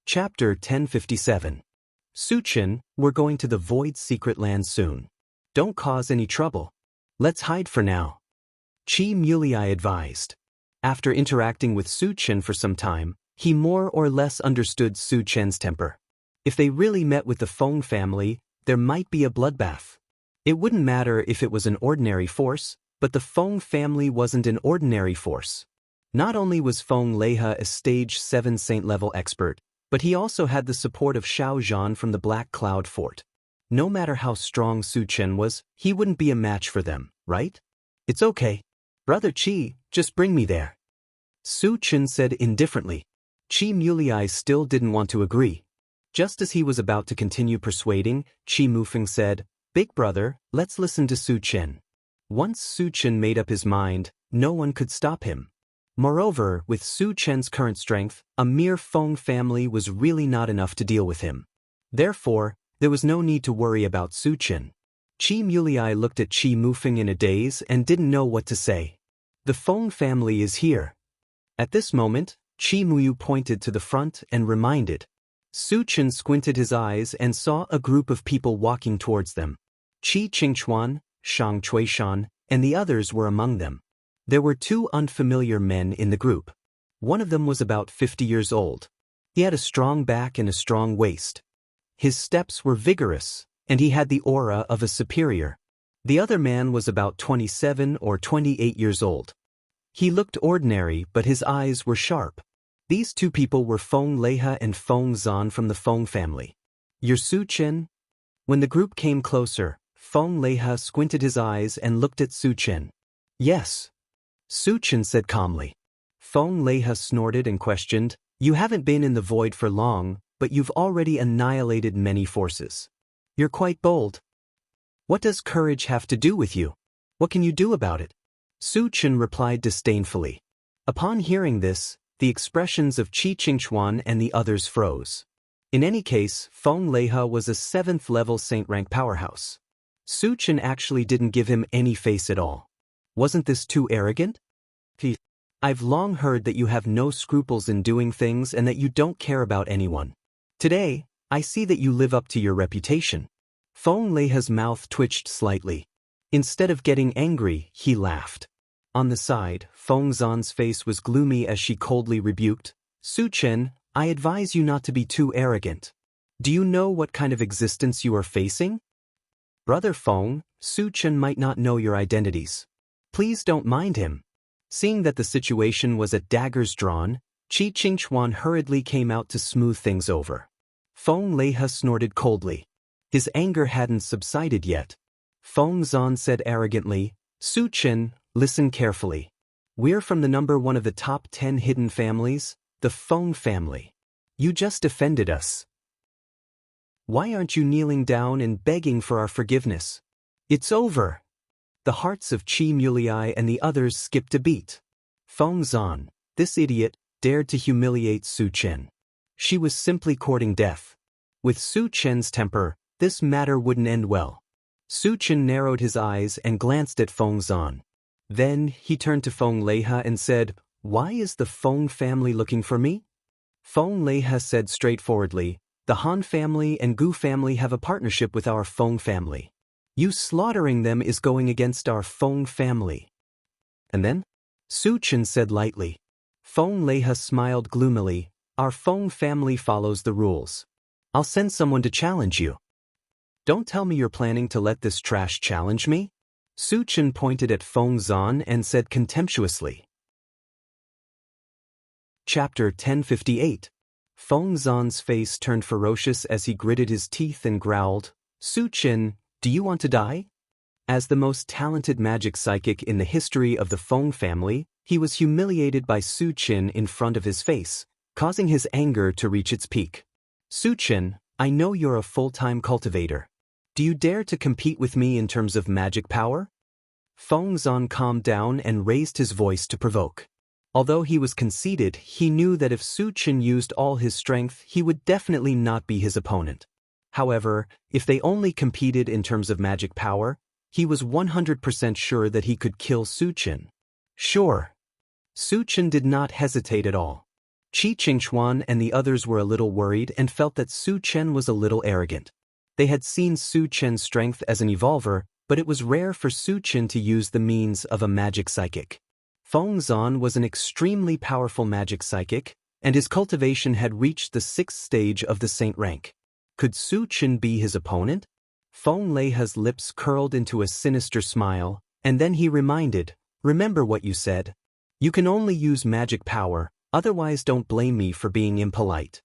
Chapter 1057. Suchin, we're going to the Void Secret Land soon. Don't cause any trouble. Let's hide for now. Chi Mulei advised. After interacting with Suchin for some time, he more or less understood Suchin's temper. If they really met with the Feng family, there might be a bloodbath. It wouldn't matter if it was an ordinary force, but the Feng family wasn't an ordinary force. Not only was Feng Leiha a stage 7 saint-level expert, but he also had the support of Xiao Zhan from the Black Cloud Fort. No matter how strong Suchin was, he wouldn't be a match for them, right? It's okay. Brother Qi, just bring me there. Suchin said indifferently. Chi Mulei still didn't want to agree. Just as he was about to continue persuading, Chi Mufeng said, Big brother, let's listen to Suchin. Once Suchin made up his mind, no one could stop him. Moreover, with Suchin's current strength, a mere Feng family was really not enough to deal with him. Therefore, there was no need to worry about Suchin. Chi Mulei looked at Chi Mufeng in a daze and didn't know what to say. The Feng family is here. At this moment, Chi Muyu pointed to the front and reminded. Suchin squinted his eyes and saw a group of people walking towards them. Qi Qingchuan, Shang Chuishan, and the others were among them. There were two unfamiliar men in the group. One of them was about 50 years old. He had a strong back and a strong waist. His steps were vigorous, and he had the aura of a superior. The other man was about 27 or 28 years old. He looked ordinary, but his eyes were sharp. These two people were Feng Leiha and Feng Zhan from the Feng family. You're Suchin? When the group came closer, Feng Leiha squinted his eyes and looked at Suchin. Yes. Suchin said calmly. Feng Leiha snorted and questioned, You haven't been in the void for long, but you've already annihilated many forces. You're quite bold. What does courage have to do with you? What can you do about it? Suchin replied disdainfully. Upon hearing this, the expressions of Qi Qingchuan and the others froze. In any case, Feng Leiha was a 7th-level saint-rank powerhouse. Suchin actually didn't give him any face at all. Wasn't this too arrogant? I've long heard that you have no scruples in doing things and that you don't care about anyone. Today, I see that you live up to your reputation. Feng Leiha's mouth twitched slightly. Instead of getting angry, he laughed. On the side, Feng Zhan's face was gloomy as she coldly rebuked, Suchin, I advise you not to be too arrogant. Do you know what kind of existence you are facing? Brother Feng, Suchin might not know your identities. Please don't mind him. Seeing that the situation was at daggers drawn, Qi Qingchuan hurriedly came out to smooth things over. Feng Leiha snorted coldly. His anger hadn't subsided yet. Feng Zhan said arrogantly, Suchin, listen carefully. We're from the number 1 of the top 10 hidden families, the Feng family. You just offended us. Why aren't you kneeling down and begging for our forgiveness? It's over. The hearts of Chi Mulei and the others skipped a beat. Feng Zhan, this idiot, dared to humiliate Suchin. She was simply courting death. With Suchin's temper, this matter wouldn't end well. Suchin narrowed his eyes and glanced at Feng Zhan. Then he turned to Feng Leiha and said, Why is the Feng family looking for me? Feng Leiha said straightforwardly, The Han family and Gu family have a partnership with our Feng family. You slaughtering them is going against our Feng family. And then? Suchin said lightly. Feng Leiha smiled gloomily, Our Feng family follows the rules. I'll send someone to challenge you. Don't tell me you're planning to let this trash challenge me? Suchin pointed at Feng Zhan and said contemptuously. Chapter 1058. Feng Zhan's face turned ferocious as he gritted his teeth and growled, Suchin, do you want to die? As the most talented magic psychic in the history of the Feng family, he was humiliated by Suchin in front of his face, causing his anger to reach its peak. Suchin, I know you're a full-time cultivator. Do you dare to compete with me in terms of magic power? Feng Zhan calmed down and raised his voice to provoke. Although he was conceited, he knew that if Suchin used all his strength, he would definitely not be his opponent. However, if they only competed in terms of magic power, he was 100% sure that he could kill Suchin. Sure. Suchin did not hesitate at all. Xianxia and the others were a little worried and felt that Su Chen was a little arrogant. They had seen Su Chen's strength as an evolver, but it was rare for Su Chen to use the means of a magic psychic. Feng Zan was an extremely powerful magic psychic, and his cultivation had reached the 6th stage of the saint rank. Could Su Chen be his opponent? Feng Leiha's lips curled into a sinister smile, and then he reminded, "Remember what you said. You can only use magic power, otherwise don't blame me for being impolite."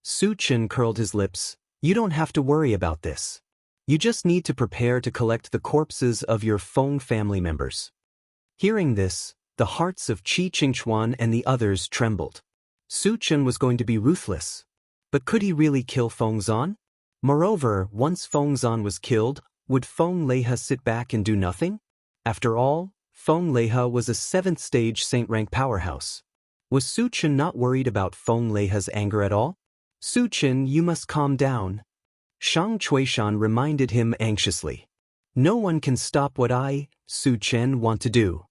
Su Chen curled his lips. "You don't have to worry about this. You just need to prepare to collect the corpses of your Feng family members." Hearing this, the hearts of Xianxia and the others trembled. Su Chen was going to be ruthless. But could he really kill Feng Zan? Moreover, once Feng Zan was killed, would Feng Leiha sit back and do nothing? After all, Feng Leiha was a 7th stage saint rank powerhouse. Was Su Chen not worried about Feng Leiha's anger at all? "Su Chen, you must calm down." Shang Chuishan reminded him anxiously. "No one can stop what I, Su Chen, want to do."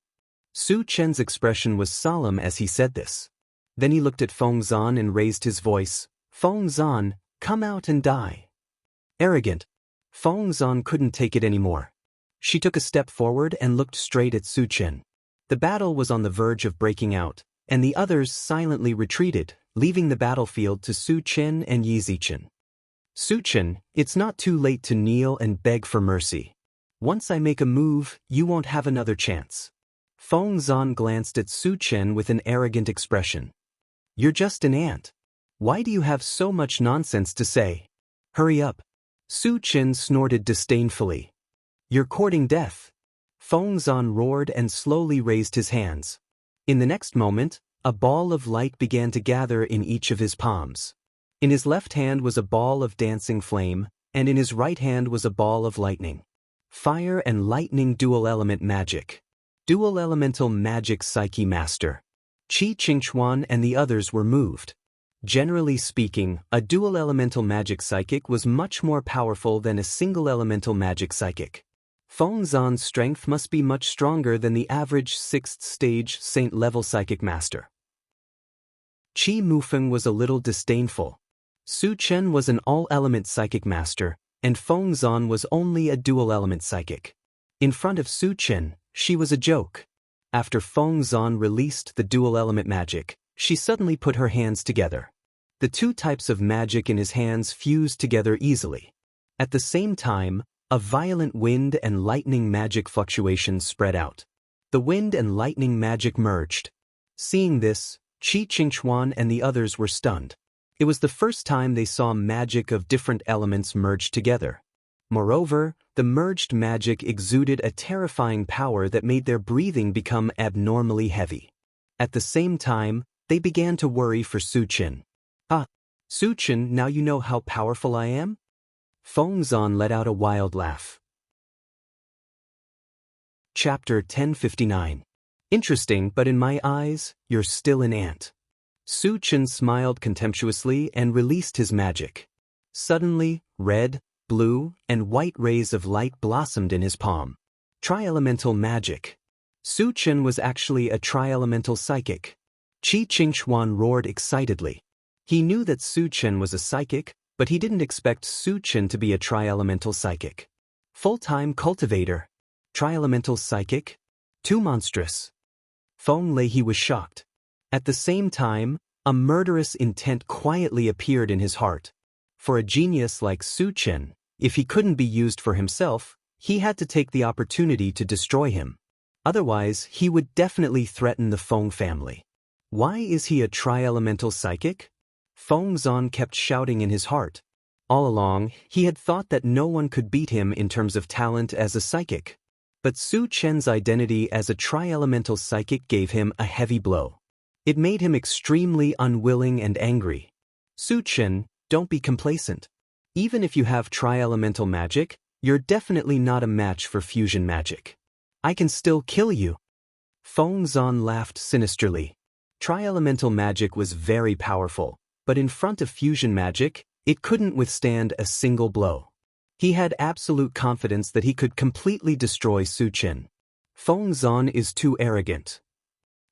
Su Chen's expression was solemn as he said this. Then he looked at Feng Zan and raised his voice. "Feng Zan, come out and die." Arrogant. Feng Zan couldn't take it anymore. She took a step forward and looked straight at Su Chen. The battle was on the verge of breaking out, and the others silently retreated, leaving the battlefield to Su Chen and Yi Zichen. "Su Chen, it's not too late to kneel and beg for mercy. Once I make a move, you won't have another chance." Feng Zan glanced at Su Chen with an arrogant expression. "You're just an ant. Why do you have so much nonsense to say? Hurry up." Su Chen snorted disdainfully. "You're courting death." Feng Zan roared and slowly raised his hands. In the next moment, a ball of light began to gather in each of his palms. In his left hand was a ball of dancing flame, and in his right hand was a ball of lightning. Fire and lightning dual-element magic. Dual elemental magic psyche master. Xianxia and the others were moved. Generally speaking, a dual elemental magic psychic was much more powerful than a single elemental magic psychic. Feng Zan's strength must be much stronger than the average 6th stage saint-level psychic master. Qi Mufeng was a little disdainful. Su Chen was an all-element psychic master, and Feng Zan was only a dual-element psychic. In front of Su Chen, she was a joke. After Feng Zan released the dual-element magic, she suddenly put her hands together. The two types of magic in his hands fused together easily. At the same time, a violent wind and lightning magic fluctuations spread out. The wind and lightning magic merged. Seeing this, Xianxia and the others were stunned. It was the first time they saw magic of different elements merged together. Moreover, the merged magic exuded a terrifying power that made their breathing become abnormally heavy. At the same time, they began to worry for Su Chen. "Ah, Su Chen, now you know how powerful I am?" Feng Zan let out a wild laugh. Chapter 1059. Interesting, but in my eyes, you're still an ant. Su Chen smiled contemptuously and released his magic. Suddenly, red, blue, and white rays of light blossomed in his palm. Tri-elemental magic. Su Chen was actually a tri-elemental psychic. Xianxia roared excitedly. He knew that Su Chen was a psychic, but he didn't expect Su Chen to be a tri-elemental psychic. Full-time cultivator. Tri-elemental psychic? Too monstrous. Feng Leihe was shocked. At the same time, a murderous intent quietly appeared in his heart. For a genius like Su Chen, if he couldn't be used for himself, he had to take the opportunity to destroy him. Otherwise, he would definitely threaten the Feng family. Why is he a tri-elemental psychic? Feng Zan kept shouting in his heart. All along, he had thought that no one could beat him in terms of talent as a psychic. But Su Chen's identity as a tri-elemental psychic gave him a heavy blow. It made him extremely unwilling and angry. Su Chen, don't be complacent. Even if you have tri-elemental magic, you're definitely not a match for fusion magic. I can still kill you. Feng Zan laughed sinisterly. Tri-elemental magic was very powerful, but in front of fusion magic, it couldn't withstand a single blow. He had absolute confidence that he could completely destroy Su Chen. Feng Zan is too arrogant.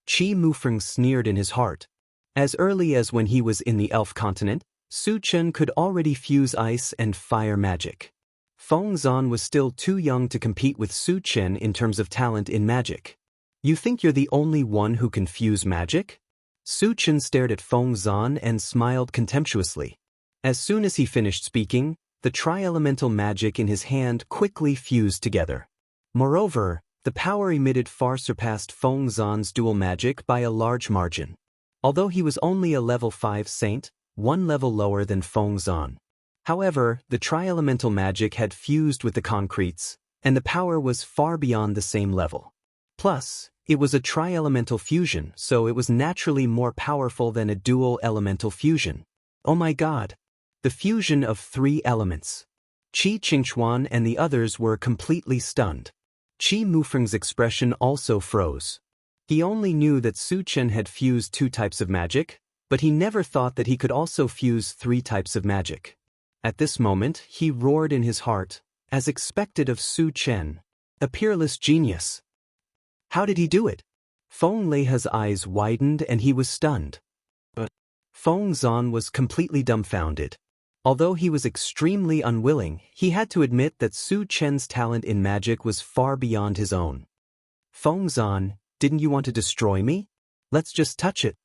Qi Mufeng sneered in his heart. As early as when he was in the elf continent, Su Chen could already fuse ice and fire magic. Feng Zan was still too young to compete with Su Chen in terms of talent in magic. You think you're the only one who can fuse magic? Su Chen stared at Feng Zan and smiled contemptuously. As soon as he finished speaking, the tri-elemental magic in his hand quickly fused together. Moreover, the power emitted far surpassed Feng Zan's dual magic by a large margin. Although he was only a level 5 saint, one level lower than Feng Zan. However, the tri-elemental magic had fused with the concretes, and the power was far beyond the same level. Plus, it was a tri-elemental fusion, so it was naturally more powerful than a dual elemental fusion. Oh my god! The fusion of 3 elements. Qi Qingchuan and the others were completely stunned. Qi Mufeng's expression also froze. He only knew that Su Chen had fused 2 types of magic, but he never thought that he could also fuse 3 types of magic. At this moment, he roared in his heart, as expected of Su Chen, a peerless genius. How did he do it? Feng Leiha's eyes widened and he was stunned. But Feng Zan was completely dumbfounded. Although he was extremely unwilling, he had to admit that Su Chen's talent in magic was far beyond his own. Feng Zan, didn't you want to destroy me? Let's just touch it.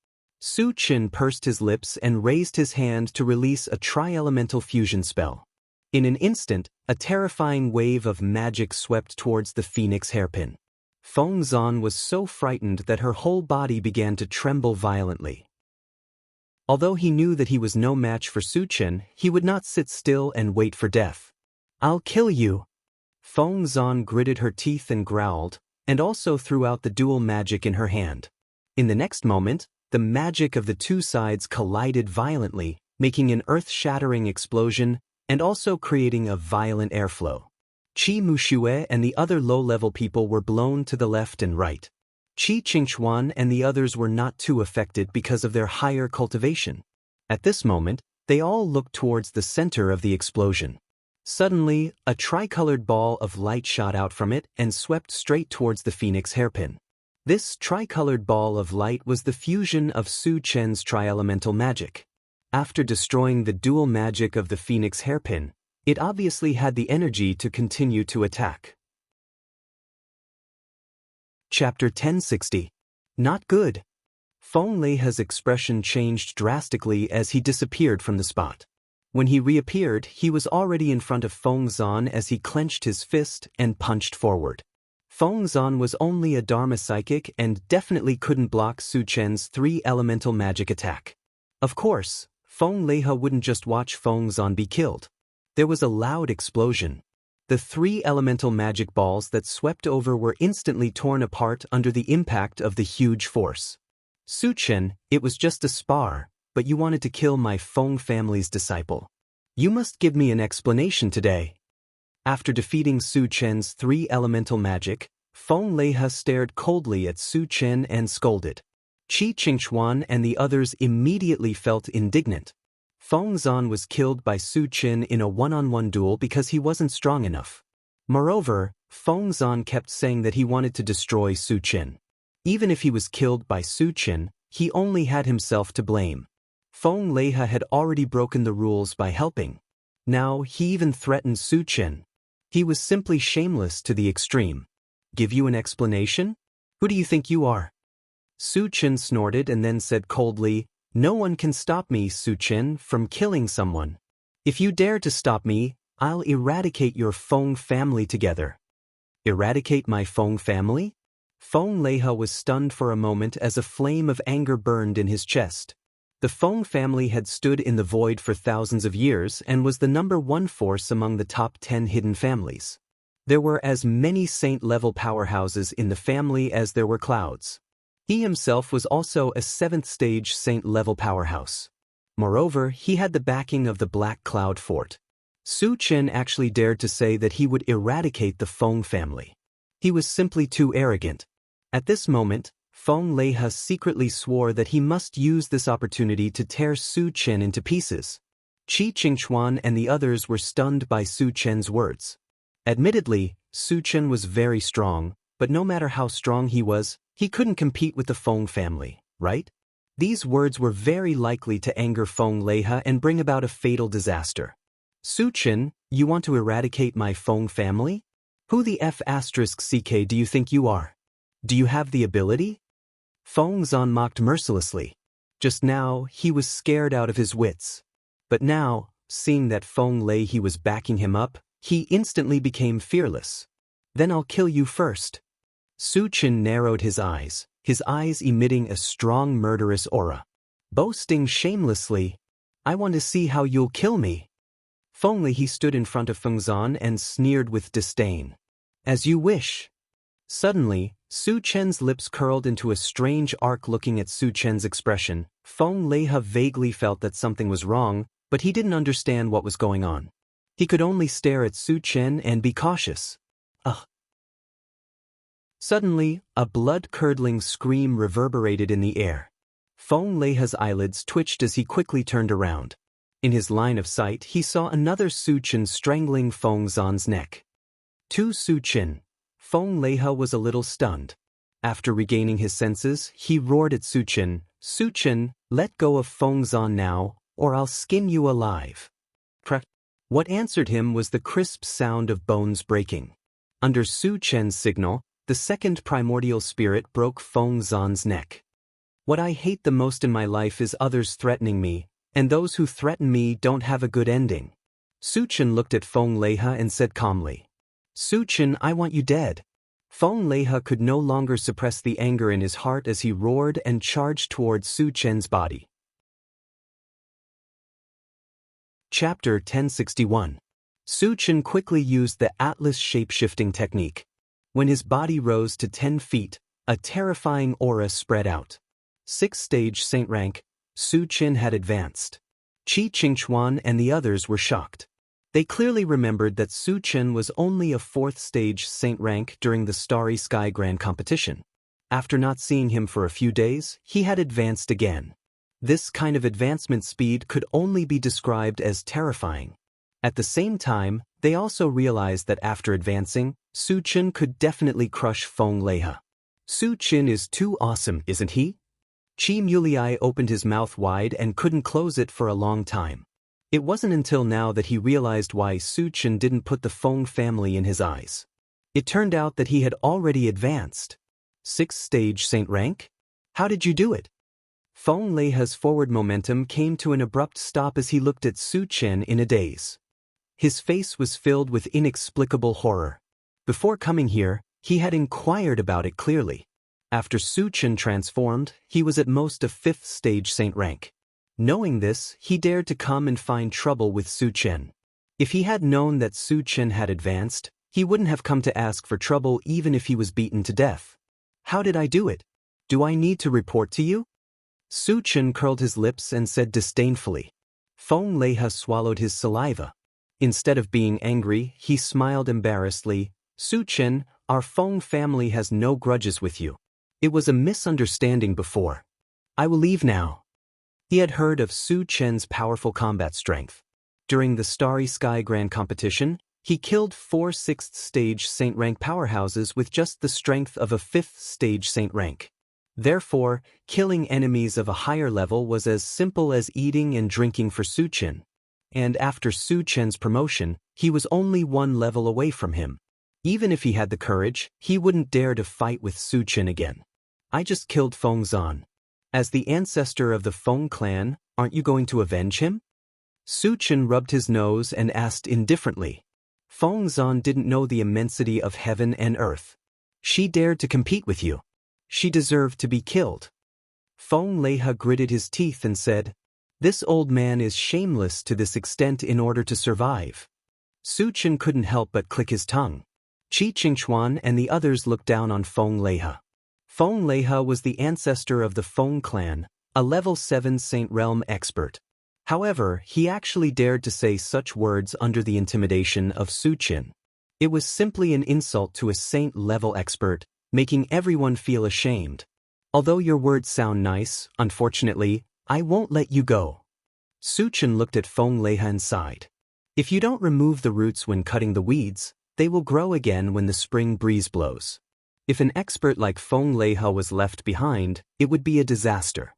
Su Chen pursed his lips and raised his hand to release a tri-elemental fusion spell. In an instant, a terrifying wave of magic swept towards the phoenix hairpin. Feng Zan was so frightened that her whole body began to tremble violently. Although he knew that he was no match for Su Chen, he would not sit still and wait for death. I'll kill you! Feng Zan gritted her teeth and growled, and also threw out the dual magic in her hand. In the next moment, the magic of the 2 sides collided violently, making an earth-shattering explosion and also creating a violent airflow. Qi Muxue and the other low-level people were blown to the left and right. Qi Qingchuan and the others were not too affected because of their higher cultivation. At this moment, they all looked towards the center of the explosion. Suddenly, a tricolored ball of light shot out from it and swept straight towards the phoenix hairpin. This tricolored ball of light was the fusion of Su Chen's tri-elemental magic. After destroying the dual magic of the phoenix hairpin, it obviously had the energy to continue to attack. Chapter 1060. Not good. Feng Leiha's expression changed drastically as he disappeared from the spot. When he reappeared, he was already in front of Feng Zan as he clenched his fist and punched forward. Feng Zan was only a Dharma psychic and definitely couldn't block Su Chen's 3 elemental magic attack. Of course, Feng Leiha wouldn't just watch Feng Zan be killed. There was a loud explosion. The 3 elemental magic balls that swept over were instantly torn apart under the impact of the huge force. Su Chen, it was just a spar, but you wanted to kill my Feng family's disciple. You must give me an explanation today. After defeating Su Chen's 3 elemental magic, Feng Leiha stared coldly at Su Chen and scolded. Qi Qingchuan and the others immediately felt indignant. Feng Zan was killed by Su Chen in a one-on-one duel because he wasn't strong enough. Moreover, Feng Zan kept saying that he wanted to destroy Su Chen. Even if he was killed by Su Chen, he only had himself to blame. Feng Leiha had already broken the rules by helping. Now he even threatened Su Chen. He was simply shameless to the extreme. Give you an explanation? Who do you think you are? Su Chen snorted and then said coldly, No one can stop me, Su Chen, from killing someone. If you dare to stop me, I'll eradicate your Feng family together. Eradicate my Feng family? Feng Leiha was stunned for a moment as a flame of anger burned in his chest. The Feng family had stood in the void for thousands of years and was the #1 force among the top 10 hidden families. There were as many saint-level powerhouses in the family as there were clouds. He himself was also a 7th-stage saint-level powerhouse. Moreover, he had the backing of the Black Cloud Fort. Su Chen actually dared to say that he would eradicate the Feng family. He was simply too arrogant. At this moment, Feng Leiha secretly swore that he must use this opportunity to tear Su Chen into pieces. Qi Qingchuan and the others were stunned by Su Chen's words. Admittedly, Su Chen was very strong, but no matter how strong he was, he couldn't compete with the Feng family, right? These words were very likely to anger Feng Leiha and bring about a fatal disaster. Suchen, you want to eradicate my Feng family? Who the F***ck do you think you are? Do you have the ability? Feng Zan mocked mercilessly. Just now, he was scared out of his wits. But now, seeing that Feng Leiha was backing him up, he instantly became fearless. Then I'll kill you first. Suchen narrowed his eyes emitting a strong murderous aura. Boasting shamelessly, I want to see how you'll kill me. Feng Leiha stood in front of Feng Zan and sneered with disdain. As you wish. Suddenly, Suchen's lips curled into a strange arc. Looking at Suchen's expression, Feng Leiha vaguely felt that something was wrong, but he didn't understand what was going on. He could only stare at Suchen and be cautious. Ugh. Suddenly, a blood-curdling scream reverberated in the air. Feng Leiha's eyelids twitched as he quickly turned around. In his line of sight, he saw another Suchen strangling Feng Zan's neck. To Suchen, Feng Leiha was a little stunned. After regaining his senses, he roared at Suchen, Suchen, let go of Feng Zan now, or I'll skin you alive. What answered him was the crisp sound of bones breaking. Under Suchen's signal, the second primordial spirit broke Feng Zan's neck. What I hate the most in my life is others threatening me, and those who threaten me don't have a good ending. Suchen looked at Feng Leiha and said calmly, Suchen, I want you dead. Feng Leiha could no longer suppress the anger in his heart as he roared and charged towards Suchen's body. Chapter 1061. Suchen quickly used the Atlas shape-shifting technique. When his body rose to 10 feet, a terrifying aura spread out. 6th stage saint rank, Suchen had advanced. Qi Qingchuan and the others were shocked. They clearly remembered that Suchen was only a 4th stage saint rank during the Starry Sky Grand Competition. After not seeing him for a few days, he had advanced again. This kind of advancement speed could only be described as terrifying. At the same time, they also realized that after advancing, Suchen could definitely crush Feng Leiha. Suchen is too awesome, isn't he? Qi Mulei opened his mouth wide and couldn't close it for a long time. It wasn't until now that he realized why Suchen didn't put the Feng family in his eyes. It turned out that he had already advanced. 6th stage saint rank? How did you do it? Feng Leiha's forward momentum came to an abrupt stop as he looked at Suchen in a daze. His face was filled with inexplicable horror. Before coming here, he had inquired about it clearly. After Suchen transformed, he was at most a 5th stage saint rank. Knowing this, he dared to come and find trouble with Suchen. If he had known that Suchen had advanced, he wouldn't have come to ask for trouble even if he was beaten to death. How did I do it? Do I need to report to you? Suchen curled his lips and said disdainfully. Feng Leiha swallowed his saliva. Instead of being angry, he smiled embarrassedly. Suchen, our Feng family has no grudges with you. It was a misunderstanding before. I will leave now. He had heard of Suchen's powerful combat strength. During the Starry Sky Grand Competition, he killed 4 6th stage saint rank powerhouses with just the strength of a 5th stage saint rank. Therefore, killing enemies of a higher level was as simple as eating and drinking for Suchen. And after Suchen's promotion, he was only 1 level away from him. Even if he had the courage, he wouldn't dare to fight with Suchen again. I just killed Feng Zan. As the ancestor of the Feng clan, aren't you going to avenge him? Suchen rubbed his nose and asked indifferently. Feng Zan didn't know the immensity of heaven and earth. She dared to compete with you. She deserved to be killed. Feng Leiha gritted his teeth and said, This old man is shameless to this extent in order to survive. Suchen couldn't help but click his tongue. Qi Qingchuan and the others looked down on Feng Leiha. Feng Leiha was the ancestor of the Feng clan, a level 7 Saint Realm expert. However, he actually dared to say such words under the intimidation of Suchen. It was simply an insult to a Saint-level expert, making everyone feel ashamed. Although your words sound nice, unfortunately, I won't let you go. Suchen looked at Feng Leiha and sighed. If you don't remove the roots when cutting the weeds, they will grow again when the spring breeze blows. If an expert like Feng Leiha was left behind, it would be a disaster.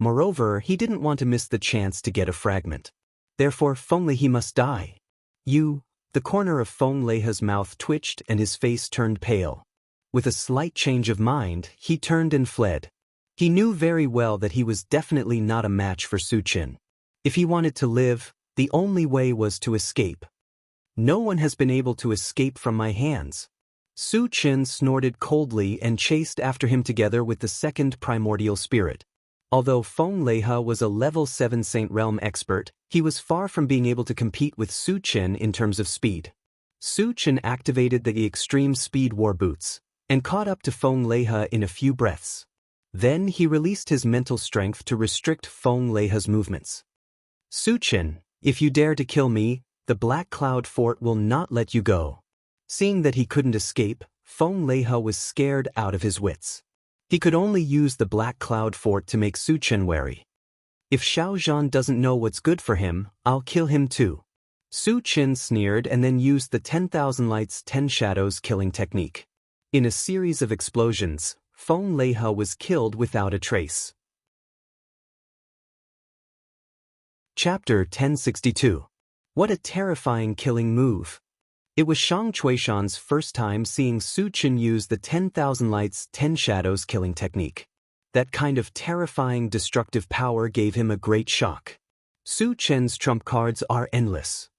Moreover, he didn't want to miss the chance to get a fragment. Therefore, Feng He must die. The corner of Feng Leiha's mouth twitched and his face turned pale. With a slight change of mind, he turned and fled. He knew very well that he was definitely not a match for Su Qin. If he wanted to live, the only way was to escape. No one has been able to escape from my hands. Su Qin snorted coldly and chased after him together with the second primordial spirit. Although Feng Leiha was a level 7 Saint Realm expert, he was far from being able to compete with Su Qin in terms of speed. Su Qin activated the extreme speed war boots, and caught up to Feng Leiha in a few breaths. Then he released his mental strength to restrict Feng Leiha's movements. Su Qin, if you dare to kill me, the Black Cloud Fort will not let you go. Seeing that he couldn't escape, Feng Leiha was scared out of his wits. He could only use the Black Cloud Fort to make Su Qin wary. If Xiaozhan doesn't know what's good for him, I'll kill him too. Su Qin sneered and then used the 10,000 lights 10 shadows killing technique. In a series of explosions, Feng Leiha was killed without a trace. Chapter 1062. What a terrifying killing move. It was Shang Chuishan's first time seeing Su Qin use the 10,000 lights 10 shadows killing technique. That kind of terrifying destructive power gave him a great shock. Su Qin's trump cards are endless.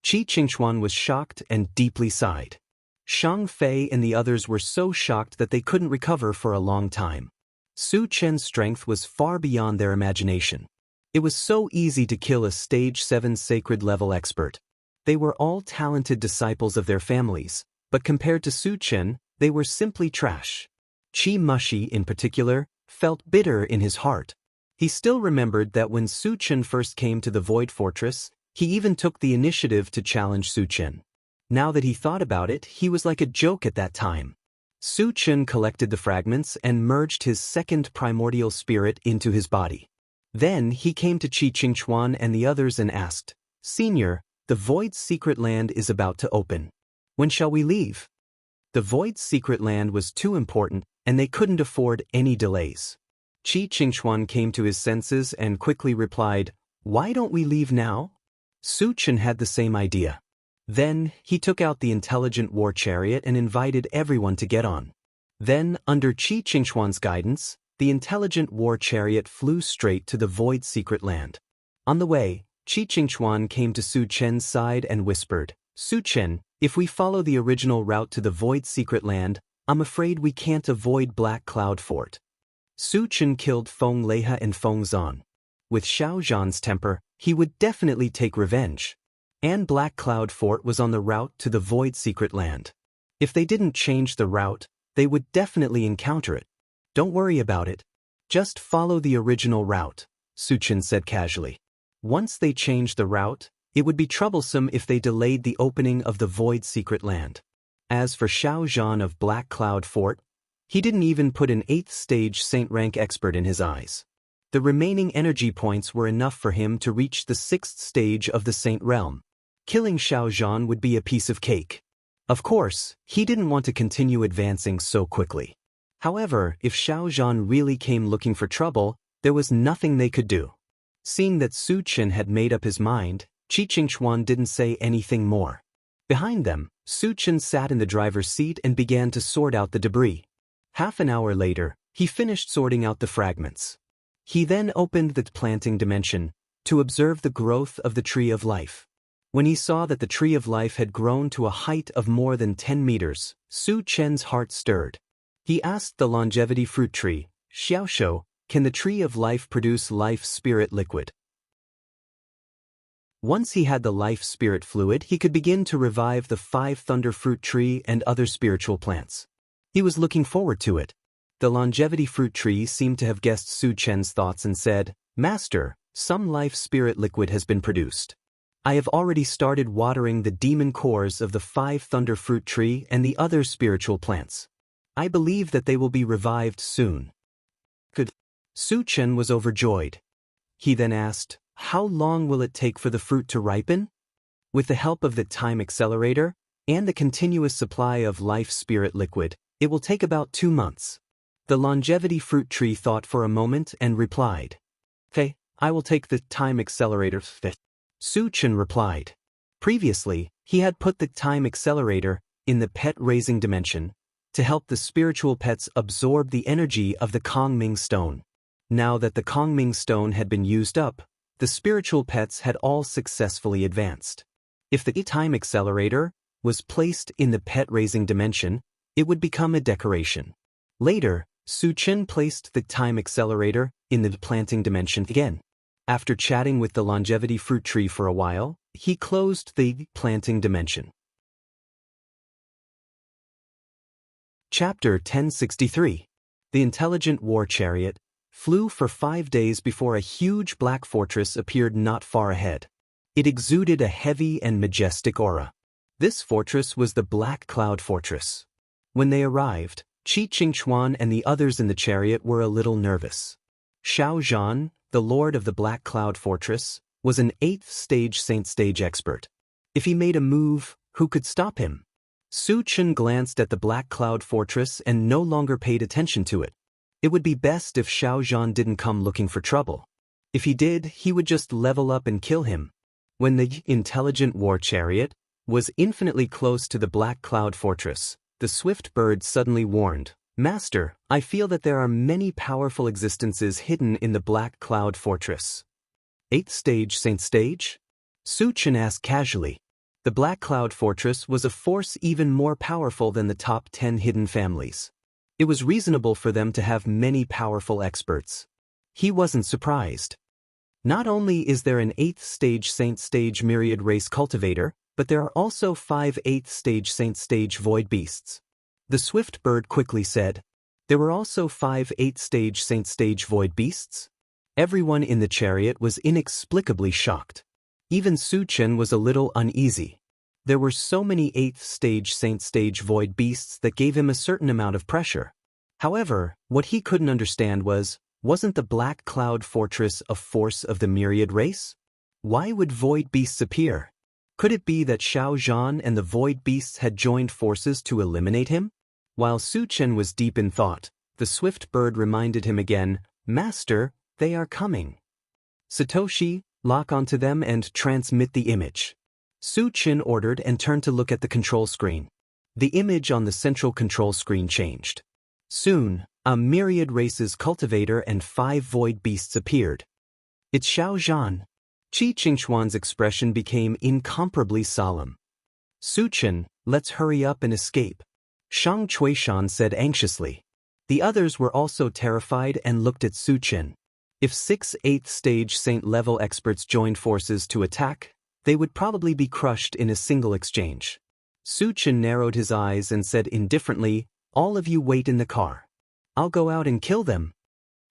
Qi Qingxuan was shocked and deeply sighed. Shang Fei and the others were so shocked that they couldn't recover for a long time. Su Qin's strength was far beyond their imagination. It was so easy to kill a stage 7 sacred level expert. They were all talented disciples of their families, but compared to Su Qin, they were simply trash. Qi Mushi, in particular, felt bitter in his heart. He still remembered that when Su Qin first came to the Void Fortress, he even took the initiative to challenge Su Qin. Now that he thought about it, he was like a joke at that time. Su Qin collected the fragments and merged his second primordial spirit into his body. Then he came to Qi Qingxuan and the others and asked, "Senior, the Void's secret land is about to open. When shall we leave?" The Void's secret land was too important, and they couldn't afford any delays. Qi Qingxuan came to his senses and quickly replied, "Why don't we leave now?" Su Qin had the same idea. Then, he took out the intelligent war chariot and invited everyone to get on. Then, under Qi Qingxuan's guidance, the intelligent war chariot flew straight to the Void's secret land. On the way, Qi Qingxuan came to Su Qin's side and whispered, "Su Qin, if we follow the original route to the Void's secret land, I'm afraid we can't avoid Black Cloud Fort." Su Qin killed Feng Leiha and Feng Zan. With Xiaozhan's temper, he would definitely take revenge. And Black Cloud Fort was on the route to the Void's secret land. If they didn't change the route, they would definitely encounter it. "Don't worry about it. Just follow the original route," Su Qin said casually. Once they changed the route, it would be troublesome if they delayed the opening of the Void's secret land. As for Xiaozhan of Black Cloud Fort, he didn't even put an 8th stage Saint rank expert in his eyes. The remaining energy points were enough for him to reach the 6th stage of the Saint realm. Killing Xiaozhan would be a piece of cake. Of course, he didn't want to continue advancing so quickly. However, if Xiaozhan really came looking for trouble, there was nothing they could do. Seeing that Su Qin had made up his mind, Qi Qingxuan didn't say anything more. Behind them, Su Qin sat in the driver's seat and began to sort out the debris. Half an hour later, he finished sorting out the fragments. He then opened the planting dimension to observe the growth of the Tree of Life. When he saw that the Tree of Life had grown to a height of more than 10 meters, Su Qin's heart stirred. He asked the longevity fruit tree, "Xiaoshou, can the Tree of Life produce life spirit liquid?" Once he had the life spirit fluid, he could begin to revive the 5 thunder fruit tree and other spiritual plants. He was looking forward to it. The longevity fruit tree seemed to have guessed Su Qin's thoughts and said, "Master, some life spirit liquid has been produced. I have already started watering the demon cores of the 5 thunder fruit tree and the other spiritual plants. I believe that they will be revived soon." Good. Su Qin was overjoyed. He then asked, "How long will it take for the fruit to ripen?" With the help of the time accelerator and the continuous supply of life spirit liquid, it will take about 2 months. The longevity fruit tree thought for a moment and replied, I will take the time accelerator. Su Chen replied. Previously, he had put the time accelerator in the pet-raising dimension to help the spiritual pets absorb the energy of the Kongming stone. Now that the Kongming stone had been used up, the spiritual pets had all successfully advanced. If the time accelerator was placed in the pet-raising dimension, it would become a decoration. Later, Su Chen placed the time accelerator in the planting dimension again. After chatting with the longevity fruit tree for a while, he closed the planting dimension. Chapter 1063. The intelligent war chariot flew for 5 days before a huge black fortress appeared not far ahead. It exuded a heavy and majestic aura. This fortress was the Black Cloud Fortress. When they arrived, Qi Qingchuan and the others in the chariot were a little nervous. Xiao Zhan, the lord of the Black Cloud Fortress, was an 8th stage Saint Stage expert. If he made a move, who could stop him? Su Chen glanced at the Black Cloud Fortress and no longer paid attention to it. It would be best if Xiao Zhan didn't come looking for trouble. If he did, he would just level up and kill him. When the intelligent war chariot was infinitely close to the Black Cloud Fortress, the swift bird suddenly warned, "Master, I feel that there are many powerful existences hidden in the Black Cloud Fortress." 8th stage Saint Stage? Su Chen asked casually. The Black Cloud Fortress was a force even more powerful than the top 10 hidden families. It was reasonable for them to have many powerful experts. He wasn't surprised. Not only is there an 8th stage Saint Stage myriad race cultivator, but there are also 5 8th stage Saint Stage void beasts. The swift bird quickly said. There were also 5 8th stage Saint Stage void beasts? Everyone in the chariot was inexplicably shocked. Even Su Chen was a little uneasy. There were so many 8th stage Saint Stage void beasts that gave him a certain amount of pressure. However, what he couldn't understand wasn't the Black Cloud Fortress a force of the myriad race? Why would void beasts appear? Could it be that Xiao Zhan and the void beasts had joined forces to eliminate him? While Su Chen was deep in thought, the swift bird reminded him again, "Master, they are coming." Satoshi, lock onto them and transmit the image. Su Chen ordered and turned to look at the control screen. The image on the central control screen changed. Soon, a myriad races cultivator and 5 void beasts appeared. It's Xiao Zhan. Qi Qingchuan's expression became incomparably solemn. Su Chen, let's hurry up and escape, Shang Chuishan said anxiously. The others were also terrified and looked at Su Chen. If 6 8th stage Saint-level experts joined forces to attack, they would probably be crushed in a single exchange. Su Chen narrowed his eyes and said indifferently, "All of you wait in the car. I'll go out and kill them."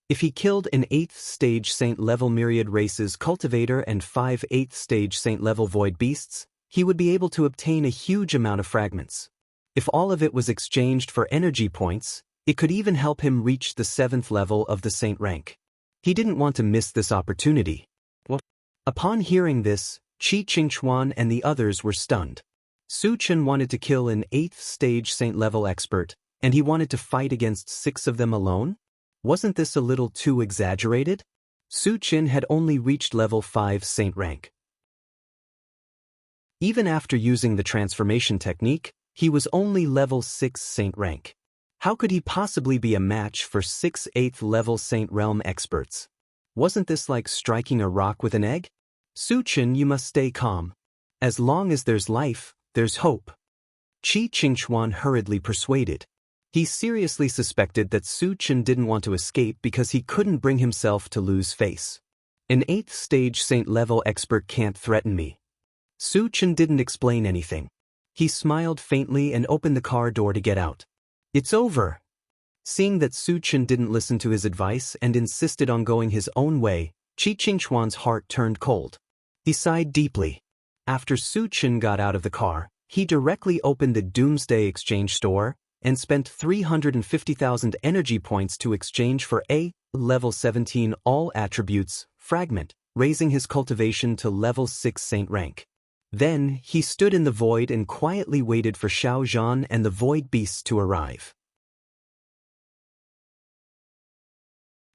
If he killed an 8th stage Saint-level myriad races cultivator and 5 8th stage Saint-level void beasts, he would be able to obtain a huge amount of fragments. If all of it was exchanged for energy points, it could even help him reach the 7th level of the Saint rank. He didn't want to miss this opportunity. Upon hearing this, Qi Qingchuan and the others were stunned. Su Chen wanted to kill an 8th stage Saint-level expert, and he wanted to fight against 6 of them alone? Wasn't this a little too exaggerated? Su Chen had only reached level 5 Saint rank. Even after using the transformation technique, he was only level 6 Saint rank. How could he possibly be a match for 6 8th level Saint realm experts? Wasn't this like striking a rock with an egg? Su Chen, you must stay calm. As long as there's life, there's hope. Qi Qingchuan hurriedly persuaded. He seriously suspected that Su Chen didn't want to escape because he couldn't bring himself to lose face. An 8th stage Saint-level expert can't threaten me. Su Chen didn't explain anything. He smiled faintly and opened the car door to get out. It's over. Seeing that Su Chen didn't listen to his advice and insisted on going his own way, Qi Qingchuan's heart turned cold. He sighed deeply. After Su Chen got out of the car, he directly opened the Doomsday Exchange store and spent 350,000 energy points to exchange for a level 17 all attributes fragment, raising his cultivation to level 6 Saint rank. Then, he stood in the void and quietly waited for Xiao Zhan and the void beasts to arrive.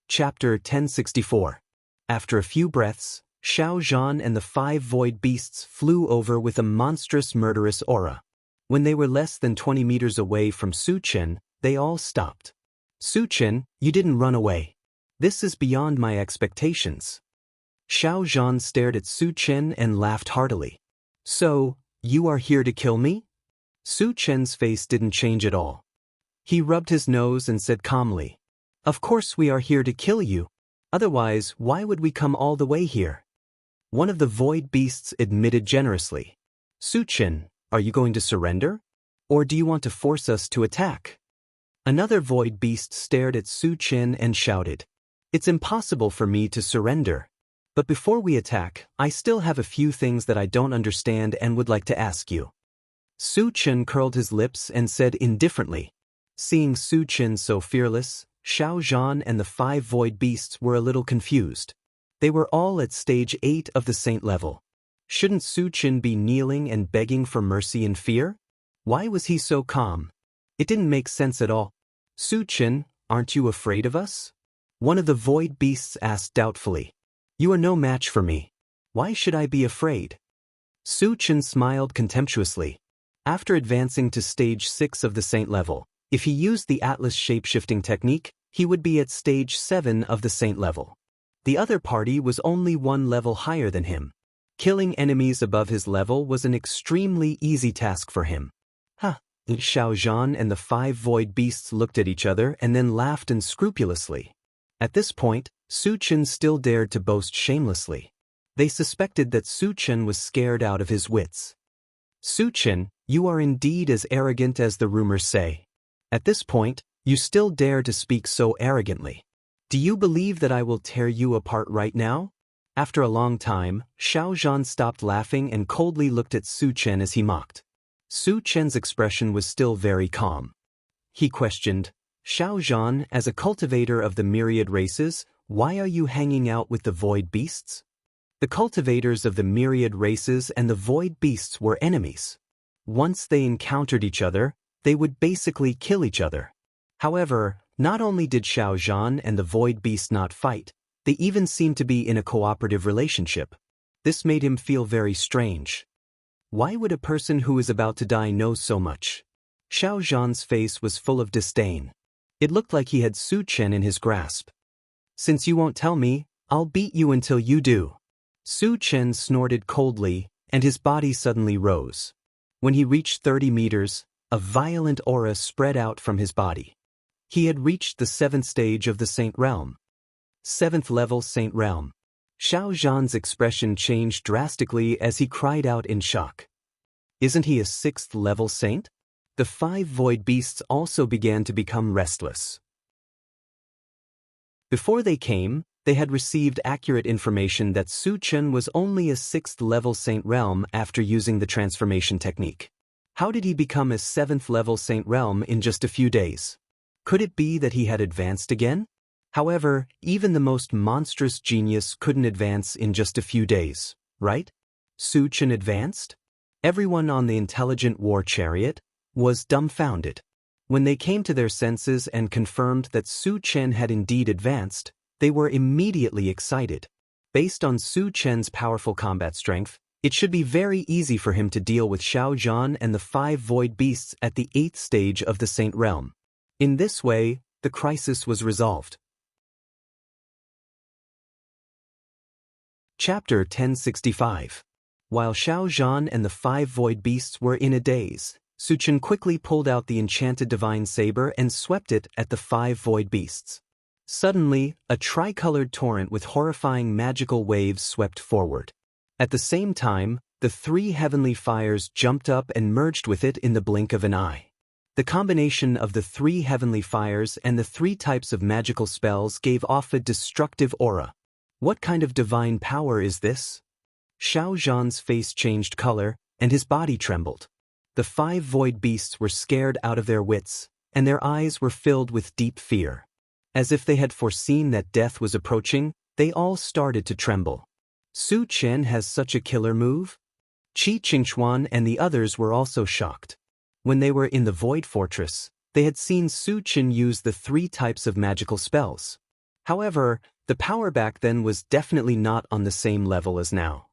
Chapter 1064. After a few breaths, Xiao Zhan and the 5 void beasts flew over with a monstrous murderous aura. When they were less than 20 meters away from Su Chen, they all stopped. Su Chen, you didn't run away. This is beyond my expectations. Xiao Zhan stared at Su Chen and laughed heartily. So, you are here to kill me? Su Chen's face didn't change at all. He rubbed his nose and said calmly, Of course we are here to kill you. Otherwise, why would we come all the way here? One of the void beasts admitted generously. Su Chen, are you going to surrender? Or do you want to force us to attack? Another void beast stared at Su Chen and shouted, It's impossible for me to surrender. But before we attack, I still have a few things that I don't understand and would like to ask you. Su Chen curled his lips and said indifferently. Seeing Su Chen so fearless, Xiao Zhan and the 5 void beasts were a little confused. They were all at stage 8 of the saint level. Shouldn't Su Chen be kneeling and begging for mercy in fear? Why was he so calm? It didn't make sense at all. Su Chen, aren't you afraid of us? One of the void beasts asked doubtfully. You are no match for me. Why should I be afraid? Su Chen smiled contemptuously. After advancing to stage 6 of the saint level, if he used the Atlas shape-shifting technique, he would be at stage 7 of the saint level. The other party was only 1 level higher than him. Killing enemies above his level was an extremely easy task for him. Xiao Zhan and the 5 void beasts looked at each other and then laughed unscrupulously. At this point, Su Chen still dared to boast shamelessly. They suspected that Su Chen was scared out of his wits. Su Chen, you are indeed as arrogant as the rumors say. At this point, you still dare to speak so arrogantly. Do you believe that I will tear you apart right now? After a long time, Xiao Zhan stopped laughing and coldly looked at Su Chen as he mocked. Su Chen's expression was still very calm. He questioned, Xiao Zhan, as a cultivator of the myriad races, why are you hanging out with the void beasts? The cultivators of the myriad races and the void beasts were enemies. Once they encountered each other, they would basically kill each other. However, not only did Xiao Zhan and the void beast not fight, they even seemed to be in a cooperative relationship. This made him feel very strange. Why would a person who is about to die know so much? Xiao Zhan's face was full of disdain. It looked like he had Su Chen in his grasp. Since you won't tell me, I'll beat you until you do. Su Chen snorted coldly, and his body suddenly rose. When he reached 30 meters, a violent aura spread out from his body. He had reached the 7th stage of the Saint Realm. 7th level Saint Realm. Xiao Zhan's expression changed drastically as he cried out in shock. Isn't he a 6th level saint? The 5 void beasts also began to become restless. Before they came, they had received accurate information that Su Chen was only a 6th level Saint Realm after using the transformation technique. How did he become a 7th level Saint Realm in just a few days? Could it be that he had advanced again? However, even the most monstrous genius couldn't advance in just a few days, right? Su Chen advanced? Everyone on the intelligent war chariot was dumbfounded. When they came to their senses and confirmed that Su Chen had indeed advanced, they were immediately excited. Based on Su Chen's powerful combat strength, it should be very easy for him to deal with Xiao Zhan and the 5 void beasts at the 8th stage of the Saint Realm. In this way, the crisis was resolved. Chapter 1065. While Xiao Zhan and the 5 void beasts were in a daze, Su Chen quickly pulled out the enchanted divine saber and swept it at the 5 void beasts. Suddenly, a tricolored torrent with horrifying magical waves swept forward. At the same time, the 3 heavenly fires jumped up and merged with it in the blink of an eye. The combination of the 3 heavenly fires and the 3 types of magical spells gave off a destructive aura. What kind of divine power is this? Xiao Zhan's face changed color, and his body trembled. The 5 void beasts were scared out of their wits, and their eyes were filled with deep fear. As if they had foreseen that death was approaching, they all started to tremble. Su Chen has such a killer move? Qi Qingxuan and the others were also shocked. When they were in the Void Fortress, they had seen Su Chen use the 3 types of magical spells. However, the power back then was definitely not on the same level as now.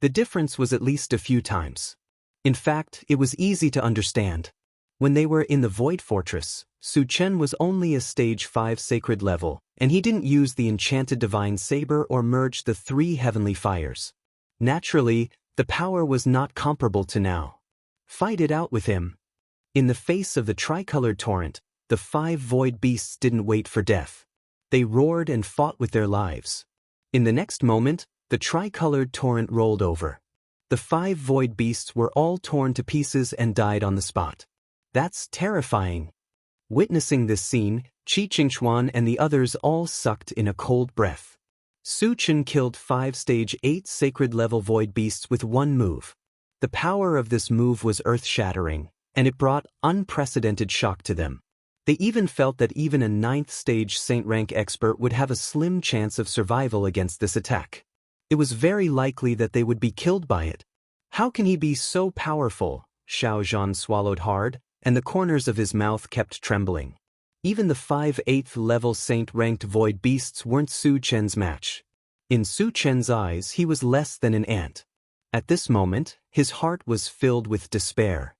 The difference was at least a few times. In fact, it was easy to understand. When they were in the Void Fortress, Su Chen was only a stage 5 sacred level, and he didn't use the enchanted divine saber or merge the 3 heavenly fires. Naturally, the power was not comparable to now. Fight it out with him. In the face of the tricolored torrent, the 5 void beasts didn't wait for death. They roared and fought with their lives. In the next moment, the tricolored torrent rolled over. The 5 void beasts were all torn to pieces and died on the spot. That's terrifying. Witnessing this scene, Xianxia and the others all sucked in a cold breath. Su Chen killed 5 stage 8 sacred level void beasts with one move. The power of this move was earth-shattering, and it brought unprecedented shock to them. They even felt that even a 9th stage saint rank expert would have a slim chance of survival against this attack. It was very likely that they would be killed by it. How can he be so powerful? Xiaozhan swallowed hard, and the corners of his mouth kept trembling. Even the 5 8th level saint-ranked void beasts weren't Su Chen's match. In Su Chen's eyes, he was less than an ant. At this moment, his heart was filled with despair.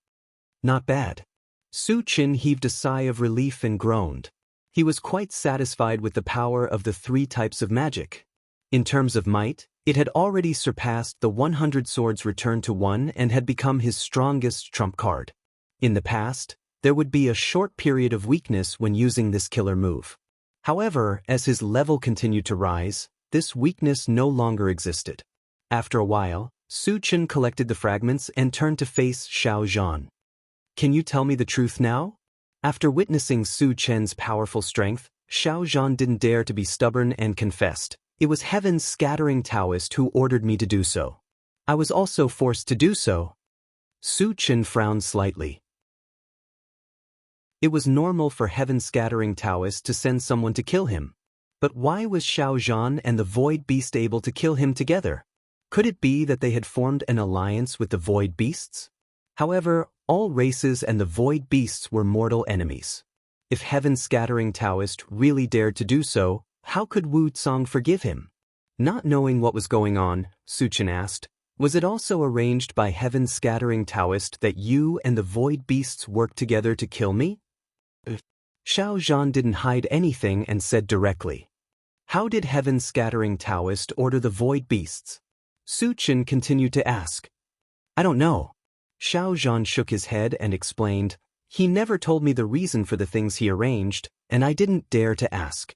Not bad. Su Chen heaved a sigh of relief and groaned. He was quite satisfied with the power of the 3 types of magic. In terms of might, it had already surpassed the 100 swords returned to 1 and had become his strongest trump card. In the past, there would be a short period of weakness when using this killer move. However, as his level continued to rise, this weakness no longer existed. After a while, Su Chen collected the fragments and turned to face Xiaozhan. Can you tell me the truth now? After witnessing Su Chen's powerful strength, Xiaozhan didn't dare to be stubborn and confessed. It was Heaven's scattering Taoist who ordered me to do so. I was also forced to do so. Su Chen frowned slightly. It was normal for Heaven's scattering Taoist to send someone to kill him. But why was Xiaozhan and the Void Beast able to kill him together? Could it be that they had formed an alliance with the Void Beasts? However, all races and the Void Beasts were mortal enemies. If Heaven's scattering Taoist really dared to do so, how could Wu Tsong forgive him? Not knowing what was going on, Su Chen asked, was it also arranged by Heaven's scattering Taoist that you and the Void Beasts worked together to kill me? Xiaozhan didn't hide anything and said directly. How did Heaven's scattering Taoist order the Void Beasts? Su Chen continued to ask. I don't know. Xiaozhan shook his head and explained, he never told me the reason for the things he arranged, and I didn't dare to ask.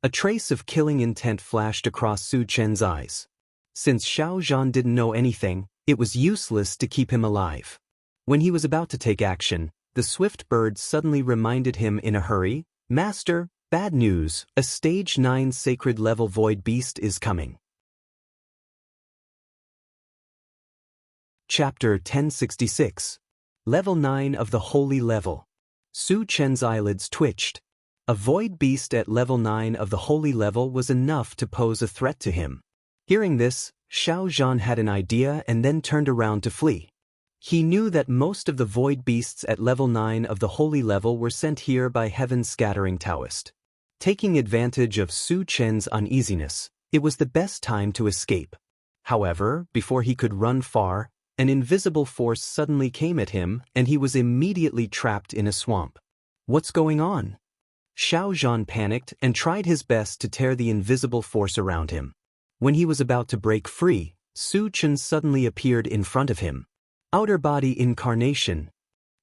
A trace of killing intent flashed across Su Chen's eyes. Since Xiaozhan didn't know anything, it was useless to keep him alive. When he was about to take action, the swift bird suddenly reminded him in a hurry, Master, bad news, a stage 9 sacred level void beast is coming. Chapter 1066. Level 9 of the Holy Level. Su Chen's eyelids twitched. A void beast at level 9 of the Holy Level was enough to pose a threat to him. Hearing this, Xiaozhan had an idea and then turned around to flee. He knew that most of the void beasts at level 9 of the Holy Level were sent here by Heaven's scattering Taoist. Taking advantage of Su Chen's uneasiness, it was the best time to escape. However, before he could run far, an invisible force suddenly came at him and he was immediately trapped in a swamp. What's going on? Xiaozhan panicked and tried his best to tear the invisible force around him. When he was about to break free, Su Chen suddenly appeared in front of him. Outer body incarnation.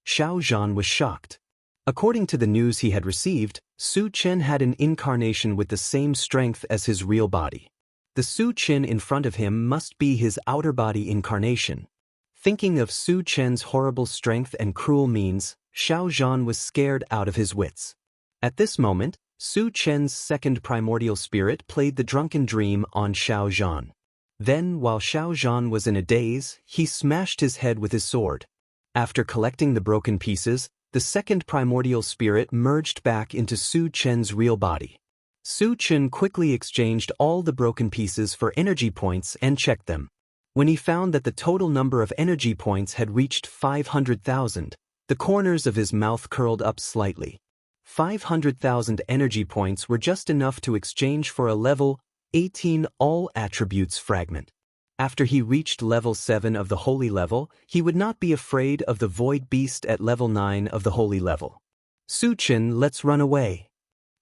Xiaozhan was shocked. According to the news he had received, Su Chen had an incarnation with the same strength as his real body. The Su Chen in front of him must be his outer body incarnation. Thinking of Su Chen's horrible strength and cruel means, Xiaozhan was scared out of his wits. At this moment, Su Chen's second primordial spirit played the drunken dream on Xiaozhan. Then, while Xiaozhan was in a daze, he smashed his head with his sword. After collecting the broken pieces, the second primordial spirit merged back into Su Chen's real body. Su Chen quickly exchanged all the broken pieces for energy points and checked them. When he found that the total number of energy points had reached 500,000, the corners of his mouth curled up slightly. 500,000 energy points were just enough to exchange for a level 18 all attributes fragment. After he reached level 7 of the holy level, he would not be afraid of the void beast at level 9 of the holy level. Suchen, let's run away.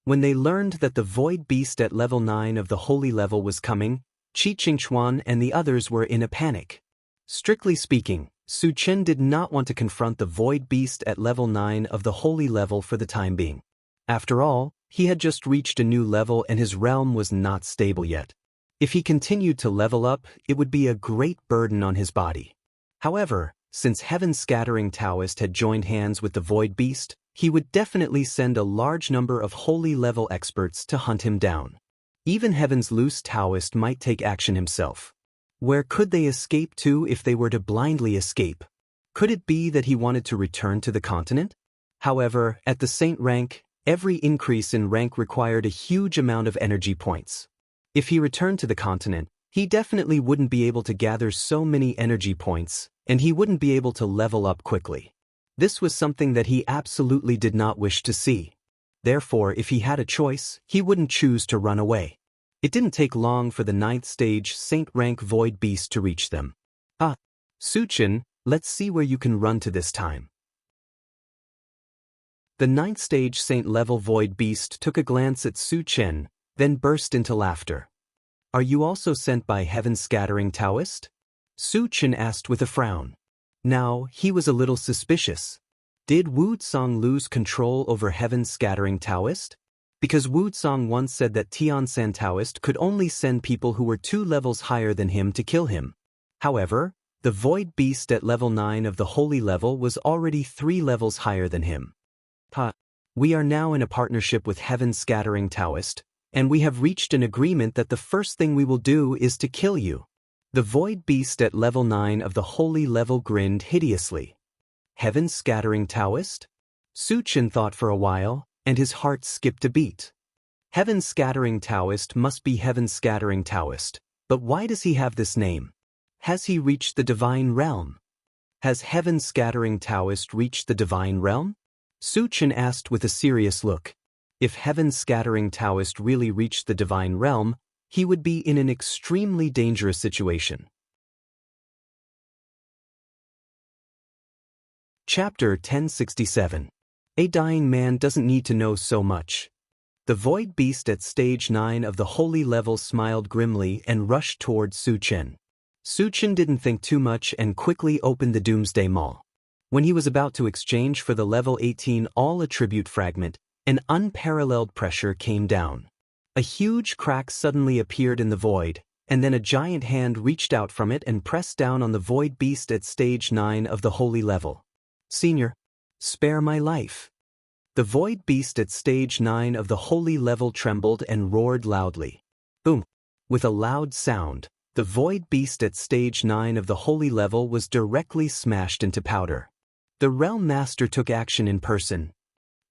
When they learned that the void beast at level 9 of the holy level was coming, Xianxia and the others were in a panic. Strictly speaking, Suchen did not want to confront the void beast at level 9 of the holy level for the time being. After all, he had just reached a new level and his realm was not stable yet. If he continued to level up, it would be a great burden on his body. However, since Heaven's Scattering Taoist had joined hands with the void beast, he would definitely send a large number of holy level experts to hunt him down. Even Heaven's Loose Taoist might take action himself. Where could they escape to if they were to blindly escape? Could it be that he wanted to return to the continent? However, at the Saint rank, every increase in rank required a huge amount of energy points. If he returned to the continent, he definitely wouldn't be able to gather so many energy points, and he wouldn't be able to level up quickly. This was something that he absolutely did not wish to see. Therefore, if he had a choice, he wouldn't choose to run away. It didn't take long for the 9th stage Saint rank void beast to reach them. Suchen, let's see where you can run to this time. The 9th stage Saint level void beast took a glance at Suchen, then burst into laughter. Are you also sent by Heaven's Scattering Taoist? Suchen asked with a frown. Now, he was a little suspicious. Did Wuxia lose control over Heaven's Scattering Taoist? Because Wuxia once said that Tiansan Taoist could only send people who were 2 levels higher than him to kill him. However, the void beast at level 9 of the holy level was already 3 levels higher than him. We are now in a partnership with Heaven's Scattering Taoist, and we have reached an agreement that the first thing we will do is to kill you. The void beast at level 9 of the holy level grinned hideously. Heaven's Scattering Taoist? Suchen thought for a while, and his heart skipped a beat. Heaven's Scattering Taoist must be Heaven's Scattering Taoist, but why does he have this name? Has he reached the divine realm? Has Heaven's Scattering Taoist reached the divine realm? Suchen asked with a serious look. If Heaven's Scattering Taoist really reached the divine realm, he would be in an extremely dangerous situation. Chapter 1067. A dying man doesn't need to know so much. The void beast at stage 9 of the holy level smiled grimly and rushed toward Suchen. Suchen didn't think too much and quickly opened the Doomsday Maul. When he was about to exchange for the level 18 all attribute fragment, an unparalleled pressure came down. A huge crack suddenly appeared in the void, and then a giant hand reached out from it and pressed down on the void beast at stage 9 of the holy level. Senior, spare my life. The void beast at stage 9 of the holy level trembled and roared loudly. Boom! With a loud sound, the void beast at stage 9 of the holy level was directly smashed into powder. The realm master took action in person.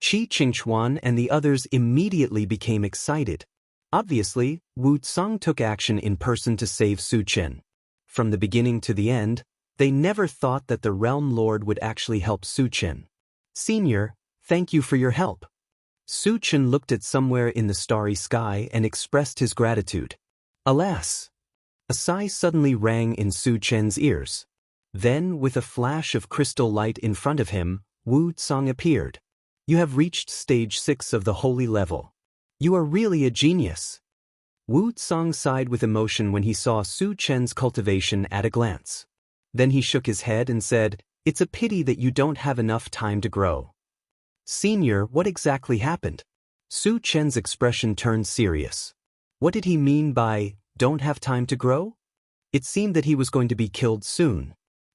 Xianxia and the others immediately became excited. Obviously, Wuxia took action in person to save Suchen. From the beginning to the end, they never thought that the realm lord would actually help Suchen. Senior, thank you for your help. Suchen looked at somewhere in the starry sky and expressed his gratitude. Alas! A sigh suddenly rang in Suchen's ears. Then, with a flash of crystal light in front of him, Wuxia appeared. You have reached stage 6 of the holy level. You are really a genius. Wuxia sighed with emotion when he saw Suchen's cultivation at a glance. Then he shook his head and said, It's a pity that you don't have enough time to grow. Senior, what exactly happened? Suchen's expression turned serious. What did he mean by, don't have time to grow? It seemed that he was going to be killed soon.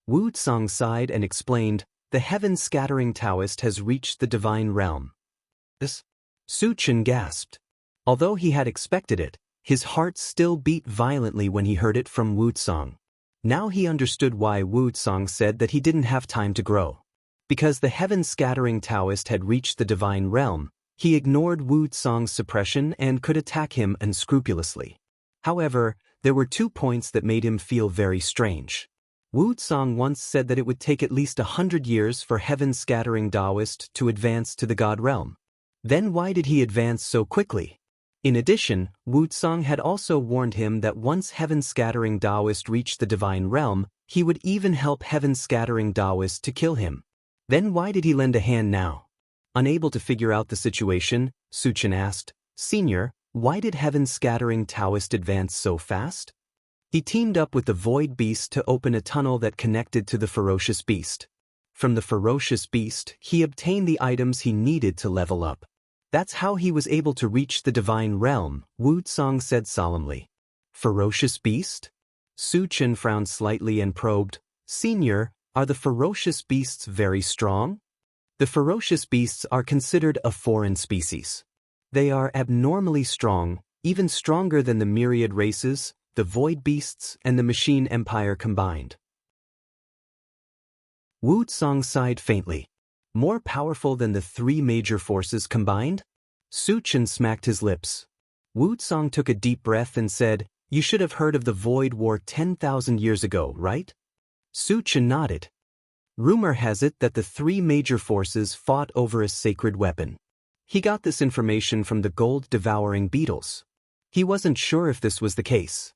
Wuxia sighed and explained, the Heaven's Scattering Taoist has reached the divine realm. This? Suchen gasped. Although he had expected it, his heart still beat violently when he heard it from Wuxia. Now he understood why Wuxia said that he didn't have time to grow. Because the Heaven's Scattering Taoist had reached the divine realm, he ignored Wuxia's suppression and could attack him unscrupulously. However, there were 2 points that made him feel very strange. Wuxia once said that it would take at least 100 years for Heaven's Scattering Taoist to advance to the God realm. Then why did he advance so quickly? In addition, Wuxia had also warned him that once heaven-scattering Taoist reached the divine realm, he would even help heaven-scattering Taoist to kill him. Then why did he lend a hand now? Unable to figure out the situation, Suchen asked, "Senior, why did heaven-scattering Taoist advance so fast?" He teamed up with the Void Beast to open a tunnel that connected to the Ferocious Beast. From the Ferocious Beast, he obtained the items he needed to level up. That's how he was able to reach the divine realm, Wuxia said solemnly. Ferocious Beast? Suchen frowned slightly and probed, "Senior, are the ferocious beasts very strong?" The ferocious beasts are considered a foreign species. They are abnormally strong, even stronger than the myriad races, the void beasts, and the machine empire combined. Wuxia sighed faintly. More powerful than the three major forces combined? Suchen smacked his lips. Wuxia took a deep breath and said, "You should have heard of the Void War 10,000 years ago, right?" Suchen nodded. Rumor has it that the three major forces fought over a sacred weapon. He got this information from the gold-devouring beetles. He wasn't sure if this was the case.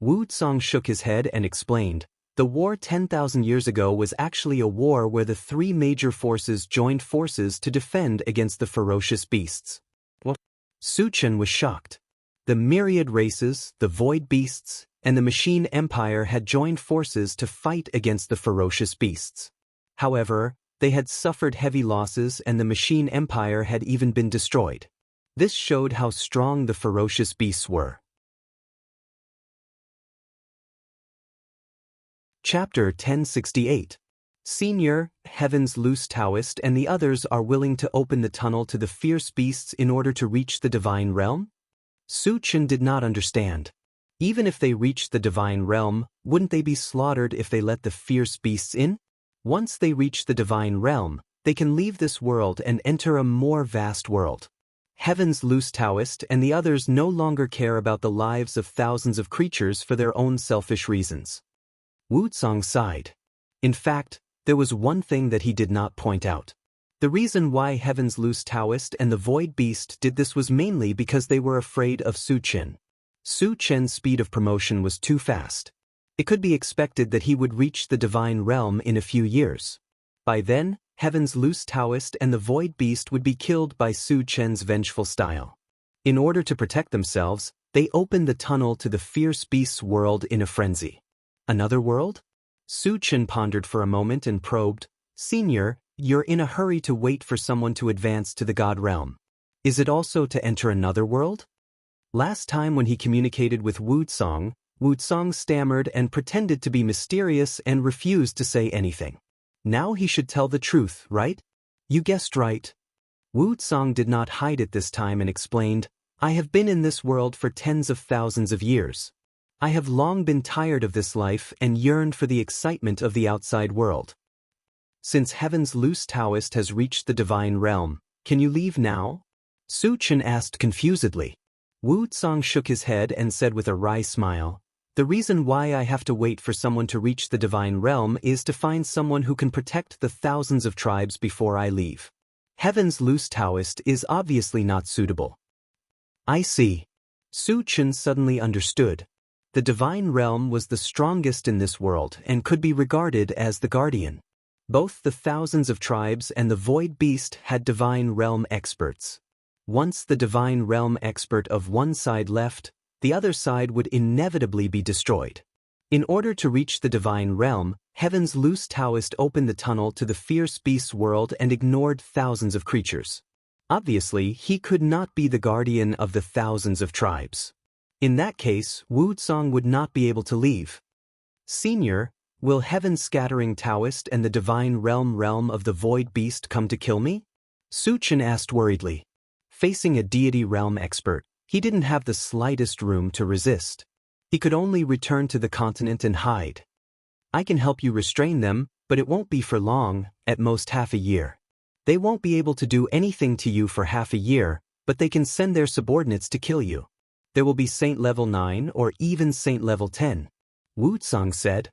Wuxia shook his head and explained, "The war 10,000 years ago was actually a war where the three major forces joined forces to defend against the ferocious beasts." What? Suchen was shocked. The myriad races, the void beasts, and the machine empire had joined forces to fight against the ferocious beasts. However, they had suffered heavy losses and the machine empire had even been destroyed. This showed how strong the ferocious beasts were. Chapter 1068. Senior, Heaven's Loose Taoist and the others are willing to open the tunnel to the fierce beasts in order to reach the divine realm? Suchen did not understand. Even if they reached the divine realm, wouldn't they be slaughtered if they let the fierce beasts in? Once they reach the divine realm, they can leave this world and enter a more vast world. Heaven's Loose Taoist and the others no longer care about the lives of thousands of creatures for their own selfish reasons. Wuxia sighed. In fact, there was one thing that he did not point out. The reason why Heaven's Loose Taoist and the Void Beast did this was mainly because they were afraid of Suchen. Suchen's speed of promotion was too fast. It could be expected that he would reach the divine realm in a few years. By then, Heaven's Loose Taoist and the Void Beast would be killed by Suchen's vengeful style. In order to protect themselves, they opened the tunnel to the fierce beast's world in a frenzy. Another world? Suchen pondered for a moment and probed, "Senior, you're in a hurry to wait for someone to advance to the God realm. Is it also to enter another world?" Last time when he communicated with Wuxia stammered and pretended to be mysterious and refused to say anything. Now he should tell the truth, right? "You guessed right." Wuxia did not hide it this time and explained, "I have been in this world for tens of thousands of years. I have long been tired of this life and yearned for the excitement of the outside world. Since Heaven's Loose Taoist has reached the divine realm, can you leave now?" Suchen asked confusedly. Wuxia shook his head and said with a wry smile, "The reason why I have to wait for someone to reach the divine realm is to find someone who can protect the thousands of tribes before I leave. Heaven's Loose Taoist is obviously not suitable." "I see." Suchen suddenly understood. The divine realm was the strongest in this world and could be regarded as the guardian. Both the thousands of tribes and the void beast had divine realm experts. Once the divine realm expert of one side left, the other side would inevitably be destroyed. In order to reach the divine realm, Heaven's Loose Taoist opened the tunnel to the fierce beast's world and ignored thousands of creatures. Obviously, he could not be the guardian of the thousands of tribes. In that case, Wuxia would not be able to leave. "Senior, will heaven-scattering Taoist and the divine realm of the void beast come to kill me?" Suchen asked worriedly. Facing a deity realm expert, he didn't have the slightest room to resist. He could only return to the continent and hide. "I can help you restrain them, but it won't be for long, at most half a year. They won't be able to do anything to you for half a year, but they can send their subordinates to kill you. There will be Saint Level 9 or even Saint Level 10, Wuxia said.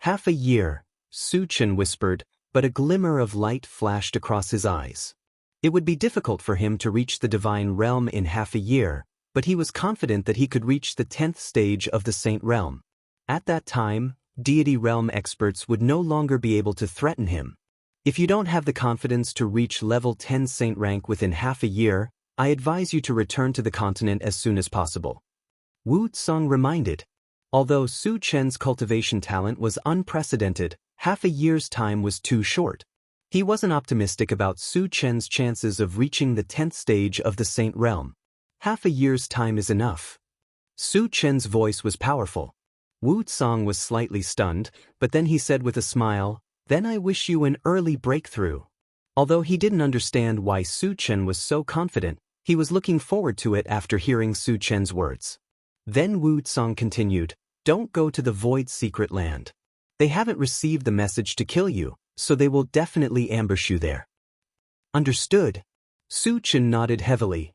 "Half a year," Suchen whispered, but a glimmer of light flashed across his eyes. It would be difficult for him to reach the divine realm in half a year, but he was confident that he could reach the 10th stage of the saint realm. At that time, deity realm experts would no longer be able to threaten him. If you don't have the confidence to reach level 10 saint rank within half a year, I advise you to return to the continent as soon as possible. Wu Tsang reminded. Although Su Chen's cultivation talent was unprecedented, half a year's time was too short. He wasn't optimistic about Su Chen's chances of reaching the 10th stage of the saint realm. Half a year's time is enough. Su Chen's voice was powerful. Wu Tsang was slightly stunned, but then he said with a smile, "Then I wish you an early breakthrough." Although he didn't understand why Su Chen was so confident, he was looking forward to it after hearing Su Chen's words. Then Wu Tsang continued, "Don't go to the Void Secret Land. They haven't received the message to kill you, so they will definitely ambush you there." Understood. Su Chen nodded heavily.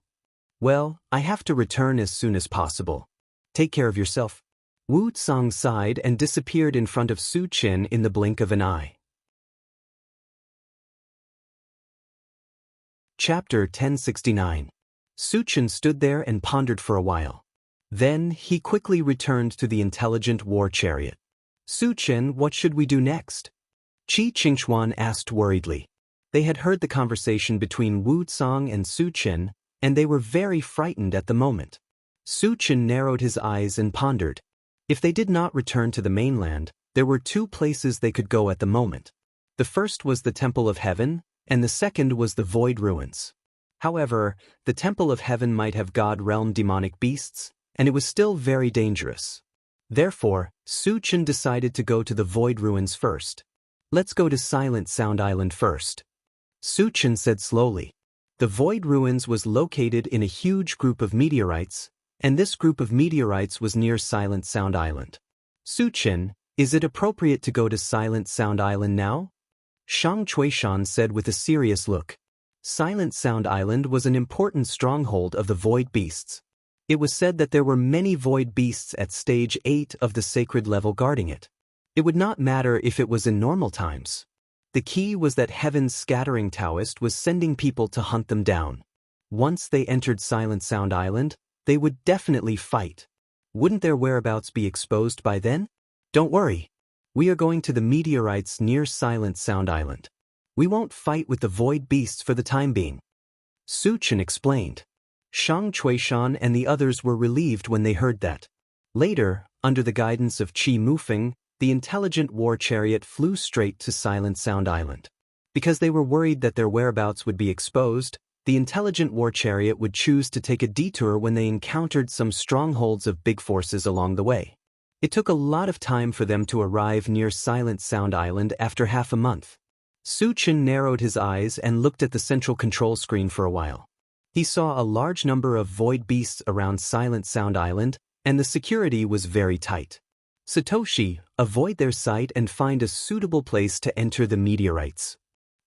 "Well, I have to return as soon as possible. Take care of yourself." Wu Tsang sighed and disappeared in front of Su Chen in the blink of an eye. Chapter 1069. Su Chen stood there and pondered for a while. Then, he quickly returned to the intelligent war chariot. "Su Chen, what should we do next?" Qi Qingxuan asked worriedly. They had heard the conversation between Wu Tsang and Su Chen, and they were very frightened at the moment. Su Chen narrowed his eyes and pondered. If they did not return to the mainland, there were two places they could go at the moment. The first was the Temple of Heaven, and the second was the Void Ruins. However, the Temple of Heaven might have God Realm demonic beasts, and it was still very dangerous. Therefore, Su Chen decided to go to the Void Ruins first. "Let's go to Silent Sound Island first," Su Chen said slowly. The Void Ruins was located in a huge group of meteorites, and this group of meteorites was near Silent Sound Island. "Su Chen, is it appropriate to go to Silent Sound Island now?" Shang Chuishan said with a serious look. Silent Sound Island was an important stronghold of the Void Beasts. It was said that there were many Void Beasts at Stage 8 of the sacred level guarding it. It would not matter if it was in normal times. The key was that Heaven's scattering Taoist was sending people to hunt them down. Once they entered Silent Sound Island, they would definitely fight. Wouldn't their whereabouts be exposed by then? "Don't worry. We are going to the meteorites near Silent Sound Island. We won't fight with the Void Beasts for the time being," Su Chen explained. Shang Chuishan and the others were relieved when they heard that. Later, under the guidance of Qi Mufeng, the intelligent war chariot flew straight to Silent Sound Island. Because they were worried that their whereabouts would be exposed, the intelligent war chariot would choose to take a detour when they encountered some strongholds of big forces along the way. It took a lot of time for them to arrive near Silent Sound Island after half a month. Su Chen narrowed his eyes and looked at the central control screen for a while. He saw a large number of void beasts around Silent Sound Island, and the security was very tight. "Satoshi, avoid their sight and find a suitable place to enter the meteorites."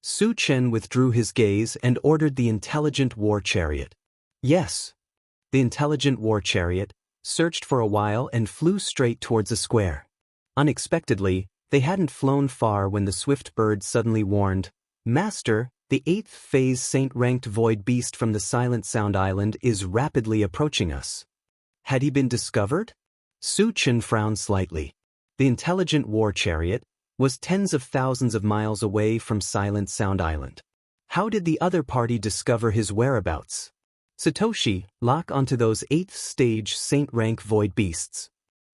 Su Chen withdrew his gaze and ordered the intelligent war chariot. "Yes." The intelligent war chariot searched for a while and flew straight towards a square. Unexpectedly, they hadn't flown far when the swift bird suddenly warned, "Master, the 8th phase saint-ranked void beast from the Silent Sound Island is rapidly approaching us." Had he been discovered? Su Chen frowned slightly. The intelligent war chariot was tens of thousands of miles away from Silent Sound Island. How did the other party discover his whereabouts? "Satoshi, lock onto those 8th stage saint-rank void beasts,"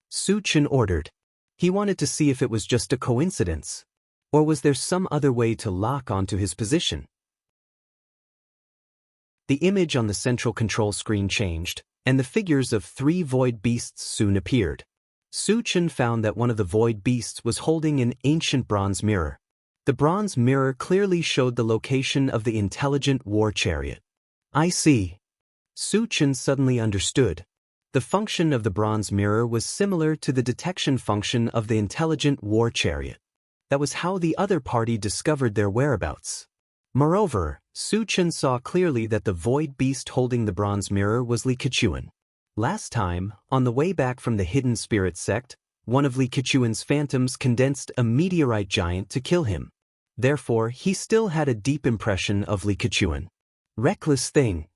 Su Chen ordered. He wanted to see if it was just a coincidence. Or was there some other way to lock onto his position? The image on the central control screen changed, and the figures of 3 void beasts soon appeared. Su Chen found that one of the void beasts was holding an ancient bronze mirror. The bronze mirror clearly showed the location of the intelligent war chariot. "I see." Su Chen suddenly understood. The function of the bronze mirror was similar to the detection function of the intelligent war chariot. That was how the other party discovered their whereabouts. Moreover, Su Chen saw clearly that the void beast holding the bronze mirror was Li Kechuan. Last time, on the way back from the Hidden Spirit sect, one of Li Kechuan's phantoms condensed a meteorite giant to kill him. Therefore, he still had a deep impression of Li Kechuan. Reckless thing.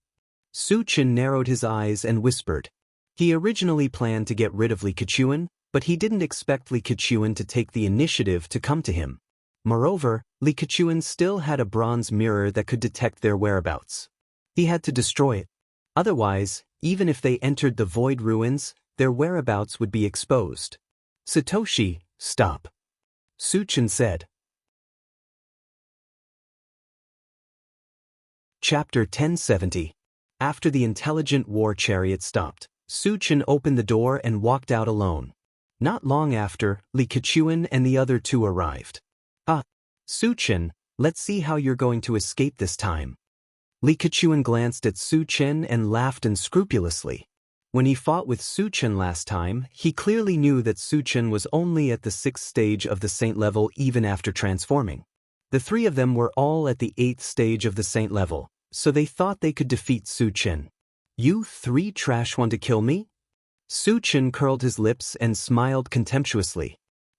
Su Chen narrowed his eyes and whispered. He originally planned to get rid of Li Keqiang, but he didn't expect Li Keqiang to take the initiative to come to him. Moreover, Li Keqiang still had a bronze mirror that could detect their whereabouts. He had to destroy it. Otherwise, even if they entered the void ruins, their whereabouts would be exposed. Satoshi, stop. Su Chen said. Chapter 1070. After the intelligent war chariot stopped, Su Chen opened the door and walked out alone. Not long after, Li Keqiang and the other two arrived. Su Chen, let's see how you're going to escape this time. Li Keqiang glanced at Su Chen and laughed unscrupulously. When he fought with Su Chen last time, he clearly knew that Su Chen was only at the 6th stage of the saint level even after transforming. The three of them were all at the 8th stage of the saint level, so they thought they could defeat Su Chen. You three trash want to kill me? Su Chen curled his lips and smiled contemptuously.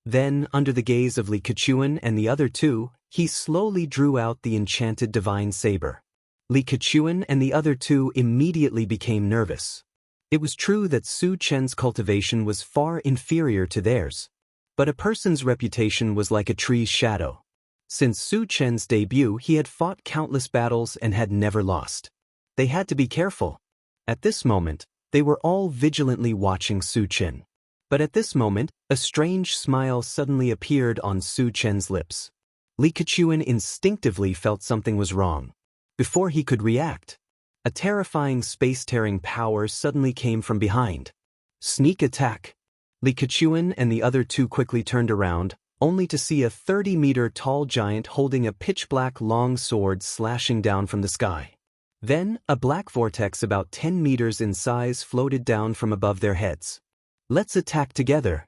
Then, under the gaze of Li Keqiang and the other two, he slowly drew out the enchanted divine saber. Li Keqiang and the other two immediately became nervous. It was true that Su Chen's cultivation was far inferior to theirs. But a person's reputation was like a tree's shadow. Since Su Chen's debut, he had fought countless battles and had never lost. They had to be careful. At this moment, they were all vigilantly watching Su Chen. But at this moment, a strange smile suddenly appeared on Su Chen's lips. Li Keqiang instinctively felt something was wrong. Before he could react, a terrifying space-tearing power suddenly came from behind. Sneak attack. Li Keqiang and the other two quickly turned around, only to see a 30-meter-tall giant holding a pitch-black long sword slashing down from the sky. Then, a black vortex about 10 meters in size floated down from above their heads. Let's attack together.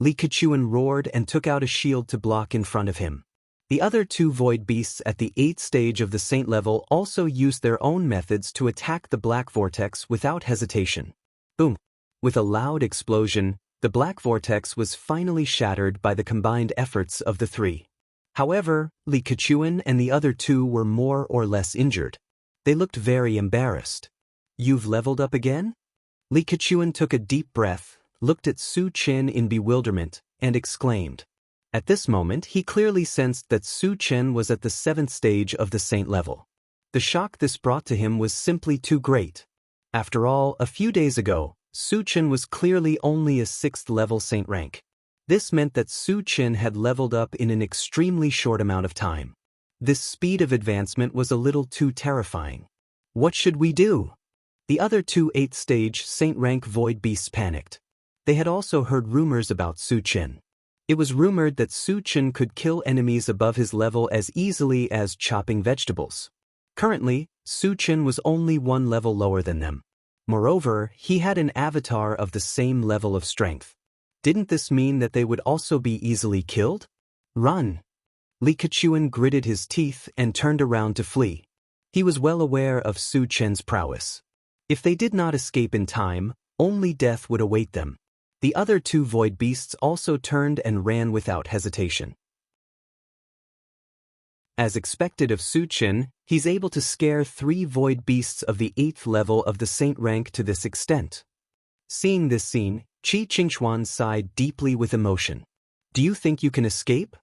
Li Keqiang roared and took out a shield to block in front of him. The other two void beasts at the 8th stage of the saint level also used their own methods to attack the black vortex without hesitation. Boom! With a loud explosion, the black vortex was finally shattered by the combined efforts of the three. However, Li Keqiang and the other two were more or less injured. They looked very embarrassed. You've leveled up again? Li Keqiang took a deep breath, looked at Su Chen in bewilderment, and exclaimed. At this moment, he clearly sensed that Su Chen was at the 7th stage of the saint level. The shock this brought to him was simply too great. After all, a few days ago, Su Chen was clearly only a 6th level saint rank. This meant that Su Chen had leveled up in an extremely short amount of time. This speed of advancement was a little too terrifying. What should we do? The other two 8th stage saint rank void beasts panicked. They had also heard rumors about Su Chen. It was rumored that Su Chen could kill enemies above his level as easily as chopping vegetables. Currently, Su Chen was only one level lower than them. Moreover, he had an avatar of the same level of strength. Didn't this mean that they would also be easily killed? Run! Li Keqiang gritted his teeth and turned around to flee. He was well aware of Su Chen's prowess. If they did not escape in time, only death would await them. The other two void beasts also turned and ran without hesitation. As expected of Su Chen, he's able to scare 3 void beasts of the 8th level of the saint rank to this extent. Seeing this scene, Qi Qingxuan sighed deeply with emotion. Do you think you can escape?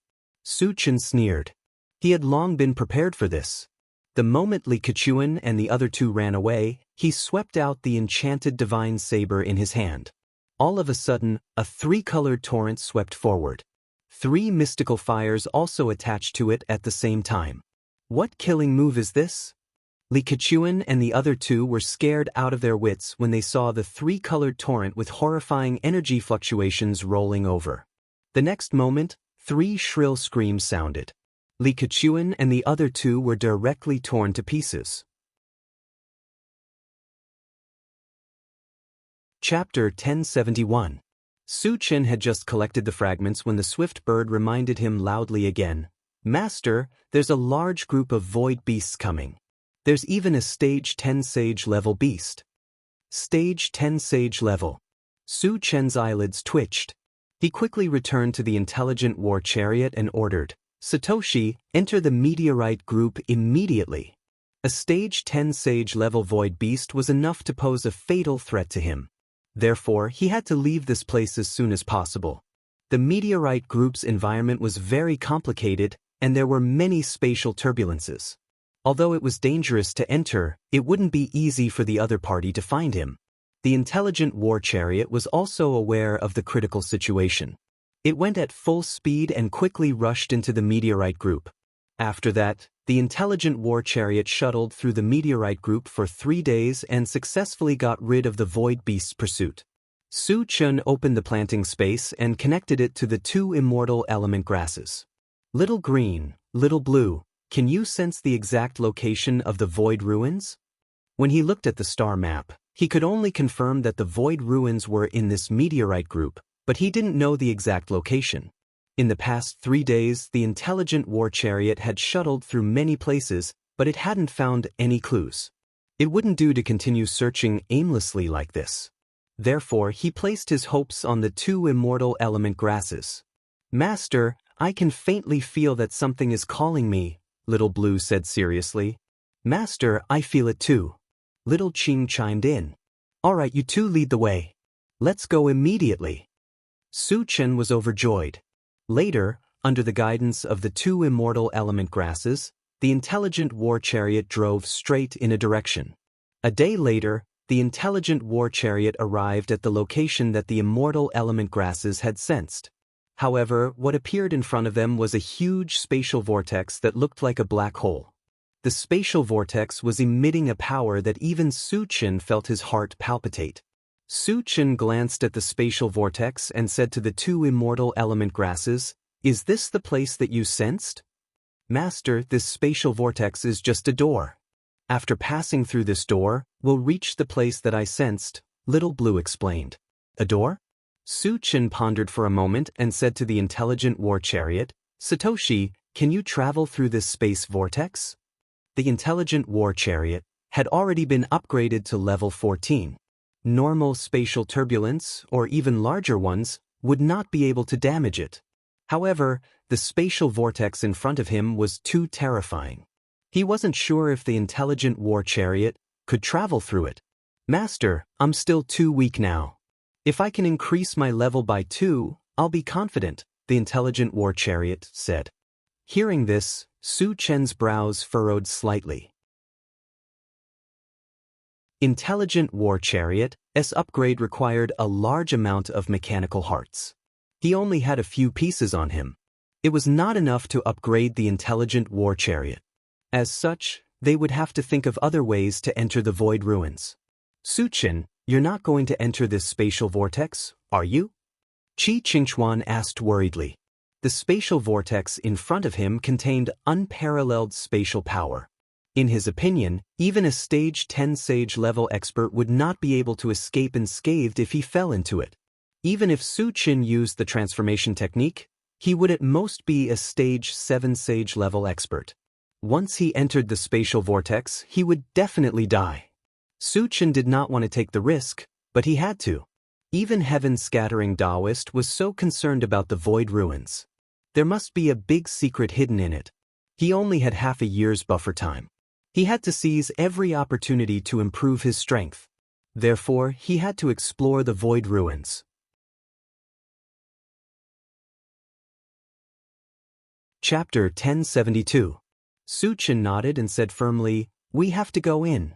Su Chen sneered. He had long been prepared for this. The moment Li Keqiang and the other two ran away, he swept out the enchanted divine saber in his hand. All of a sudden, a 3-colored torrent swept forward. 3 mystical fires also attached to it at the same time. What killing move is this? Li Keqiang and the other two were scared out of their wits when they saw the 3-colored torrent with horrifying energy fluctuations rolling over. The next moment, 3 shrill screams sounded. Li Keqiang and the other two were directly torn to pieces. Chapter 1071. Su Chen had just collected the fragments when the swift bird reminded him loudly again, Master, there's a large group of void beasts coming. There's even a stage 10 sage level beast. Stage 10 sage level. Su Chen's eyelids twitched. He quickly returned to the intelligent war chariot and ordered, Satoshi, enter the meteorite group immediately. A stage 10 sage-level void beast was enough to pose a fatal threat to him. Therefore, he had to leave this place as soon as possible. The meteorite group's environment was very complicated, and there were many spatial turbulences. Although it was dangerous to enter, it wouldn't be easy for the other party to find him. The intelligent war chariot was also aware of the critical situation. It went at full speed and quickly rushed into the meteorite group. After that, the intelligent war chariot shuttled through the meteorite group for 3 days and successfully got rid of the void beast's pursuit. Su Chun opened the planting space and connected it to the 2 immortal element grasses. Little Green, Little Blue, can you sense the exact location of the void ruins? When he looked at the star map, he could only confirm that the void ruins were in this meteorite group, but he didn't know the exact location. In the past 3 days, the intelligent war chariot had shuttled through many places, but it hadn't found any clues. It wouldn't do to continue searching aimlessly like this. Therefore, he placed his hopes on the 2 immortal element grasses. Master, I can faintly feel that something is calling me, Little Blue said seriously. Master, I feel it too. Little Ching chimed in. All right, you two lead the way. Let's go immediately. Su Chen was overjoyed. Later, under the guidance of the 2 immortal element grasses, the intelligent war chariot drove straight in a direction. A day later, the intelligent war chariot arrived at the location that the immortal element grasses had sensed. However, what appeared in front of them was a huge spatial vortex that looked like a black hole. The spatial vortex was emitting a power that even Su Chen felt his heart palpitate. Su Chen glanced at the spatial vortex and said to the 2 immortal element grasses, Is this the place that you sensed? Master, this spatial vortex is just a door. After passing through this door, we'll reach the place that I sensed, Little Blue explained. A door? Su Chen pondered for a moment and said to the intelligent war chariot, Satoshi, can you travel through this space vortex? The intelligent war chariot had already been upgraded to level 14. Normal spatial turbulence, or even larger ones, would not be able to damage it. However, the spatial vortex in front of him was too terrifying. He wasn't sure if the intelligent war chariot could travel through it. Master, I'm still too weak now. If I can increase my level by 2, I'll be confident, the intelligent war chariot said. Hearing this, Su Chen's brows furrowed slightly. Intelligent war chariot's upgrade required a large amount of mechanical hearts. He only had a few pieces on him. It was not enough to upgrade the intelligent war chariot. As such, they would have to think of other ways to enter the void ruins. Su Chen, you're not going to enter this spatial vortex, are you? Qi Qingchuan asked worriedly. The spatial vortex in front of him contained unparalleled spatial power. In his opinion, even a stage 10 sage-level expert would not be able to escape unscathed if he fell into it. Even if Su Chen used the transformation technique, he would at most be a stage 7 sage-level expert. Once he entered the spatial vortex, he would definitely die. Su Chen did not want to take the risk, but he had to. Even heaven-scattering Taoist was so concerned about the void ruins. There must be a big secret hidden in it. He only had half a year's buffer time. He had to seize every opportunity to improve his strength. Therefore, he had to explore the void ruins. Chapter 1072. Su Chen nodded and said firmly, We have to go in.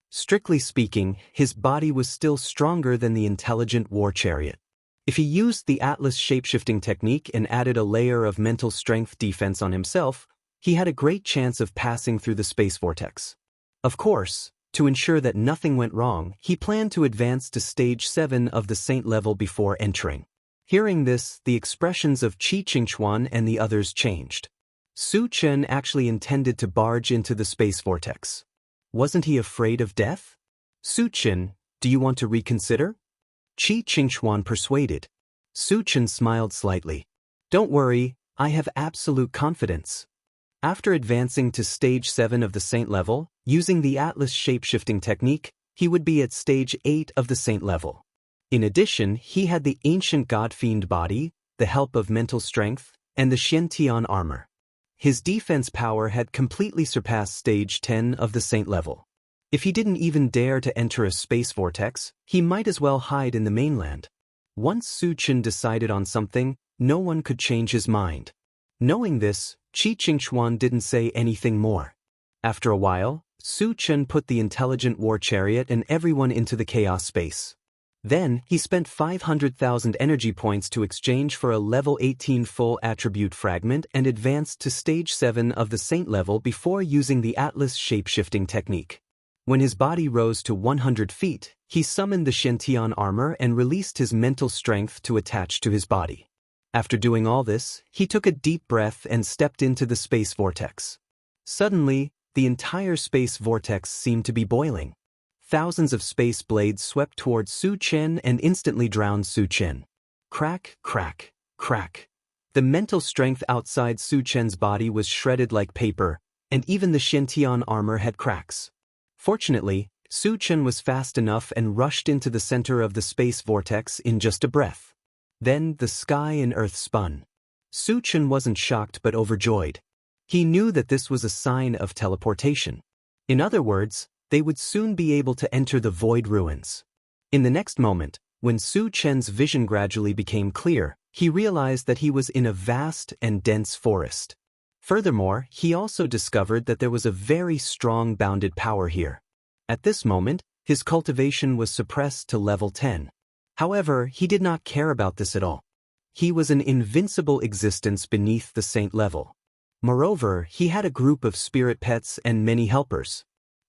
Strictly speaking, his body was still stronger than the intelligent war chariot. If he used the Atlas shapeshifting technique and added a layer of mental strength defense on himself, he had a great chance of passing through the space vortex. Of course, to ensure that nothing went wrong, he planned to advance to stage 7 of the saint level before entering. Hearing this, the expressions of Qi Qingchuan and the others changed. Su Chen actually intended to barge into the space vortex. Wasn't he afraid of death? Su Chen, do you want to reconsider? Qi Qingchuan persuaded. Su Chen smiled slightly. Don't worry, I have absolute confidence. After advancing to stage 7 of the saint level, using the Atlas shapeshifting technique, he would be at stage 8 of the saint level. In addition, he had the ancient god-fiend body, the help of mental strength, and the Xianxia armor. His defense power had completely surpassed stage 10 of the saint level. If he didn't even dare to enter a space vortex, he might as well hide in the mainland. Once Su Chen decided on something, no one could change his mind. Knowing this, Qi Qingxuan didn't say anything more. After a while, Su Chen put the intelligent war chariot and everyone into the chaos space. Then, he spent 500,000 energy points to exchange for a level 18 full attribute fragment and advanced to stage 7 of the saint level before using the Atlas shape-shifting technique. When his body rose to 100 feet, he summoned the Xianxia armor and released his mental strength to attach to his body. After doing all this, he took a deep breath and stepped into the space vortex. Suddenly, the entire space vortex seemed to be boiling. Thousands of space blades swept towards Su Chen and instantly drowned Su Chen. Crack, crack, crack. The mental strength outside Su Chen's body was shredded like paper, and even the Xianxia armor had cracks. Fortunately, Su Chen was fast enough and rushed into the center of the space vortex in just a breath. Then the sky and earth spun. Su Chen wasn't shocked but overjoyed. He knew that this was a sign of teleportation. In other words, they would soon be able to enter the void ruins. In the next moment, when Su Chen's vision gradually became clear, he realized that he was in a vast and dense forest. Furthermore, he also discovered that there was a very strong bounded power here. At this moment, his cultivation was suppressed to level 10. However, he did not care about this at all. He was an invincible existence beneath the saint level. Moreover, he had a group of spirit pets and many helpers.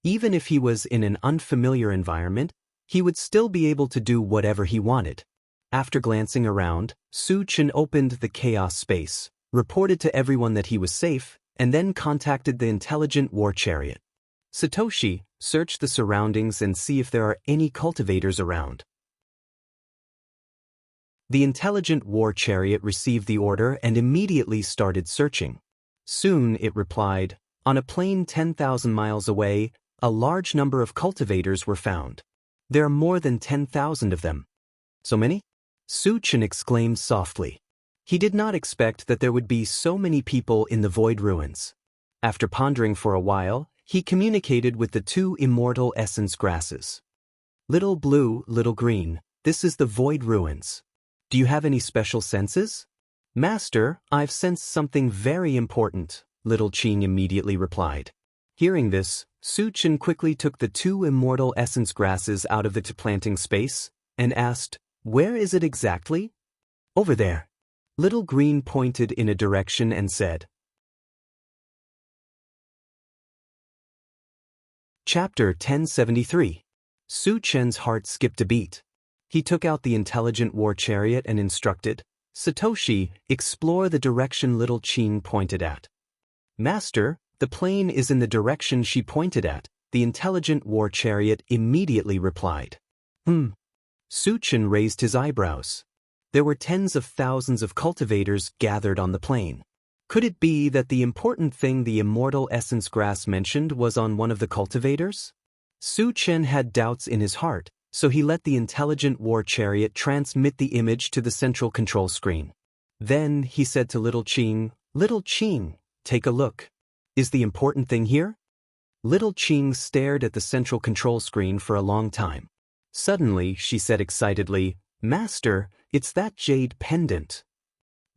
Even if he was in an unfamiliar environment, he would still be able to do whatever he wanted. After glancing around, Su Chen opened the chaos space, reported to everyone that he was safe, and then contacted the intelligent war chariot. Satoshi, search the surroundings and see if there are any cultivators around. The intelligent war chariot received the order and immediately started searching. Soon it replied, on a plain 10,000 miles away, a large number of cultivators were found. There are more than 10,000 of them. So many? Su Chen exclaimed softly. He did not expect that there would be so many people in the void ruins. After pondering for a while, he communicated with the two immortal essence grasses. Little blue, little green, this is the void ruins. Do you have any special senses? Master, I've sensed something very important, Little Qing immediately replied. Hearing this, Su Chen quickly took the two immortal essence grasses out of the planting space and asked, where is it exactly? Over there. Little Green pointed in a direction and said. Chapter 1073. Su Chen's heart skipped a beat. He took out the intelligent war chariot and instructed, Satoshi, explore the direction Little Qing pointed at. Master, the plane is in the direction she pointed at, the intelligent war chariot immediately replied. Su Chen raised his eyebrows. There were tens of thousands of cultivators gathered on the plane. Could it be that the important thing the immortal essence grass mentioned was on one of the cultivators? Su Chen had doubts in his heart, so he let the intelligent war chariot transmit the image to the central control screen. Then he said to Little Qing, take a look. Is the important thing here? Little Qing stared at the central control screen for a long time. Suddenly, she said excitedly, Master, it's that jade pendant.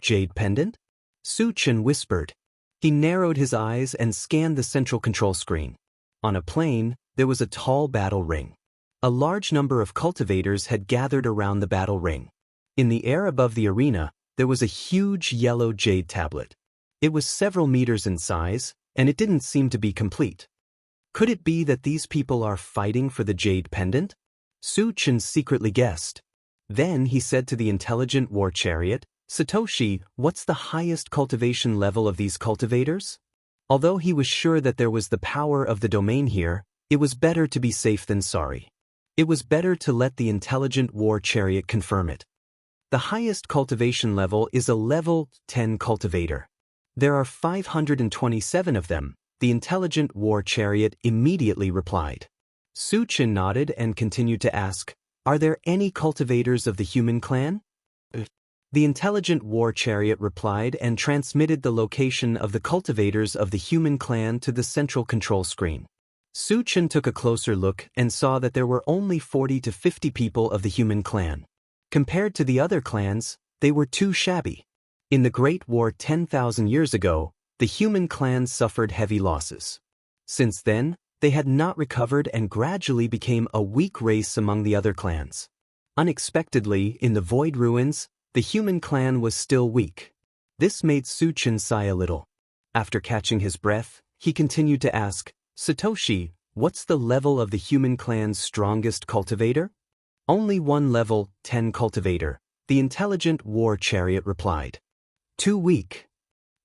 Jade pendant? Su Chen whispered. He narrowed his eyes and scanned the central control screen. On a plain, there was a tall battle ring. A large number of cultivators had gathered around the battle ring. In the air above the arena, there was a huge yellow jade tablet. It was several meters in size, and it didn't seem to be complete. Could it be that these people are fighting for the jade pendant? Su Chen secretly guessed. Then he said to the intelligent war chariot, Satoshi, what's the highest cultivation level of these cultivators? Although he was sure that there was the power of the domain here, it was better to be safe than sorry. It was better to let the intelligent war chariot confirm it. The highest cultivation level is a level 10 cultivator. There are 527 of them, the intelligent war chariot immediately replied. Su Chen nodded and continued to ask, are there any cultivators of the human clan? The intelligent war chariot replied and transmitted the location of the cultivators of the human clan to the central control screen. Su Chen took a closer look and saw that there were only 40 to 50 people of the human clan. Compared to the other clans, they were too shabby. In the Great War 10,000 years ago, the human clans suffered heavy losses. Since then, they had not recovered and gradually became a weak race among the other clans. Unexpectedly, in the Void Ruins, the human clan was still weak. This made Su Chen sigh a little. After catching his breath, he continued to ask, "Satoshi, what's the level of the human clan's strongest cultivator?" "Only one level, 10 cultivator," the intelligent war chariot replied. "Too weak."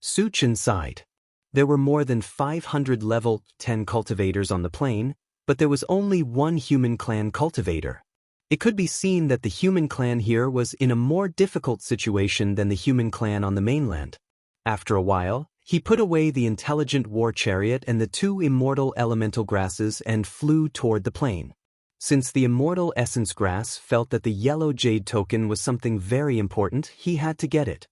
Su Chen sighed. There were more than 500 level 10 cultivators on the plane, but there was only one human clan cultivator. It could be seen that the human clan here was in a more difficult situation than the human clan on the mainland. After a while, he put away the intelligent war chariot and the 2 immortal elemental grasses and flew toward the plane. Since the immortal essence grass felt that the yellow jade token was something very important, he had to get it.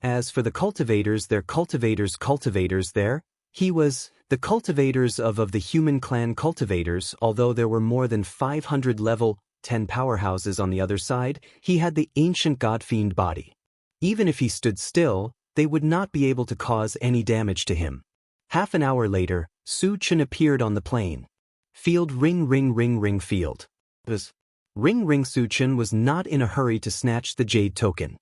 As for the cultivators, their cultivators there, he was the cultivators of the human clan cultivators. Although there were more than 500 level 10 powerhouses on the other side, he had the ancient god-fiend body. Even if he stood still, they would not be able to cause any damage to him. Half an hour later, Su Chen appeared on the plane. Field ring ring ring ring field. Ring ring. Su Chen was not in a hurry to snatch the jade token.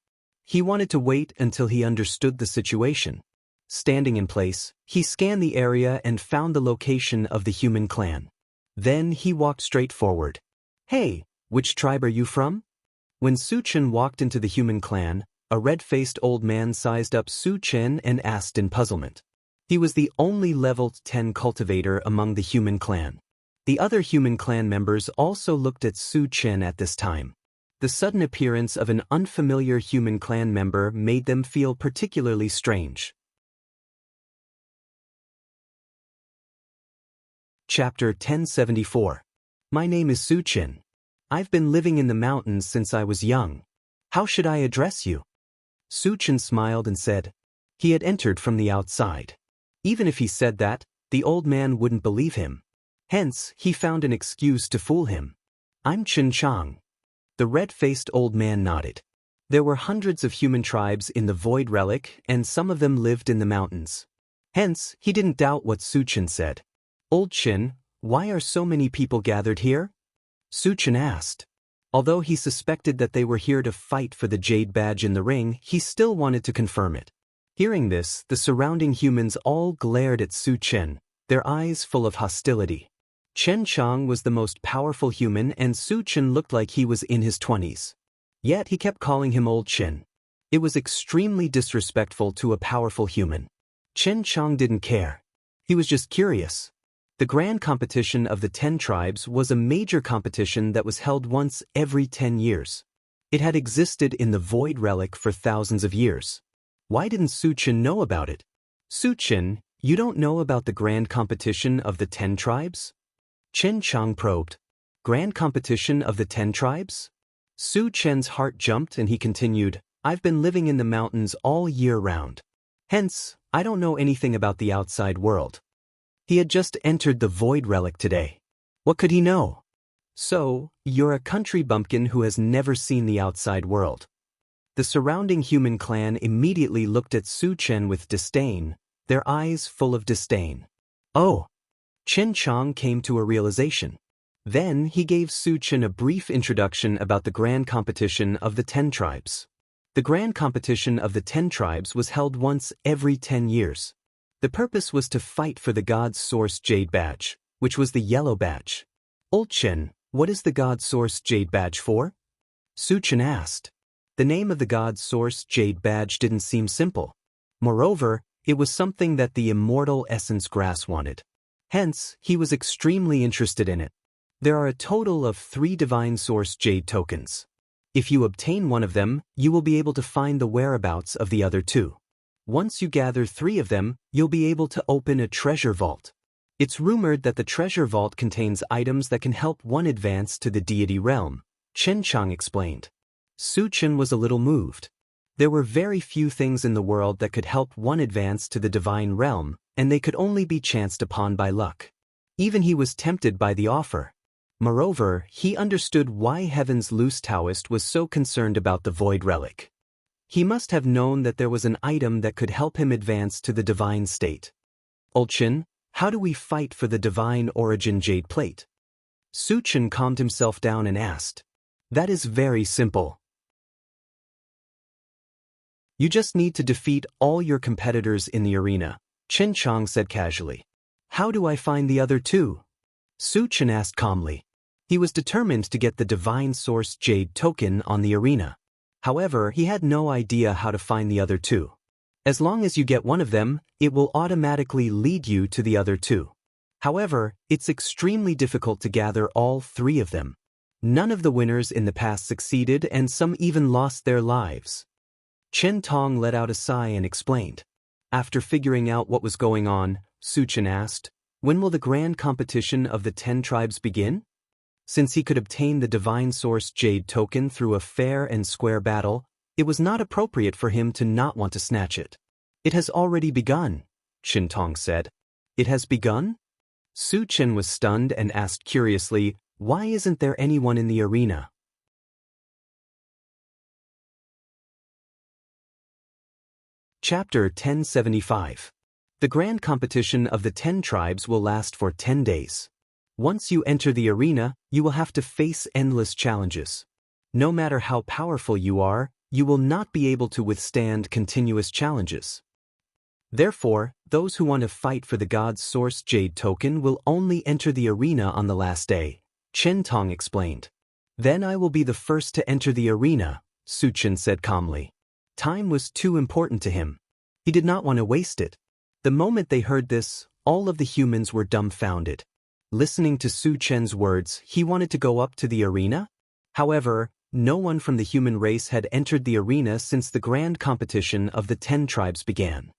He wanted to wait until he understood the situation. Standing in place, he scanned the area and found the location of the human clan. Then he walked straight forward. "Hey, which tribe are you from?" When Su Chen walked into the human clan, a red-faced old man sized up Su Chen and asked in puzzlement. He was the only level 10 cultivator among the human clan. The other human clan members also looked at Su Chen at this time. The sudden appearance of an unfamiliar human clan member made them feel particularly strange. Chapter 1074. My name is Su Chen. I've been living in the mountains since I was young. How should I address you? Su Chen smiled and said. He had entered from the outside. Even if he said that, the old man wouldn't believe him. Hence, he found an excuse to fool him. I'm Chen Chang. The red-faced old man nodded. There were hundreds of human tribes in the Void Relic, and some of them lived in the mountains. Hence, he didn't doubt what Su Chen said. Old Chen, why are so many people gathered here? Su Chen asked. Although he suspected that they were here to fight for the jade badge in the ring, he still wanted to confirm it. Hearing this, the surrounding humans all glared at Su Chen, their eyes full of hostility. Chen Chang was the most powerful human and Su Chen looked like he was in his 20s. Yet he kept calling him Old Chen. It was extremely disrespectful to a powerful human. Chen Chang didn't care. He was just curious. The grand competition of the 10 tribes was a major competition that was held once every 10 years. It had existed in the Void Relic for thousands of years. Why didn't Su Chen know about it? Su Chen, you don't know about the grand competition of the 10 tribes? Chen Chang probed. Grand competition of the 10 tribes? Su Chen's heart jumped and he continued, I've been living in the mountains all year round. Hence, I don't know anything about the outside world. He had just entered the Void Relic today. What could he know? So, you're a country bumpkin who has never seen the outside world. The surrounding human clan immediately looked at Su Chen with disdain, their eyes full of disdain. Oh! Chen Chang came to a realization. Then he gave Su Chen a brief introduction about the grand competition of the 10 tribes. The grand competition of the 10 tribes was held once every 10 years. The purpose was to fight for the God's Source Jade Badge, which was the yellow badge. Old Chen, what is the God's Source Jade Badge for? Su Chen asked. The name of the God's Source Jade Badge didn't seem simple. Moreover, it was something that the immortal essence grass wanted. Hence, he was extremely interested in it. There are a total of 3 Divine Source Jade tokens. If you obtain one of them, you will be able to find the whereabouts of the other 2. Once you gather 3 of them, you'll be able to open a treasure vault. It's rumored that the treasure vault contains items that can help one advance to the deity realm, Chen Chang explained. Su Chen was a little moved. There were very few things in the world that could help one advance to the divine realm, and they could only be chanced upon by luck. Even he was tempted by the offer. Moreover, he understood why Heaven's loose Taoist was so concerned about the void relic. He must have known that there was an item that could help him advance to the divine state. Ulchin, how do we fight for the divine origin jade plate? Su Chen calmed himself down and asked. That is very simple. You just need to defeat all your competitors in the arena, Chen Chang said casually. How do I find the other two? Su Chen asked calmly. He was determined to get the divine source jade token on the arena. However, he had no idea how to find the other two. As long as you get one of them, it will automatically lead you to the other two. However, it's extremely difficult to gather all three of them. None of the winners in the past succeeded, and some even lost their lives. Chen Tong let out a sigh and explained. After figuring out what was going on, Su Chen asked, when will the grand competition of the 10 tribes begin? Since he could obtain the divine source jade token through a fair and square battle, it was not appropriate for him to not want to snatch it. It has already begun, Chen Tong said. It has begun? Su Chen was stunned and asked curiously, why isn't there anyone in the arena? Chapter 1075. The grand competition of the 10 tribes will last for 10 days. Once you enter the arena, you will have to face endless challenges. No matter how powerful you are, you will not be able to withstand continuous challenges. Therefore, those who want to fight for the God's Source Jade token will only enter the arena on the last day, Chen Tong explained. Then I will be the first to enter the arena, Su Chen said calmly. Time was too important to him. He did not want to waste it. The moment they heard this, all of the humans were dumbfounded. Listening to Su Chen's words, he wanted to go up to the arena? However, no one from the human race had entered the arena since the grand competition of the 10 tribes began.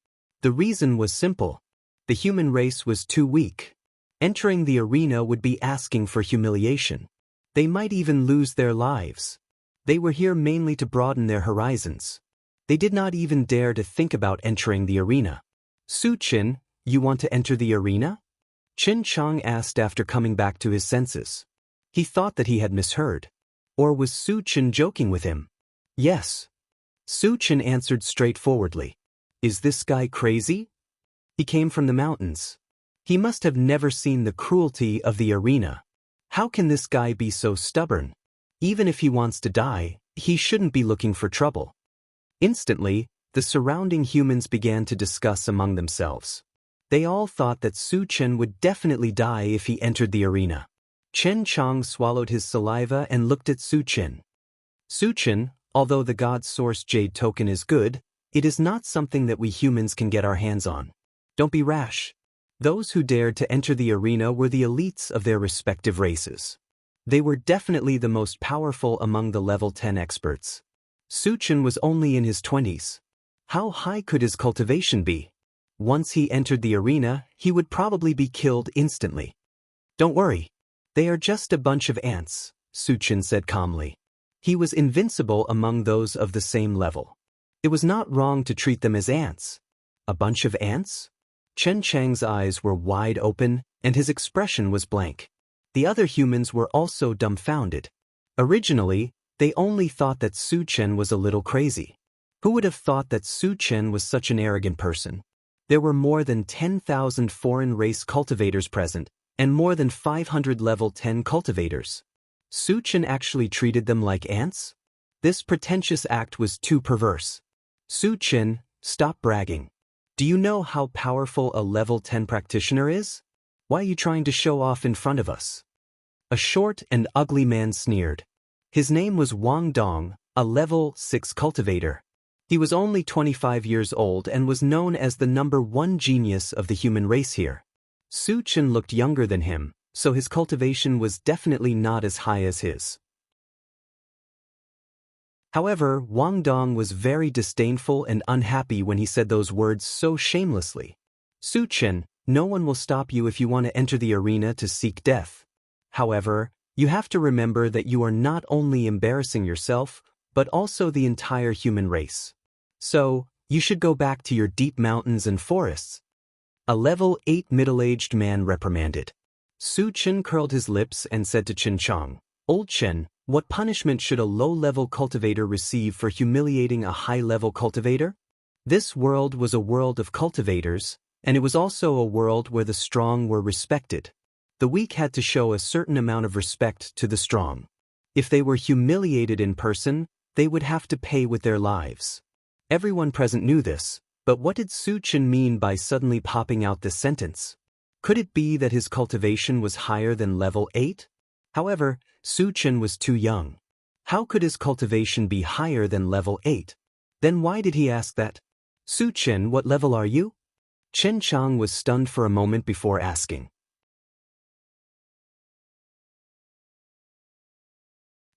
The reason was simple. The human race was too weak. Entering the arena would be asking for humiliation. They might even lose their lives. They were here mainly to broaden their horizons. They did not even dare to think about entering the arena. Su Chen, you want to enter the arena? Chen Chang asked after coming back to his senses. He thought that he had misheard. Or was Su Chen joking with him? Yes. Su Chen answered straightforwardly. Is this guy crazy? He came from the mountains. He must have never seen the cruelty of the arena. How can this guy be so stubborn? Even if he wants to die, he shouldn't be looking for trouble. Instantly, the surrounding humans began to discuss among themselves. They all thought that Su Chen would definitely die if he entered the arena. Chen Chang swallowed his saliva and looked at Su Chen. Su Chen, although the God's Source Jade token is good, it is not something that we humans can get our hands on. Don't be rash. Those who dared to enter the arena were the elites of their respective races. They were definitely the most powerful among the level 10 experts. Su Chen was only in his 20s. How high could his cultivation be? Once he entered the arena, he would probably be killed instantly. Don't worry. They are just a bunch of ants, Su Chen said calmly. He was invincible among those of the same level. It was not wrong to treat them as ants. A bunch of ants? Chen Chang's eyes were wide open, and his expression was blank. The other humans were also dumbfounded. Originally, they only thought that Su Chen was a little crazy. Who would have thought that Su Chen was such an arrogant person? There were more than 10,000 foreign race cultivators present, and more than 500 level 10 cultivators. Su Chen actually treated them like ants? This pretentious act was too perverse. Su Chen, stop bragging. Do you know how powerful a level 10 practitioner is? Why are you trying to show off in front of us? A short and ugly man sneered. His name was Wang Dong, a level 6 cultivator. He was only 25 years old and was known as the #1 genius of the human race here. Su Chen looked younger than him, so his cultivation was definitely not as high as his. However, Wang Dong was very disdainful and unhappy when he said those words so shamelessly. Su Chen, no one will stop you if you want to enter the arena to seek death. However, you have to remember that you are not only embarrassing yourself, but also the entire human race. So, you should go back to your deep mountains and forests. A level 8 middle-aged man reprimanded. Su Chen curled his lips and said to Xianxia, "Old Chen, what punishment should a low-level cultivator receive for humiliating a high-level cultivator?" This world was a world of cultivators, and it was also a world where the strong were respected. The weak had to show a certain amount of respect to the strong. If they were humiliated in person, they would have to pay with their lives. Everyone present knew this, but what did Su Chen mean by suddenly popping out this sentence? Could it be that his cultivation was higher than level 8? However, Su Chen was too young. How could his cultivation be higher than level 8? Then why did he ask that? "Su Chen, what level are you?" Xianxia was stunned for a moment before asking.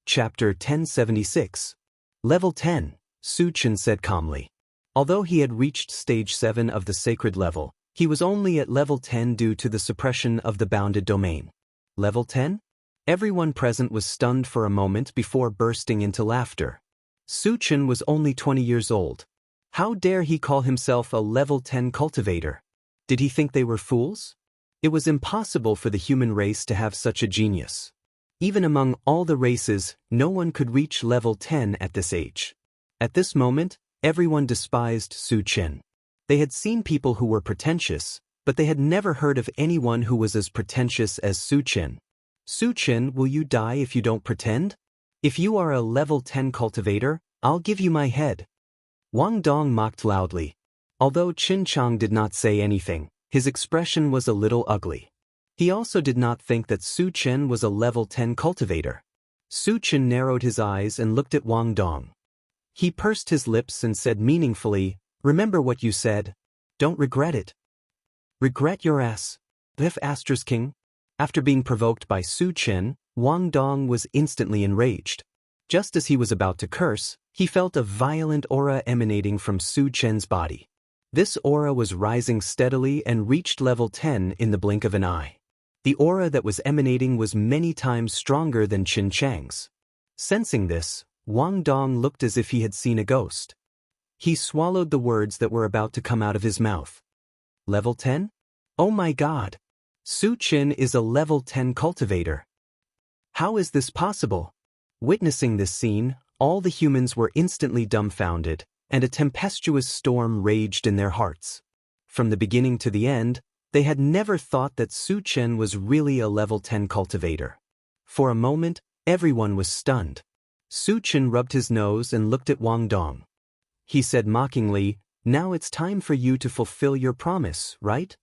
Chapter 1076. Level 10, Su Chen said calmly. Although he had reached stage 7 of the sacred level, he was only at level 10 due to the suppression of the bounded domain. Level 10? Everyone present was stunned for a moment before bursting into laughter. Su Chen was only 20 years old. How dare he call himself a level 10 cultivator? Did he think they were fools? It was impossible for the human race to have such a genius. Even among all the races, no one could reach level 10 at this age. At this moment, everyone despised Su Chen. They had seen people who were pretentious, but they had never heard of anyone who was as pretentious as Su Chen. "Su Chen, will you die if you don't pretend? If you are a level 10 cultivator, I'll give you my head." Wang Dong mocked loudly. Although Xianxia did not say anything, his expression was a little ugly. He also did not think that Su Chen was a level 10 cultivator. Su Chen narrowed his eyes and looked at Wang Dong. He pursed his lips and said meaningfully, "Remember what you said. Don't regret it." "Regret your ass, if *King." After being provoked by Su Chen, Wang Dong was instantly enraged. Just as he was about to curse, he felt a violent aura emanating from Su Chen's body. This aura was rising steadily and reached level 10 in the blink of an eye. The aura that was emanating was many times stronger than Xianxia's. Sensing this, Wang Dong looked as if he had seen a ghost. He swallowed the words that were about to come out of his mouth. Level 10? Oh my god! Su Chen is a level 10 cultivator. How is this possible? Witnessing this scene, all the humans were instantly dumbfounded, and a tempestuous storm raged in their hearts. From the beginning to the end, they had never thought that Su Chen was really a level 10 cultivator. For a moment, everyone was stunned. Su Chen rubbed his nose and looked at Wang Dong. He said mockingly, "Now it's time for you to fulfill your promise, right?"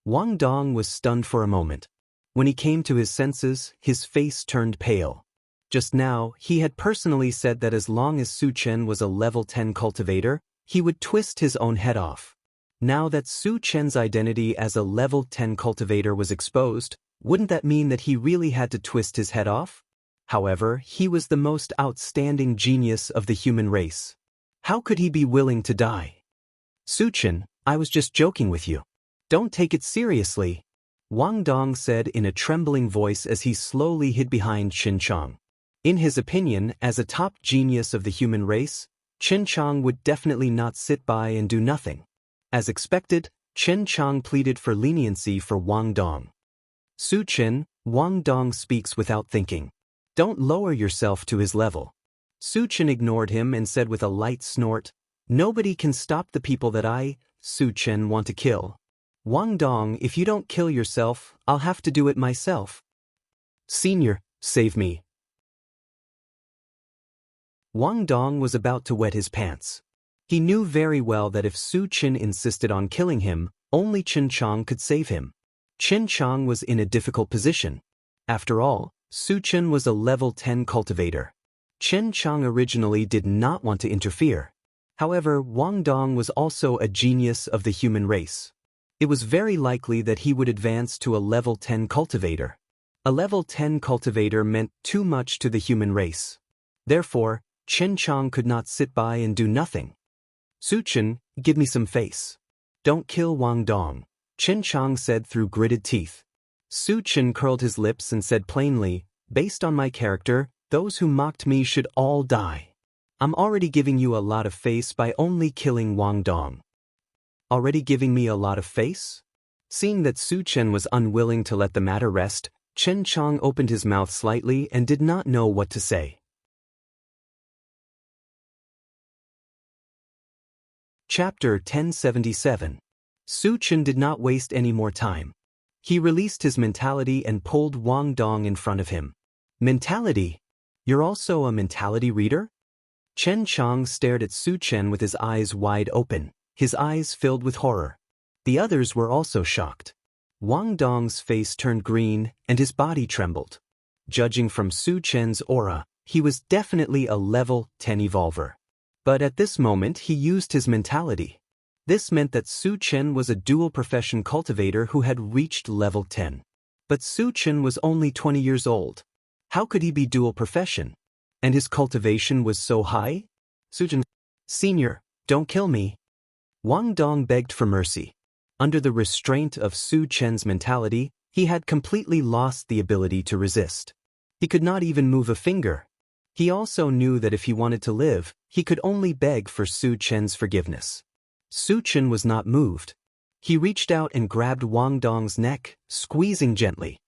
Wang Dong was stunned for a moment. When he came to his senses, his face turned pale. Just now, he had personally said that as long as Su Chen was a level 10 cultivator, he would twist his own head off. Now that Su Chen's identity as a level 10 cultivator was exposed, wouldn't that mean that he really had to twist his head off? However, he was the most outstanding genius of the human race. How could he be willing to die? "Su Chen, I was just joking with you. Don't take it seriously," Wang Dong said in a trembling voice as he slowly hid behind Xianxia. In his opinion, as a top genius of the human race, Xianxia would definitely not sit by and do nothing. As expected, Xianxia pleaded for leniency for Wang Dong. "Su Chen, Wang Dong speaks without thinking. Don't lower yourself to his level." Su Chen ignored him and said with a light snort, "Nobody can stop the people that I, Su Chen, want to kill. Wang Dong, if you don't kill yourself, I'll have to do it myself. Senior, save me." Wang Dong was about to wet his pants. He knew very well that if Su Chen insisted on killing him, only Xianxia could save him. Xianxia was in a difficult position. After all, Su Chen was a level 10 cultivator. Xianxia originally did not want to interfere. However, Wang Dong was also a genius of the human race. It was very likely that he would advance to a level 10 cultivator. A level 10 cultivator meant too much to the human race. Therefore, Xianxia could not sit by and do nothing. "Su Chen, give me some face. Don't kill Wang Dong," Xianxia said through gritted teeth. Su Chen curled his lips and said plainly, "Based on my character, Those who mocked me should all die. I'm already giving you a lot of face by only killing Wang Dong. Already giving me a lot of face? Seeing that Su Chen was unwilling to let the matter rest, Chen Chong opened his mouth slightly and did not know what to say. Chapter 1077. Su Chen did not waste any more time. He released his mentality and pulled Wang Dong in front of him. Mentality? You're also a mentality reader? Chen Chong stared at Su Chen with his eyes wide open, his eyes filled with horror. The others were also shocked. Wang Dong's face turned green and his body trembled. Judging from Su Chen's aura, he was definitely a level 10 evolver. But at this moment he used his mentality. This meant that Su Chen was a dual-profession cultivator who had reached level 10. But Su Chen was only 20 years old. How could he be dual-profession? And his cultivation was so high? Su Chen, Senior, don't kill me. Wang Dong begged for mercy. Under the restraint of Su Chen's mentality, he had completely lost the ability to resist. He could not even move a finger. He also knew that if he wanted to live, he could only beg for Su Chen's forgiveness. Su Chen was not moved. He reached out and grabbed Wang Dong's neck, squeezing gently.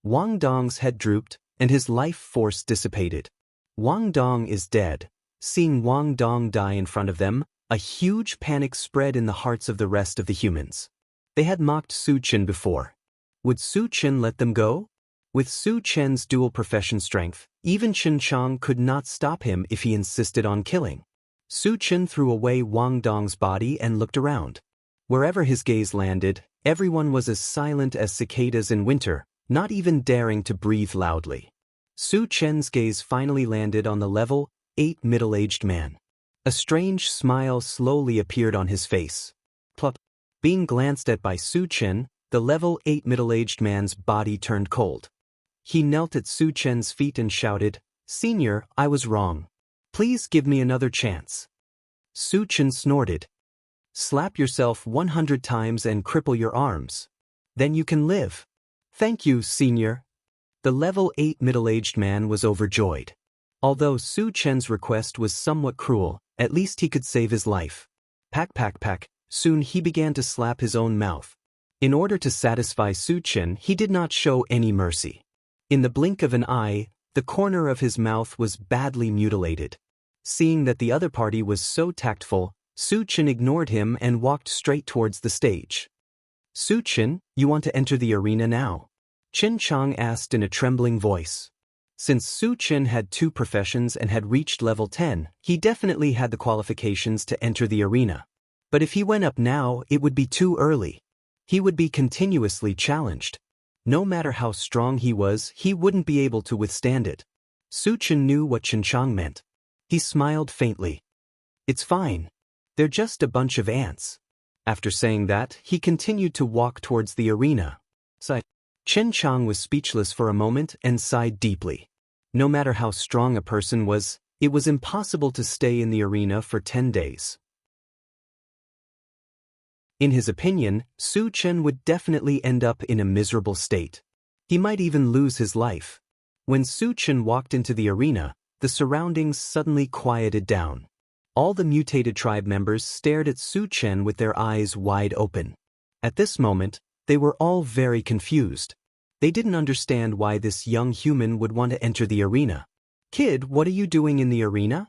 Wang Dong's head drooped, and his life force dissipated. Wang Dong is dead. Seeing Wang Dong die in front of them, a huge panic spread in the hearts of the rest of the humans. They had mocked Su Chen before. Would Su Chen let them go? With Su Chen's dual-profession strength, even Chen Chong could not stop him if he insisted on killing. Su Chen threw away Wang Dong's body and looked around. Wherever his gaze landed, everyone was as silent as cicadas in winter, not even daring to breathe loudly. Su Chen's gaze finally landed on the level 8 middle-aged man. A strange smile slowly appeared on his face. Plop. Being glanced at by Su Chen, the level 8 middle-aged man's body turned cold. He knelt at Su Chen's feet and shouted, "Senior, I was wrong. Please give me another chance." Su Chen snorted. "Slap yourself 100 times and cripple your arms. Then you can live." "Thank you, Senior." The level 8 middle-aged man was overjoyed. Although Su Chen's request was somewhat cruel, at least he could save his life. Pack, pack, pack. Soon he began to slap his own mouth. In order to satisfy Su Chen, he did not show any mercy. In the blink of an eye, the corner of his mouth was badly mutilated. Seeing that the other party was so tactful, Su Chen ignored him and walked straight towards the stage. "Su Chen, you want to enter the arena now?" Chen Chong asked in a trembling voice. Since Su Chen had 2 professions and had reached level 10, he definitely had the qualifications to enter the arena. But if he went up now, it would be too early. He would be continuously challenged. No matter how strong he was, he wouldn't be able to withstand it. Su Chen knew what Chen Chong meant. He smiled faintly. "It's fine. They're just a bunch of ants." After saying that, he continued to walk towards the arena. Chen Chong was speechless for a moment and sighed deeply. No matter how strong a person was, it was impossible to stay in the arena for 10 days. In his opinion, Su Chen would definitely end up in a miserable state. He might even lose his life. When Su Chen walked into the arena, the surroundings suddenly quieted down. All the mutated tribe members stared at Su Chen with their eyes wide open. At this moment, they were all very confused. They didn't understand why this young human would want to enter the arena. "Kid, what are you doing in the arena?"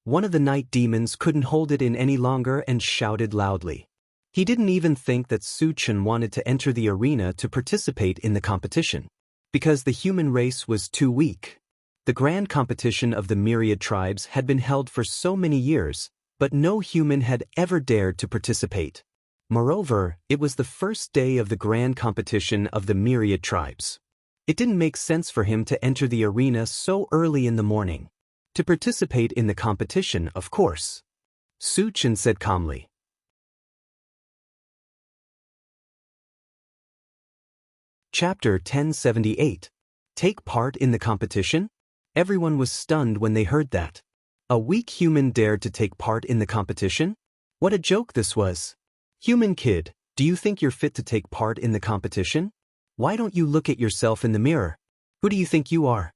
One of the night demons couldn't hold it in any longer and shouted loudly. He didn't even think that Su Chen wanted to enter the arena to participate in the competition, because the human race was too weak. The grand competition of the myriad tribes had been held for so many years, but no human had ever dared to participate. Moreover, it was the first day of the grand competition of the myriad tribes. It didn't make sense for him to enter the arena so early in the morning. To participate in the competition, of course. Su Chen said calmly. Chapter 1078. Take part in the competition? Everyone was stunned when they heard that. A weak human dared to take part in the competition? What a joke this was. Human kid, do you think you're fit to take part in the competition? Why don't you look at yourself in the mirror? Who do you think you are?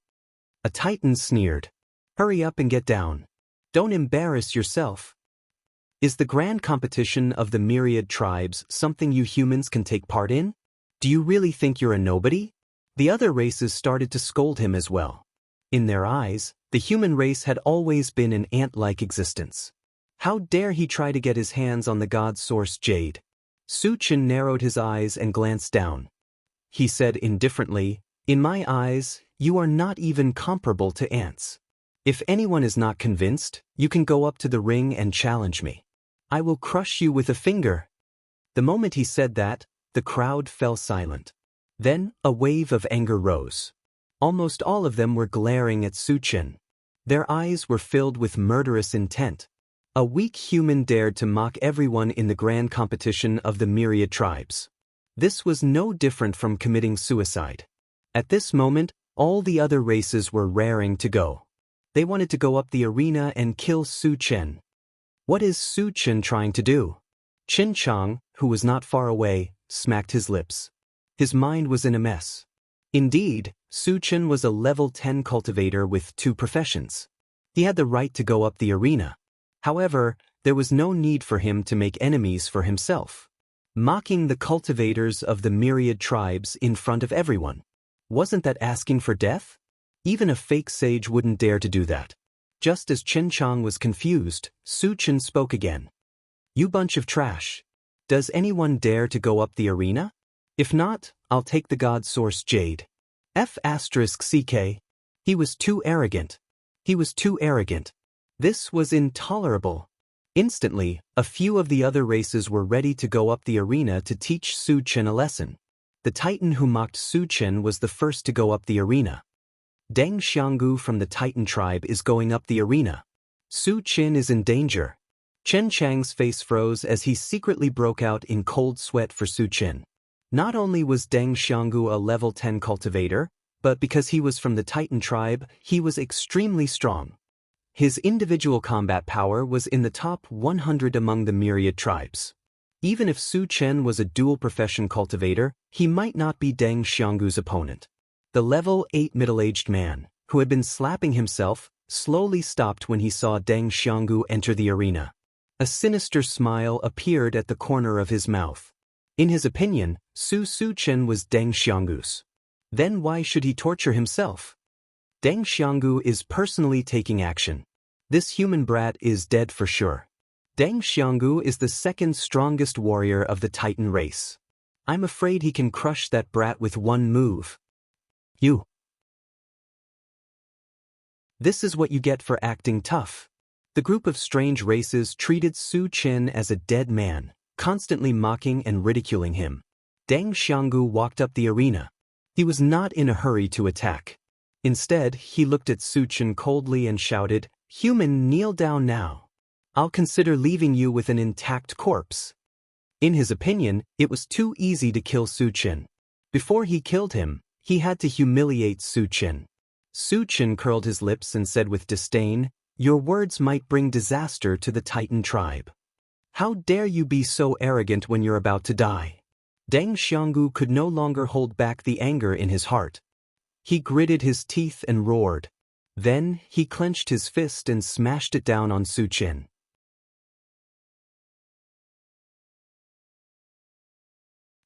A titan sneered. Hurry up and get down. Don't embarrass yourself. Is the grand competition of the myriad tribes something you humans can take part in? Do you really think you're a nobody? The other races started to scold him as well. In their eyes, the human race had always been an ant-like existence. How dare he try to get his hands on the god source jade? Su Chen narrowed his eyes and glanced down. He said indifferently, "In my eyes, you are not even comparable to ants. If anyone is not convinced, you can go up to the ring and challenge me. I will crush you with a finger." The moment he said that, the crowd fell silent. Then, a wave of anger rose. Almost all of them were glaring at Su Chen. Their eyes were filled with murderous intent. A weak human dared to mock everyone in the grand competition of the myriad tribes. This was no different from committing suicide. At this moment, all the other races were raring to go. They wanted to go up the arena and kill Su Chen. What is Su Chen trying to do? Qin Chang, who was not far away, smacked his lips. His mind was in a mess. Indeed, Su Chen was a level 10 cultivator with 2 professions. He had the right to go up the arena. However, there was no need for him to make enemies for himself. Mocking the cultivators of the myriad tribes in front of everyone. Wasn't that asking for death? Even a fake sage wouldn't dare to do that. Just as Qin Chang was confused, Su Chen spoke again. "You bunch of trash. Does anyone dare to go up the arena? If not, I'll take the god source jade." F***ck. He was too arrogant. He was too arrogant. This was intolerable. Instantly, a few of the other races were ready to go up the arena to teach Su Chen a lesson. The titan who mocked Su Chen was the first to go up the arena. Deng Xianggu from the Titan tribe is going up the arena. Su Chen is in danger. Chen Chang's face froze as he secretly broke out in cold sweat for Su Chen. Not only was Deng Xianggu a level 10 cultivator, but because he was from the Titan tribe, he was extremely strong. His individual combat power was in the top 100 among the myriad tribes. Even if Su Chen was a dual-profession cultivator, he might not be Deng Xianggu's opponent. The level 8 middle-aged man, who had been slapping himself, slowly stopped when he saw Deng Xianggu enter the arena. A sinister smile appeared at the corner of his mouth. In his opinion, Su Chen was Deng Xianggu's. Then why should he torture himself? Deng Xianggu is personally taking action. This human brat is dead for sure. Deng Xianggu is the second strongest warrior of the Titan race. I'm afraid he can crush that brat with one move. You. This is what you get for acting tough. The group of strange races treated Su Chen as a dead man, constantly mocking and ridiculing him. Deng Xianggu walked up the arena. He was not in a hurry to attack. Instead, he looked at Su Chen coldly and shouted, "Human, kneel down now. I'll consider leaving you with an intact corpse." In his opinion, it was too easy to kill Su Chen. Before he killed him, he had to humiliate Su Chen. Su Chen curled his lips and said with disdain, "Your words might bring disaster to the Titan tribe. How dare you be so arrogant when you're about to die?" Deng Xianggu could no longer hold back the anger in his heart. He gritted his teeth and roared. Then, he clenched his fist and smashed it down on Su Chen.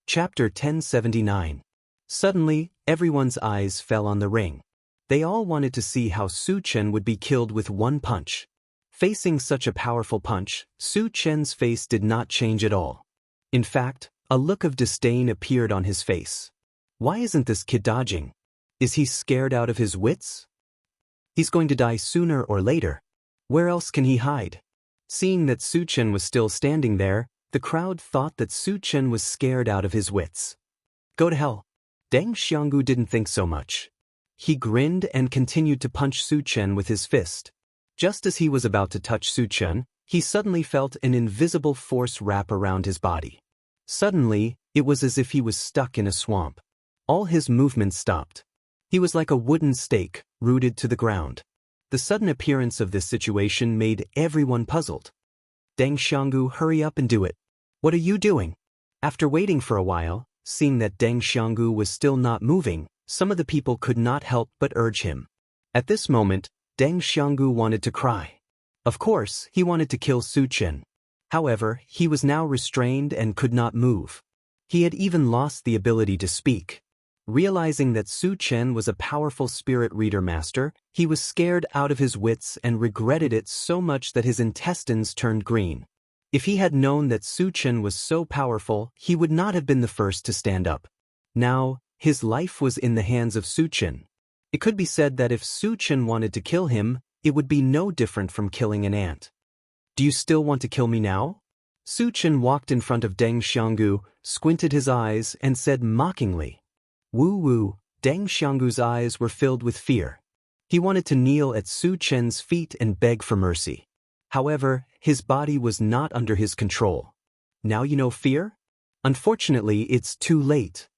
Chapter 1079. Suddenly, everyone's eyes fell on the ring. They all wanted to see how Su Chen would be killed with one punch. Facing such a powerful punch, Su Chen's face did not change at all. In fact, a look of disdain appeared on his face. Why isn't this kid dodging? Is he scared out of his wits? He's going to die sooner or later. Where else can he hide? Seeing that Su Chen was still standing there, the crowd thought that Su Chen was scared out of his wits. Go to hell. Deng Xianggu didn't think so much. He grinned and continued to punch Su Chen with his fist. Just as he was about to touch Su Chen, he suddenly felt an invisible force wrap around his body. Suddenly, it was as if he was stuck in a swamp. All his movements stopped. He was like a wooden stake, rooted to the ground. The sudden appearance of this situation made everyone puzzled. Deng Xianggu, hurry up and do it. What are you doing? After waiting for a while, seeing that Deng Xianggu was still not moving, some of the people could not help but urge him. At this moment, Deng Xianggu wanted to cry. Of course, he wanted to kill Su Chen. However, he was now restrained and could not move. He had even lost the ability to speak. Realizing that Su Chen was a powerful spirit reader master, he was scared out of his wits and regretted it so much that his intestines turned green. If he had known that Su Chen was so powerful, he would not have been the first to stand up. Now, his life was in the hands of Su Chen. It could be said that if Su Chen wanted to kill him, it would be no different from killing an ant. Do you still want to kill me now? Su Chen walked in front of Deng Xianggu, squinted his eyes, and said mockingly. Woo-woo, Deng Xianggu's eyes were filled with fear. He wanted to kneel at Su Chen's feet and beg for mercy. However, his body was not under his control. Now you know fear? Unfortunately, it's too late.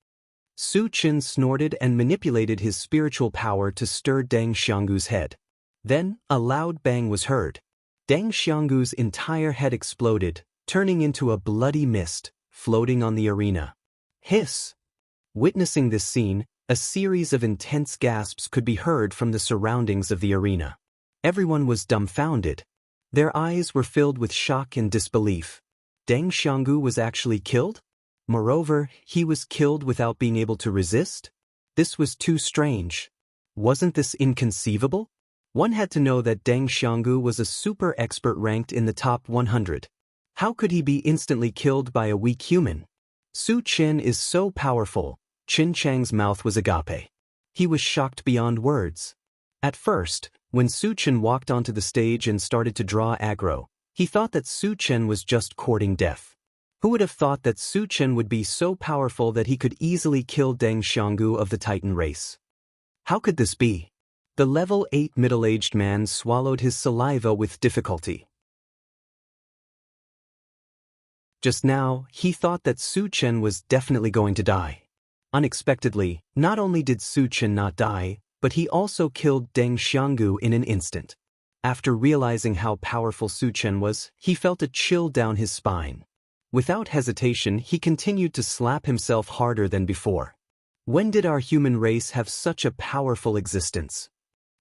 Su Chen snorted and manipulated his spiritual power to stir Deng Xianggu's head. Then, a loud bang was heard. Deng Xianggu's entire head exploded, turning into a bloody mist, floating on the arena. Hiss! Witnessing this scene, a series of intense gasps could be heard from the surroundings of the arena. Everyone was dumbfounded. Their eyes were filled with shock and disbelief. Deng Xianggu was actually killed? Moreover, he was killed without being able to resist? This was too strange. Wasn't this inconceivable? One had to know that Deng Xianggu was a super expert ranked in the top 100. How could he be instantly killed by a weak human? Su Chen is so powerful. Qin Chang's mouth was agape. He was shocked beyond words. At first, when Su Chen walked onto the stage and started to draw aggro, he thought that Su Chen was just courting death. Who would have thought that Su Chen would be so powerful that he could easily kill Deng Xianggu of the Titan race? How could this be? The level 8 middle-aged man swallowed his saliva with difficulty. Just now, he thought that Su Chen was definitely going to die. Unexpectedly, not only did Su Chen not die, but he also killed Deng Xianggu in an instant. After realizing how powerful Su Chen was, he felt a chill down his spine. Without hesitation, he continued to slap himself harder than before. When did our human race have such a powerful existence?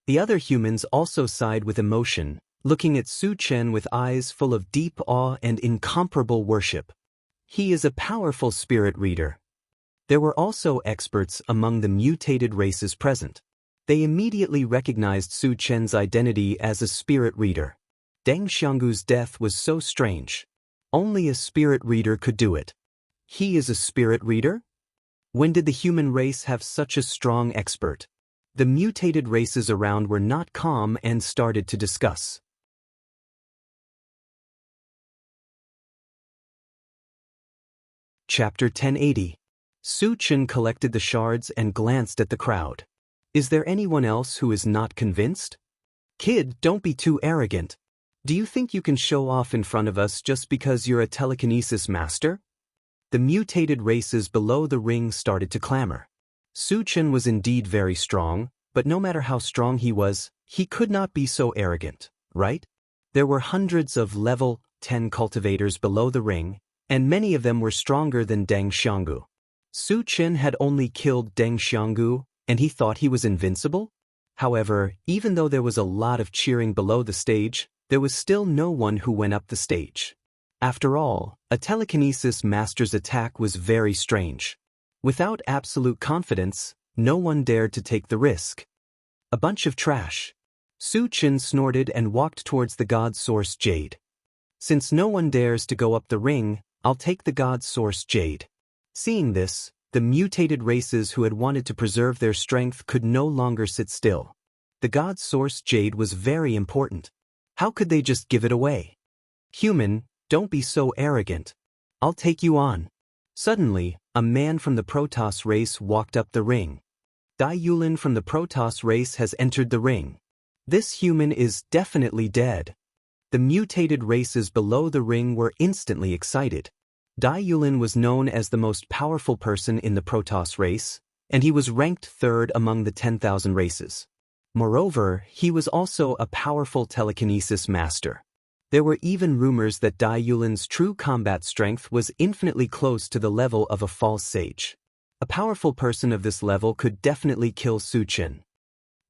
The other humans also sighed with emotion, looking at Su Chen with eyes full of deep awe and incomparable worship. He is a powerful spirit reader. There were also experts among the mutated races present. They immediately recognized Su Chen's identity as a spirit reader. Deng Xianggu's death was so strange. Only a spirit reader could do it. He is a spirit reader? When did the human race have such a strong expert? The mutated races around were not calm and started to discuss. Chapter 1080. Su Chen collected the shards and glanced at the crowd. Is there anyone else who is not convinced? Kid, don't be too arrogant. Do you think you can show off in front of us just because you're a telekinesis master? The mutated races below the ring started to clamor. Su Chen was indeed very strong, but no matter how strong he was, he could not be so arrogant, right? There were hundreds of level 10 cultivators below the ring, and many of them were stronger than Deng Xianggu. Su Chen had only killed Deng Xianggu, and he thought he was invincible? However, even though there was a lot of cheering below the stage, there was still no one who went up the stage. After all, a telekinesis master's attack was very strange. Without absolute confidence, no one dared to take the risk. A bunch of trash. Su Chen snorted and walked towards the God Source Jade. Since no one dares to go up the ring, I'll take the God Source Jade. Seeing this, the mutated races who had wanted to preserve their strength could no longer sit still. The God Source Jade was very important. How could they just give it away? Human, don't be so arrogant. I'll take you on. Suddenly, a man from the Protoss race walked up the ring. Dai Yulin from the Protoss race has entered the ring. This human is definitely dead. The mutated races below the ring were instantly excited. Dai Yulin was known as the most powerful person in the Protoss race, and he was ranked 3rd among the 10,000 races. Moreover, he was also a powerful telekinesis master. There were even rumors that Dai Yulin's true combat strength was infinitely close to the level of a false sage. A powerful person of this level could definitely kill Su Chen.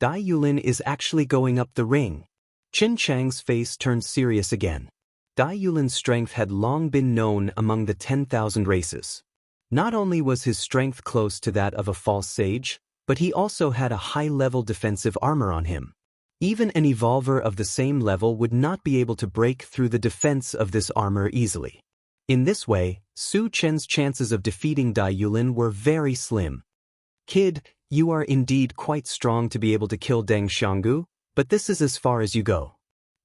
Dai Yulin is actually going up the ring. Qin Chang's face turned serious again. Dai Yulin's strength had long been known among the 10,000 races. Not only was his strength close to that of a false sage, but he also had a high-level defensive armor on him. Even an evolver of the same level would not be able to break through the defense of this armor easily. In this way, Su Chen's chances of defeating Dai Yulin were very slim. Kid, you are indeed quite strong to be able to kill Deng Xianggu, but this is as far as you go.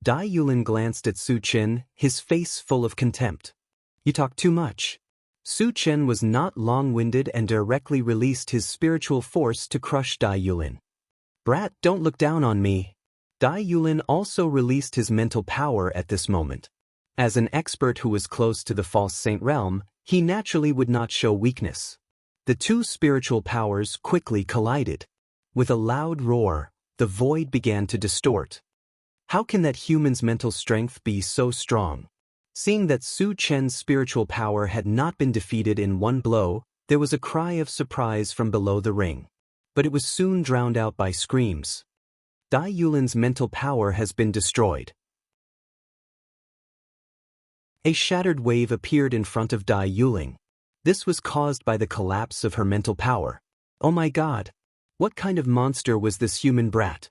Dai Yulin glanced at Su Chen, his face full of contempt. You talk too much. Su Chen was not long-winded and directly released his spiritual force to crush Dai Yulin. Brat, don't look down on me. Dai Yulin also released his mental power at this moment. As an expert who was close to the false saint realm, he naturally would not show weakness. The two spiritual powers quickly collided. With a loud roar, the void began to distort. How can that human's mental strength be so strong? Seeing that Su Chen's spiritual power had not been defeated in one blow, there was a cry of surprise from below the ring. But it was soon drowned out by screams. Dai Yulin's mental power has been destroyed. A shattered wave appeared in front of Dai Yulin. This was caused by the collapse of her mental power. Oh my God! What kind of monster was this human brat?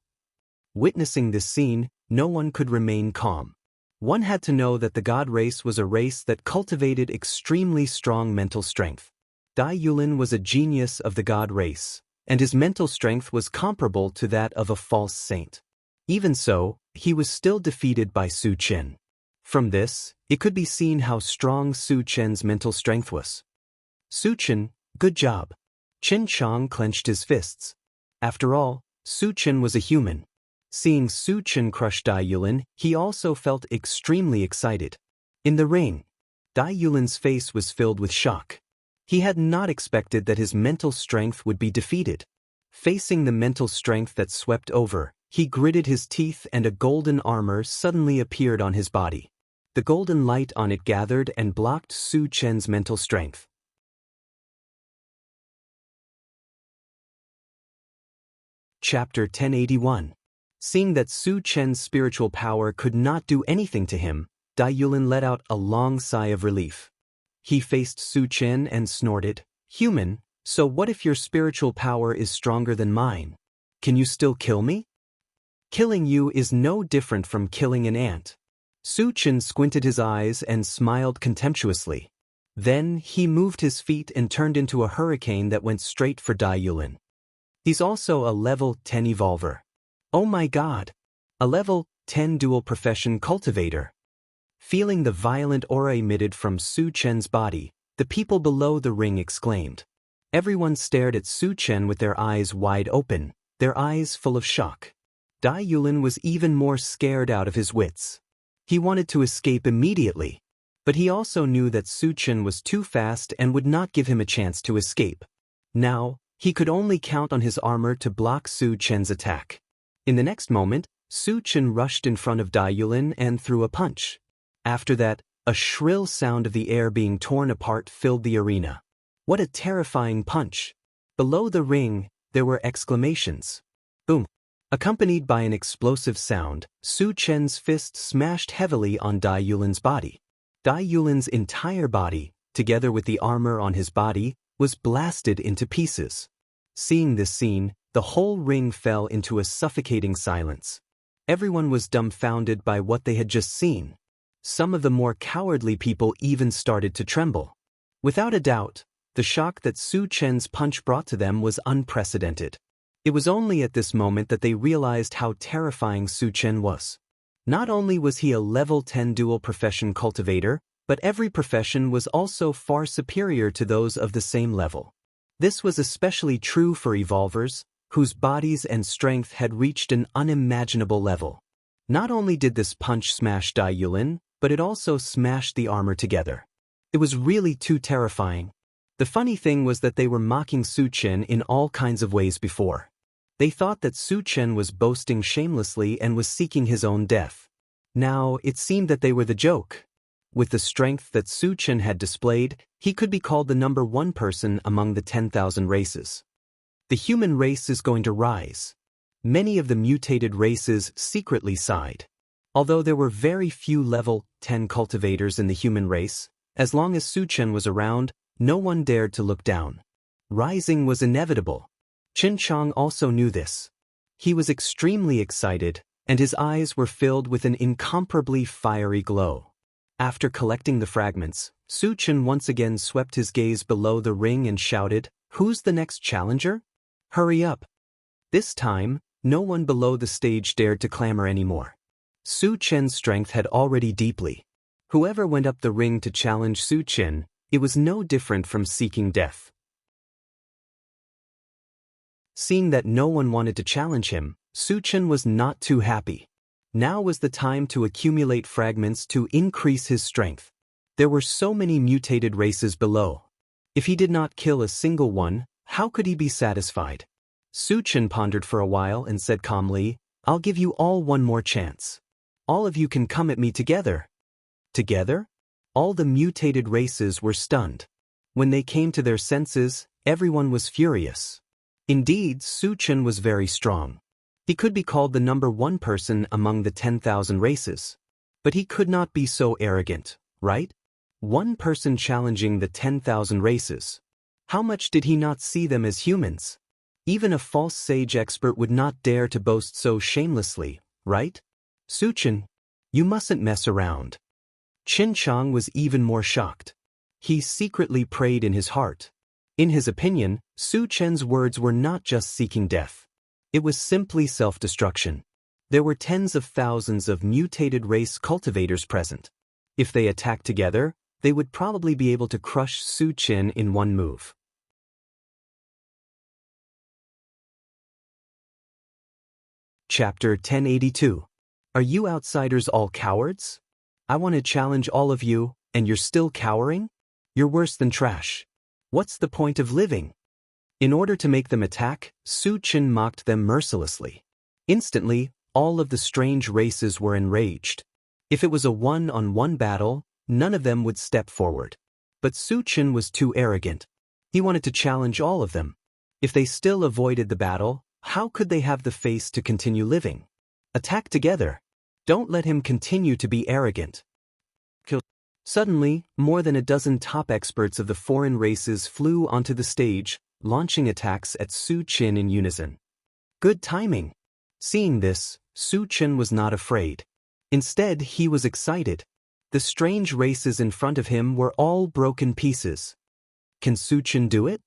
Witnessing this scene, no one could remain calm. One had to know that the god race was a race that cultivated extremely strong mental strength. Dai Yulin was a genius of the god race, and his mental strength was comparable to that of a false saint. Even so, he was still defeated by Su Chen. From this, it could be seen how strong Su Chen's mental strength was. Su Chen, good job. Qin Chang clenched his fists. After all, Su Chen was a human. Seeing Su Chen crush Dai Yulin, he also felt extremely excited. In the ring, Dai Yulin's face was filled with shock. He had not expected that his mental strength would be defeated. Facing the mental strength that swept over, he gritted his teeth and a golden armor suddenly appeared on his body. The golden light on it gathered and blocked Su Chen's mental strength. Chapter 1081. Seeing that Su Chen's spiritual power could not do anything to him, Dai Yulin let out a long sigh of relief. He faced Su Chen and snorted, "Human, so what if your spiritual power is stronger than mine? Can you still kill me? Killing you is no different from killing an ant." Su Chen squinted his eyes and smiled contemptuously. Then he moved his feet and turned into a hurricane that went straight for Dai Yulin. He's also a level 10 evolver. Oh my God! A level 10 dual profession cultivator. Feeling the violent aura emitted from Su Chen's body, the people below the ring exclaimed. Everyone stared at Su Chen with their eyes wide open, their eyes full of shock. Dai Yulin was even more scared out of his wits. He wanted to escape immediately, but he also knew that Su Chen was too fast and would not give him a chance to escape. Now, he could only count on his armor to block Su Chen's attack. In the next moment, Su Chen rushed in front of Dai Yulin and threw a punch. After that, a shrill sound of the air being torn apart filled the arena. What a terrifying punch! Below the ring, there were exclamations. Boom! Accompanied by an explosive sound, Su Chen's fist smashed heavily on Dai Yulin's body. Dai Yulin's entire body, together with the armor on his body, was blasted into pieces. Seeing this scene, the whole ring fell into a suffocating silence. Everyone was dumbfounded by what they had just seen. Some of the more cowardly people even started to tremble. Without a doubt, the shock that Su Chen's punch brought to them was unprecedented. It was only at this moment that they realized how terrifying Su Chen was. Not only was he a level 10 dual profession cultivator, but every profession was also far superior to those of the same level. This was especially true for evolvers, whose bodies and strength had reached an unimaginable level. Not only did this punch smash Dai Yulin, but it also smashed the armor together. It was really too terrifying. The funny thing was that they were mocking Su Chen in all kinds of ways before. They thought that Su Chen was boasting shamelessly and was seeking his own death. Now, it seemed that they were the joke. With the strength that Su Chen had displayed, he could be called the number one person among the 10,000 races. The human race is going to rise. Many of the mutated races secretly sighed. Although there were very few level 10 cultivators in the human race, as long as Su Chen was around, no one dared to look down. Rising was inevitable. Xianxia also knew this. He was extremely excited, and his eyes were filled with an incomparably fiery glow. After collecting the fragments, Su Chen once again swept his gaze below the ring and shouted, "Who's the next challenger? Hurry up." This time, no one below the stage dared to clamor anymore. Su Chen's strength had already deeply. Whoever went up the ring to challenge Su Chen, it was no different from seeking death. Seeing that no one wanted to challenge him, Su Chen was not too happy. Now was the time to accumulate fragments to increase his strength. There were so many mutated races below. If he did not kill a single one, how could he be satisfied? Su Chen pondered for a while and said calmly, "I'll give you all one more chance. All of you can come at me together." Together? All the mutated races were stunned. When they came to their senses, everyone was furious. Indeed, Su Chen was very strong. He could be called the number one person among the 10,000 races. But he could not be so arrogant, right? One person challenging the 10,000 races. How much did he not see them as humans? Even a false sage expert would not dare to boast so shamelessly, right? Su Chen, you mustn't mess around. Xianxia was even more shocked. He secretly prayed in his heart. In his opinion, Su Chen's words were not just seeking death. It was simply self-destruction. There were tens of thousands of mutated race cultivators present. If they attacked together, they would probably be able to crush Su Chen in one move. Chapter 1082. Are you outsiders all cowards? I want to challenge all of you, and you're still cowering? You're worse than trash. What's the point of living? In order to make them attack, Su Chen mocked them mercilessly. Instantly, all of the strange races were enraged. If it was a one-on-one battle, none of them would step forward. But Su Chen was too arrogant. He wanted to challenge all of them. If they still avoided the battle, how could they have the face to continue living? Attack together. Don't let him continue to be arrogant. Suddenly, more than a dozen top experts of the foreign races flew onto the stage, launching attacks at Su Chen in unison. Good timing. Seeing this, Su Chen was not afraid. Instead, he was excited. The strange races in front of him were all broken pieces. Can Su Chen do it?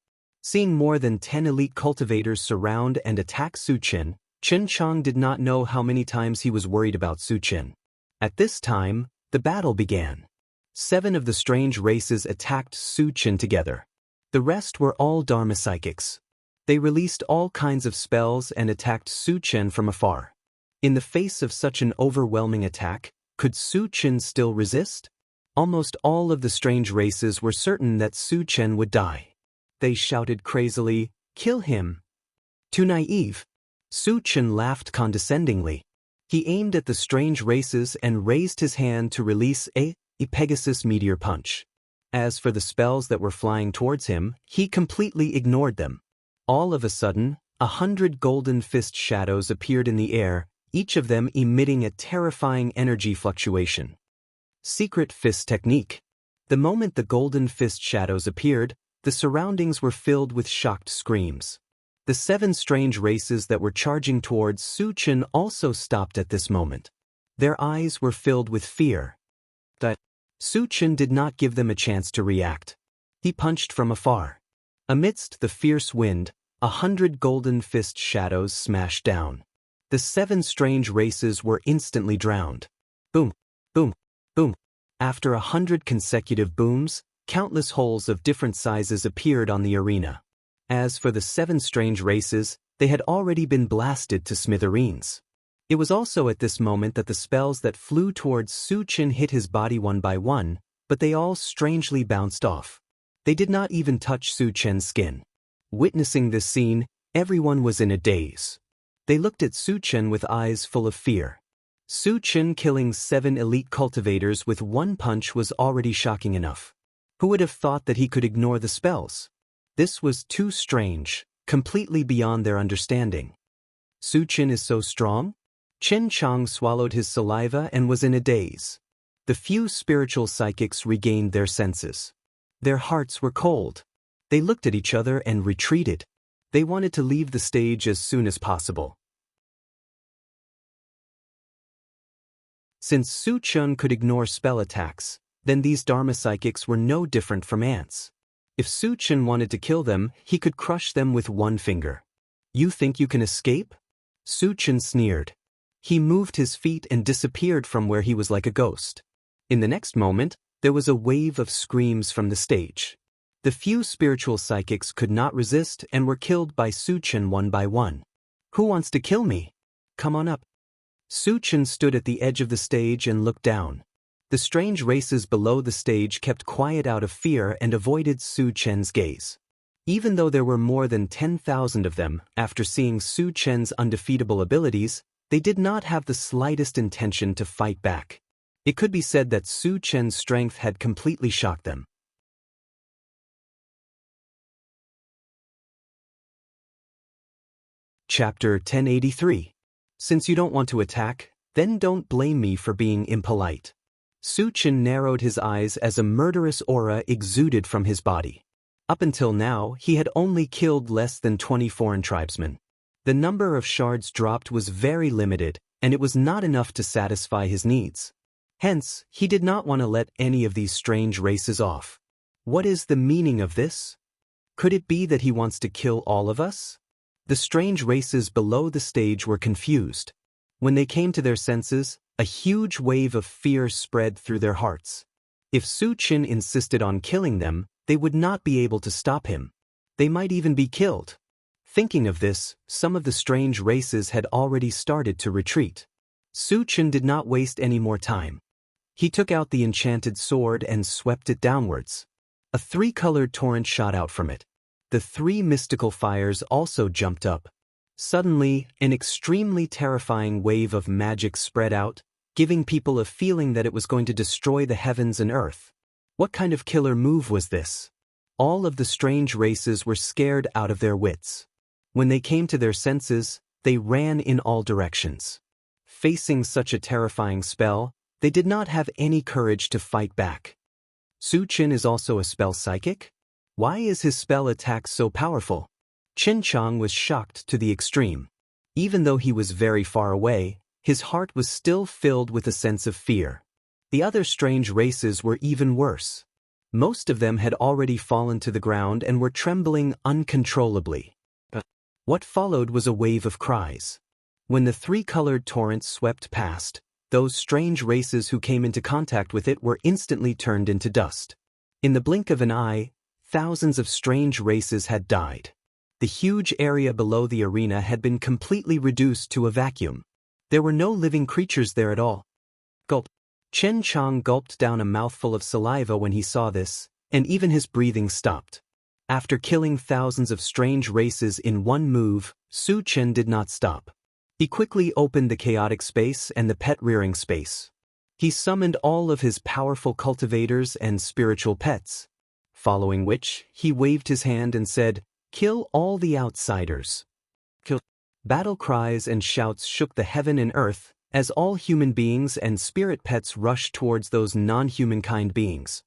Seeing more than 10 elite cultivators surround and attack Su Chen, Xianxia did not know how many times he was worried about Su Chen. At this time, the battle began. 7 of the strange races attacked Su Chen together. The rest were all Dharma psychics. They released all kinds of spells and attacked Su Chen from afar. In the face of such an overwhelming attack, could Su Chen still resist? Almost all of the strange races were certain that Su Chen would die. They shouted crazily, "Kill him!" Too naive. Su Chen laughed condescendingly. He aimed at the strange races and raised his hand to release a Pegasus meteor punch. As for the spells that were flying towards him, he completely ignored them. All of a sudden, 100 golden fist shadows appeared in the air, each of them emitting a terrifying energy fluctuation. Secret fist technique. The moment the golden fist shadows appeared, the surroundings were filled with shocked screams. The 7 strange races that were charging towards Su Chen also stopped at this moment. Their eyes were filled with fear. Su Chen did not give them a chance to react. He punched from afar. Amidst the fierce wind, 100 golden fist shadows smashed down. The 7 strange races were instantly drowned. Boom, boom, boom. After 100 consecutive booms, countless holes of different sizes appeared on the arena. As for the 7 strange races, they had already been blasted to smithereens. It was also at this moment that the spells that flew towards Su Chen hit his body one by one, but they all strangely bounced off. They did not even touch Su Chen's skin. Witnessing this scene, everyone was in a daze. They looked at Su Chen with eyes full of fear. Su Chen killing 7 elite cultivators with one punch was already shocking enough. Who would have thought that he could ignore the spells? This was too strange, completely beyond their understanding. Su Qin is so strong? Xianxia swallowed his saliva and was in a daze. The few spiritual psychics regained their senses. Their hearts were cold. They looked at each other and retreated. They wanted to leave the stage as soon as possible. Since Su Qin could ignore spell attacks, then these Dharma psychics were no different from ants. If Su Qin wanted to kill them, he could crush them with one finger. You think you can escape? Su Qin sneered. He moved his feet and disappeared from where he was like a ghost. In the next moment, there was a wave of screams from the stage. The few spiritual psychics could not resist and were killed by Su Qin one by one. Who wants to kill me? Come on up. Su Qin stood at the edge of the stage and looked down. The strange races below the stage kept quiet out of fear and avoided Su Qin's gaze. Even though there were more than 10,000 of them, after seeing Su Qin's undefeatable abilities, they did not have the slightest intention to fight back. It could be said that Su Qin's strength had completely shocked them. Chapter 1083. Since you don't want to attack, then don't blame me for being impolite. Su Qin narrowed his eyes as a murderous aura exuded from his body. Up until now, he had only killed less than 20 foreign tribesmen. The number of shards dropped was very limited, and it was not enough to satisfy his needs. Hence, he did not want to let any of these strange races off. What is the meaning of this? Could it be that he wants to kill all of us? The strange races below the stage were confused. When they came to their senses, a huge wave of fear spread through their hearts. If Su Qin insisted on killing them, they would not be able to stop him. They might even be killed. Thinking of this, some of the strange races had already started to retreat. Su Qin did not waste any more time. He took out the enchanted sword and swept it downwards. A three-colored torrent shot out from it. The three mystical fires also jumped up. Suddenly, an extremely terrifying wave of magic spread out, giving people a feeling that it was going to destroy the heavens and earth. What kind of killer move was this? All of the strange races were scared out of their wits. When they came to their senses, they ran in all directions. Facing such a terrifying spell, they did not have any courage to fight back. Su Qin is also a spell psychic? Why is his spell attack so powerful? Xianxia was shocked to the extreme. Even though he was very far away, his heart was still filled with a sense of fear. The other strange races were even worse. Most of them had already fallen to the ground and were trembling uncontrollably. What followed was a wave of cries. When the three-colored torrent swept past, those strange races who came into contact with it were instantly turned into dust. In the blink of an eye, thousands of strange races had died. The huge area below the arena had been completely reduced to a vacuum. There were no living creatures there at all. Gulp. Xianxia gulped down a mouthful of saliva when he saw this, and even his breathing stopped. After killing thousands of strange races in one move, Su Qin did not stop. He quickly opened the chaotic space and the pet-rearing space. He summoned all of his powerful cultivators and spiritual pets. Following which, he waved his hand and said, "Kill all the outsiders." Kill. Battle cries and shouts shook the heaven and earth, as all human beings and spirit pets rushed towards those non-humankind beings.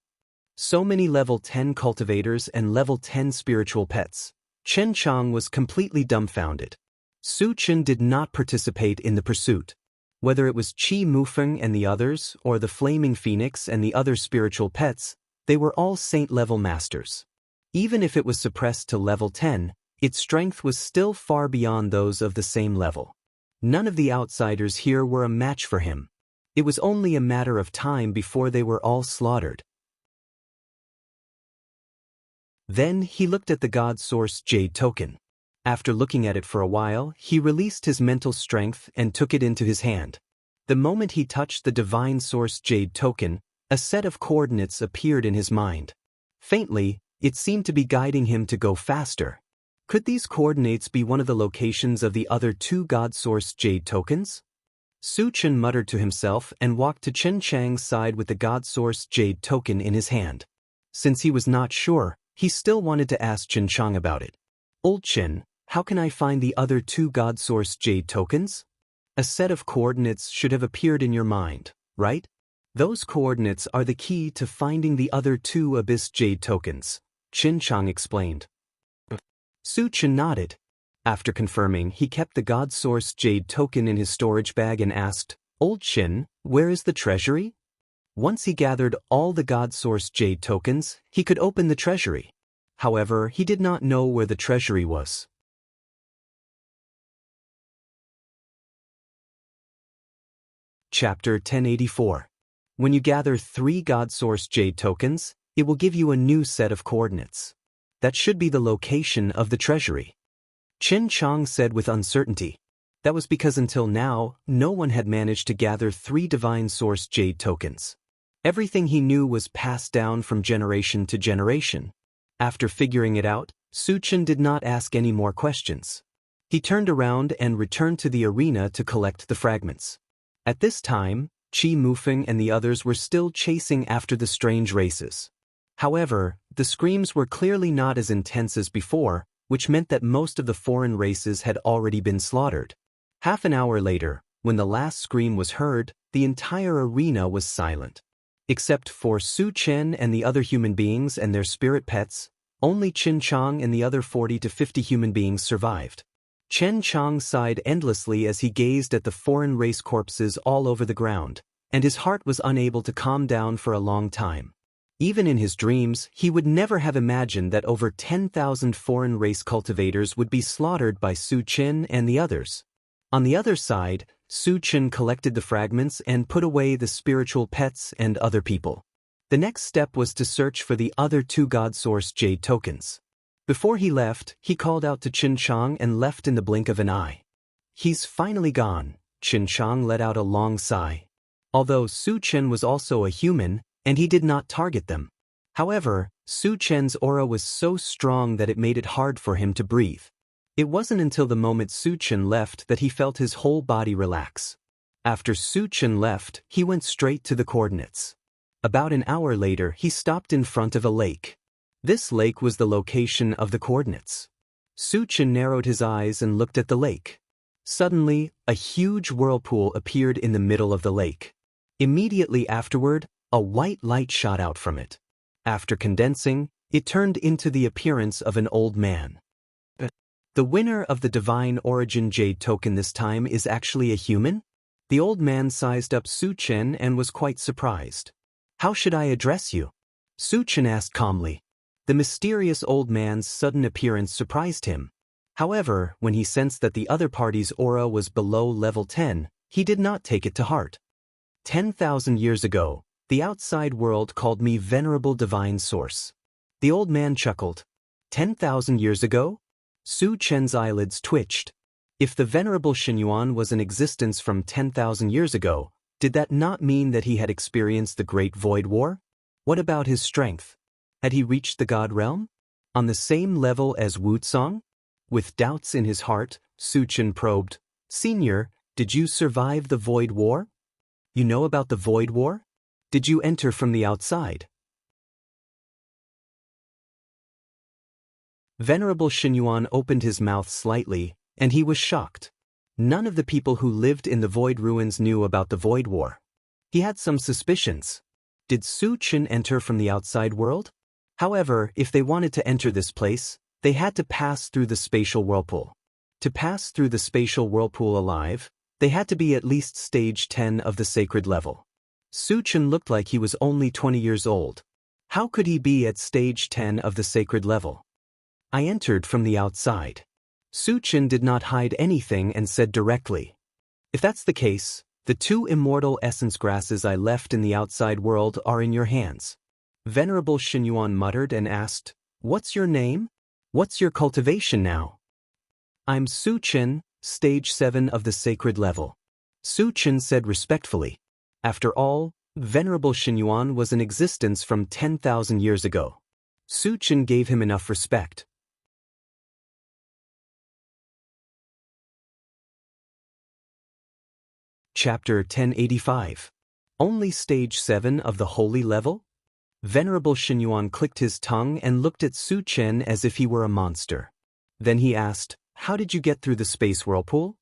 So many level 10 cultivators and level 10 spiritual pets. Xianxia was completely dumbfounded. Su Qin did not participate in the pursuit. Whether it was Qi Mufeng and the others, or the Flaming Phoenix and the other spiritual pets, they were all saint-level masters. Even if it was suppressed to level 10, its strength was still far beyond those of the same level. None of the outsiders here were a match for him. It was only a matter of time before they were all slaughtered. Then he looked at the God Source Jade token. After looking at it for a while, he released his mental strength and took it into his hand. The moment he touched the Divine Source Jade token, a set of coordinates appeared in his mind. Faintly, it seemed to be guiding him to go faster. Could these coordinates be one of the locations of the other two God Source Jade tokens? Su Qin muttered to himself and walked to Xianxia's side with the God Source Jade token in his hand. Since he was not sure, he still wanted to ask Xianxia about it. Old Qin, how can I find the other 2 God Source Jade tokens? A set of coordinates should have appeared in your mind, right? Those coordinates are the key to finding the other 2 Abyss Jade tokens, Xianxia explained. Su Chen nodded. After confirming, he kept the God Source Jade token in his storage bag and asked, Old Qin, where is the treasury? Once he gathered all the God Source Jade tokens, he could open the treasury. However, he did not know where the treasury was. Chapter 1084. When you gather 3 God Source Jade tokens, it will give you a new set of coordinates. That should be the location of the treasury. Qin Chang said with uncertainty. That was because until now, no one had managed to gather 3 Divine Source Jade tokens. Everything he knew was passed down from generation to generation. After figuring it out, Su Chen did not ask any more questions. He turned around and returned to the arena to collect the fragments. At this time, Qi Mufeng and the others were still chasing after the strange races. However, the screams were clearly not as intense as before, which meant that most of the foreign races had already been slaughtered. Half an hour later, when the last scream was heard, the entire arena was silent. Except for Su Chen and the other human beings and their spirit pets, only Qin Chang and the other 40 to 50 human beings survived. Chen Chang sighed endlessly as he gazed at the foreign race corpses all over the ground, and his heart was unable to calm down for a long time. Even in his dreams, he would never have imagined that over 10,000 foreign race cultivators would be slaughtered by Su Chen and the others. On the other side, Su Chen collected the fragments and put away the spiritual pets and other people. The next step was to search for the other 2 God Source Jade tokens. Before he left, he called out to Qin Chang and left in the blink of an eye. He's finally gone, Qin Chang let out a long sigh. Although Su Chen was also a human, and he did not target them. However, Su Chen's aura was so strong that it made it hard for him to breathe. It wasn't until the moment Su Chen left that he felt his whole body relax. After Su Chen left, he went straight to the coordinates. About an hour later, he stopped in front of a lake. This lake was the location of the coordinates. Su Chen narrowed his eyes and looked at the lake. Suddenly, a huge whirlpool appeared in the middle of the lake. Immediately afterward, a white light shot out from it. After condensing, it turned into the appearance of an old man. The winner of the Divine Origin Jade token this time is actually a human? The old man sized up Su Chen and was quite surprised. How should I address you? Su Chen asked calmly. The mysterious old man's sudden appearance surprised him. However, when he sensed that the other party's aura was below level 10, he did not take it to heart. 10,000 years ago, the outside world called me Venerable Divine Source. The old man chuckled. 10,000 years ago? Su Chen's eyelids twitched. If the Venerable Xinyuan was in existence from 10,000 years ago, did that not mean that he had experienced the Great Void War? What about his strength? Had he reached the God Realm? On the same level as Wuxia? With doubts in his heart, Su Chen probed, Senior, did you survive the Void War? You know about the Void War? Did you enter from the outside? Venerable Xinyuan opened his mouth slightly, and he was shocked. None of the people who lived in the Void Ruins knew about the Void War. He had some suspicions. Did Su Chen enter from the outside world? However, if they wanted to enter this place, they had to pass through the spatial whirlpool. To pass through the spatial whirlpool alive, they had to be at least stage 10 of the sacred level. Su Chen looked like he was only 20 years old. How could he be at stage 10 of the sacred level? I entered from the outside. Su Chen did not hide anything and said directly. If that's the case, the 2 immortal essence grasses I left in the outside world are in your hands. Venerable Xinyuan muttered and asked, What's your name? What's your cultivation now? I'm Su Chen, stage 7 of the sacred level. Su Chen said respectfully. After all, Venerable Xinyuan was in existence from 10,000 years ago. Su Chen gave him enough respect. Chapter 1085. Only stage 7 of the holy level? Venerable Xinyuan clicked his tongue and looked at Su Chen as if he were a monster. Then he asked, how did you get through the space whirlpool?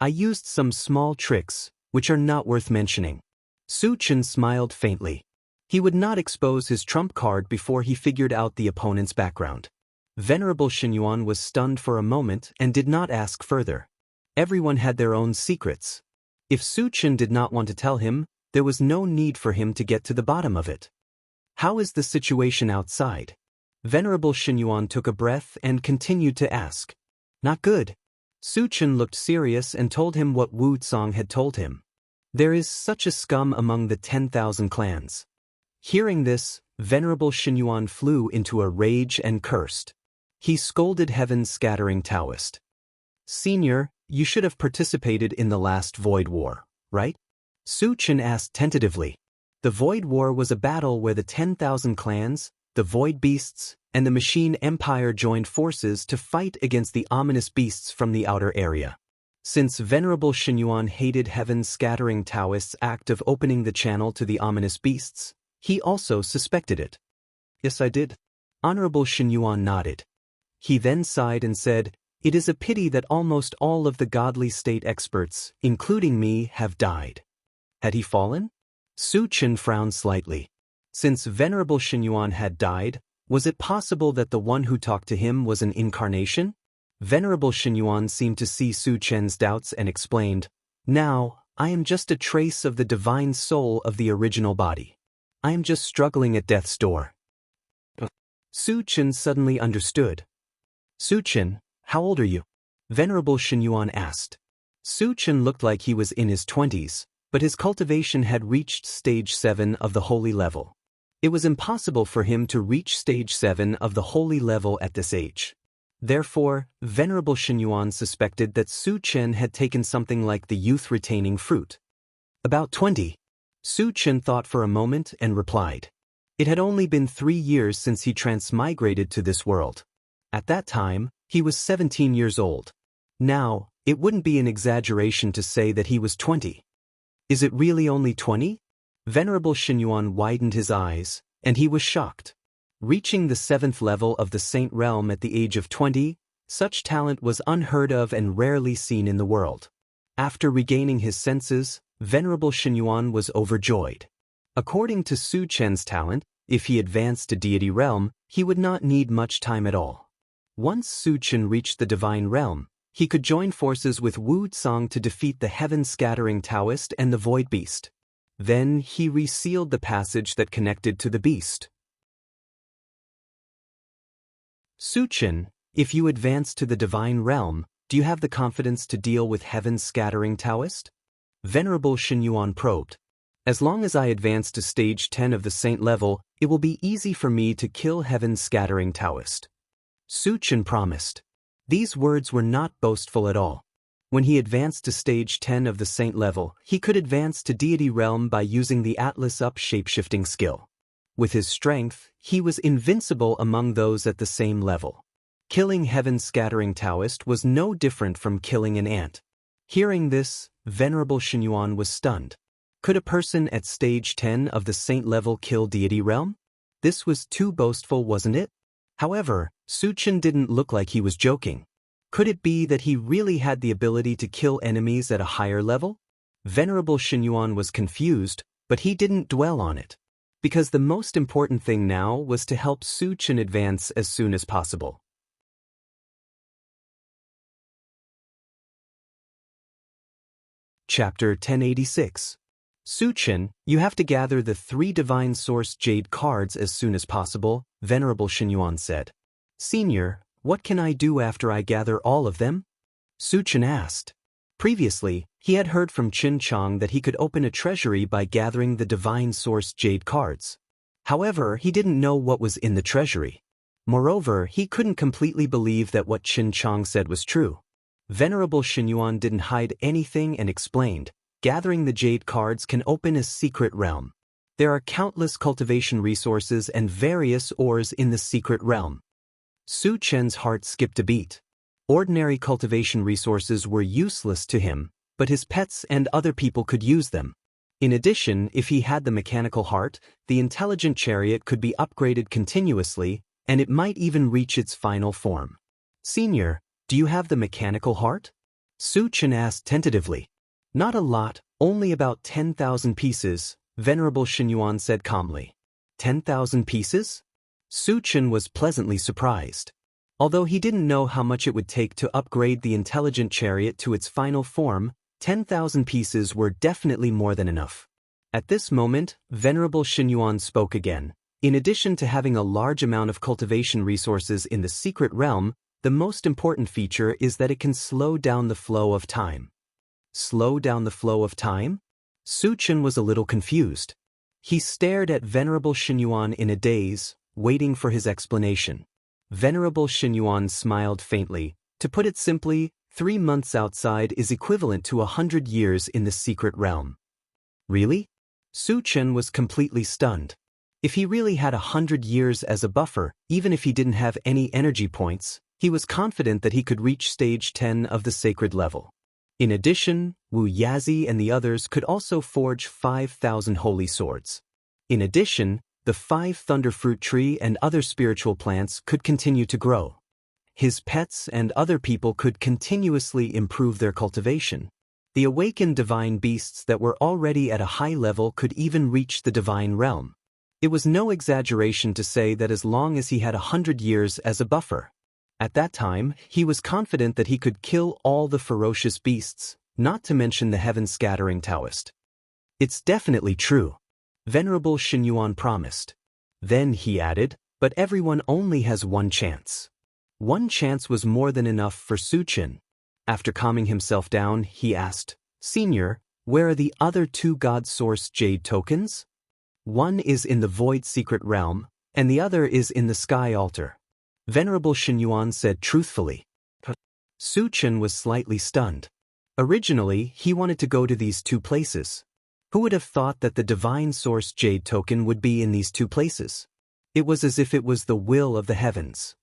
I used some small tricks, which are not worth mentioning. Su Chen smiled faintly. He would not expose his trump card before he figured out the opponent's background. Venerable Xinyuan was stunned for a moment and did not ask further. Everyone had their own secrets. If Su Chen did not want to tell him, there was no need for him to get to the bottom of it. How is the situation outside? Venerable Xinyuan took a breath and continued to ask. Not good. Su Chen looked serious and told him what Wu Tsang had told him. There is such a scum among the 10,000 clans. Hearing this, Venerable Xinyuan flew into a rage and cursed. He scolded Heaven's Scattering Taoist. Senior, you should have participated in the last Void War, right? Su Chen asked tentatively. The Void War was a battle where the 10,000 clans, the Void Beasts, and the Machine Empire joined forces to fight against the ominous beasts from the outer area. Since Venerable Xinyuan hated Heaven's Scattering Taoist's act of opening the channel to the ominous beasts, he also suspected it. Yes, I did. Honorable Xinyuan nodded. He then sighed and said, It is a pity that almost all of the godly state experts, including me, have died. Had he fallen? Su Chen frowned slightly. Since Venerable Xinyuan had died, was it possible that the one who talked to him was an incarnation? Venerable Xinyuan seemed to see Su Chen's doubts and explained, Now, I am just a trace of the divine soul of the original body. I am just struggling at death's door. Su Chen suddenly understood. Su Chen, how old are you? Venerable Xinyuan asked. Su Chen looked like he was in his 20s, but his cultivation had reached stage 7 of the holy level. It was impossible for him to reach stage 7 of the holy level at this age. Therefore, Venerable Xinyuan suspected that Su Chen had taken something like the youth-retaining fruit. About 20. Su Chen thought for a moment and replied. It had only been 3 years since he transmigrated to this world. At that time, he was 17 years old. Now, it wouldn't be an exaggeration to say that he was 20. Is it really only 20? Venerable Xinyuan widened his eyes, and he was shocked. Reaching the 7th level of the Saint Realm at the age of 20, such talent was unheard of and rarely seen in the world. After regaining his senses, Venerable Xinyuan was overjoyed. According to Su Chen's talent, if he advanced to Deity Realm, he would not need much time at all. Once Su Chen reached the Divine Realm, he could join forces with Wu Tsang to defeat the Heaven-Scattering Taoist and the Void Beast. Then he resealed the passage that connected to the beast. Su Chen, if you advance to the Divine Realm, do you have the confidence to deal with Heaven's Scattering Taoist? Venerable Xinyuan probed. As long as I advance to stage 10 of the Saint level, it will be easy for me to kill Heaven's Scattering Taoist. Su Chen promised. These words were not boastful at all. When he advanced to stage 10 of the Saint level, he could advance to Deity Realm by using the Atlas Up shapeshifting skill. With his strength, he was invincible among those at the same level. Killing Heaven's Scattering Taoist was no different from killing an ant. Hearing this, Venerable Xinyuan was stunned. Could a person at stage 10 of the Saint level kill Deity Realm? This was too boastful, wasn't it? However, Su Chen didn't look like he was joking. Could it be that he really had the ability to kill enemies at a higher level? Venerable Xinyuan was confused, but he didn't dwell on it. Because the most important thing now was to help Su Chen advance as soon as possible. Chapter 1086. Su Chen, you have to gather the 3 Divine Source Jade cards as soon as possible, Venerable Xinyuan said. Senior, what can I do after I gather all of them? Su Chen asked. Previously, he had heard from Qin Chang that he could open a treasury by gathering the Divine Source Jade cards. However, he didn't know what was in the treasury. Moreover, he couldn't completely believe that what Qin Chang said was true. Venerable Xinyuan didn't hide anything and explained, gathering the jade cards can open a secret realm. There are countless cultivation resources and various ores in the secret realm. Su Chen's heart skipped a beat. Ordinary cultivation resources were useless to him, but his pets and other people could use them. In addition, if he had the mechanical heart, the intelligent chariot could be upgraded continuously, and it might even reach its final form. Senior, Do you have the mechanical heart? Su Chen asked tentatively. Not a lot, only about 10,000 pieces, Venerable Xinyuan said calmly. 10,000 pieces? Su Chen was pleasantly surprised. Although he didn't know how much it would take to upgrade the intelligent chariot to its final form, 10,000 pieces were definitely more than enough. At this moment, Venerable Xinyuan spoke again. In addition to having a large amount of cultivation resources in the secret realm, the most important feature is that it can slow down the flow of time. Slow down the flow of time? Su Chen was a little confused. He stared at Venerable Xinyuan in a daze, waiting for his explanation. Venerable Xinyuan smiled faintly. To put it simply, 3 months outside is equivalent to 100 years in the secret realm. Really? Su Chen was completely stunned. If he really had 100 years as a buffer, even if he didn't have any energy points, he was confident that he could reach stage 10 of the sacred level. In addition, Wu Yazi and the others could also forge 5,000 holy swords. In addition, the 5 thunderfruit tree and other spiritual plants could continue to grow. His pets and other people could continuously improve their cultivation. The awakened divine beasts that were already at a high level could even reach the divine realm. It was no exaggeration to say that as long as he had 100 years as a buffer. At that time, he was confident that he could kill all the ferocious beasts, not to mention the heaven-scattering Taoist. It's definitely true, Venerable Xinyuan promised. Then he added, but everyone only has one chance. One chance was more than enough for Su Chen. After calming himself down, he asked, Senior, where are the other 2 God Source Jade tokens? One is in the Void Secret Realm, and the other is in the Sky Altar. Venerable Xinyuan said truthfully. Su Chen was slightly stunned. Originally, he wanted to go to these 2 places. Who would have thought that the Divine Source Jade token would be in these 2 places? It was as if it was the will of the heavens.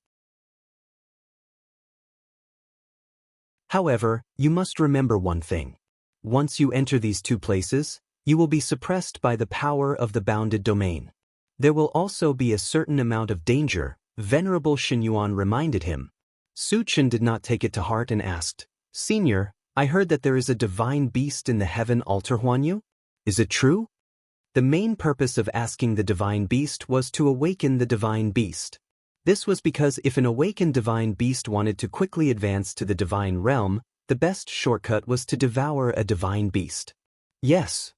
However, you must remember one thing. Once you enter these 2 places, you will be suppressed by the power of the bounded domain. There will also be a certain amount of danger, Venerable Xinyuan reminded him. Su Chen did not take it to heart and asked, Senior, I heard that there is a divine beast in the heaven altar Huanyu? Is it true? The main purpose of asking the divine beast was to awaken the divine beast. This was because if an awakened divine beast wanted to quickly advance to the divine realm, the best shortcut was to devour a divine beast. Yes.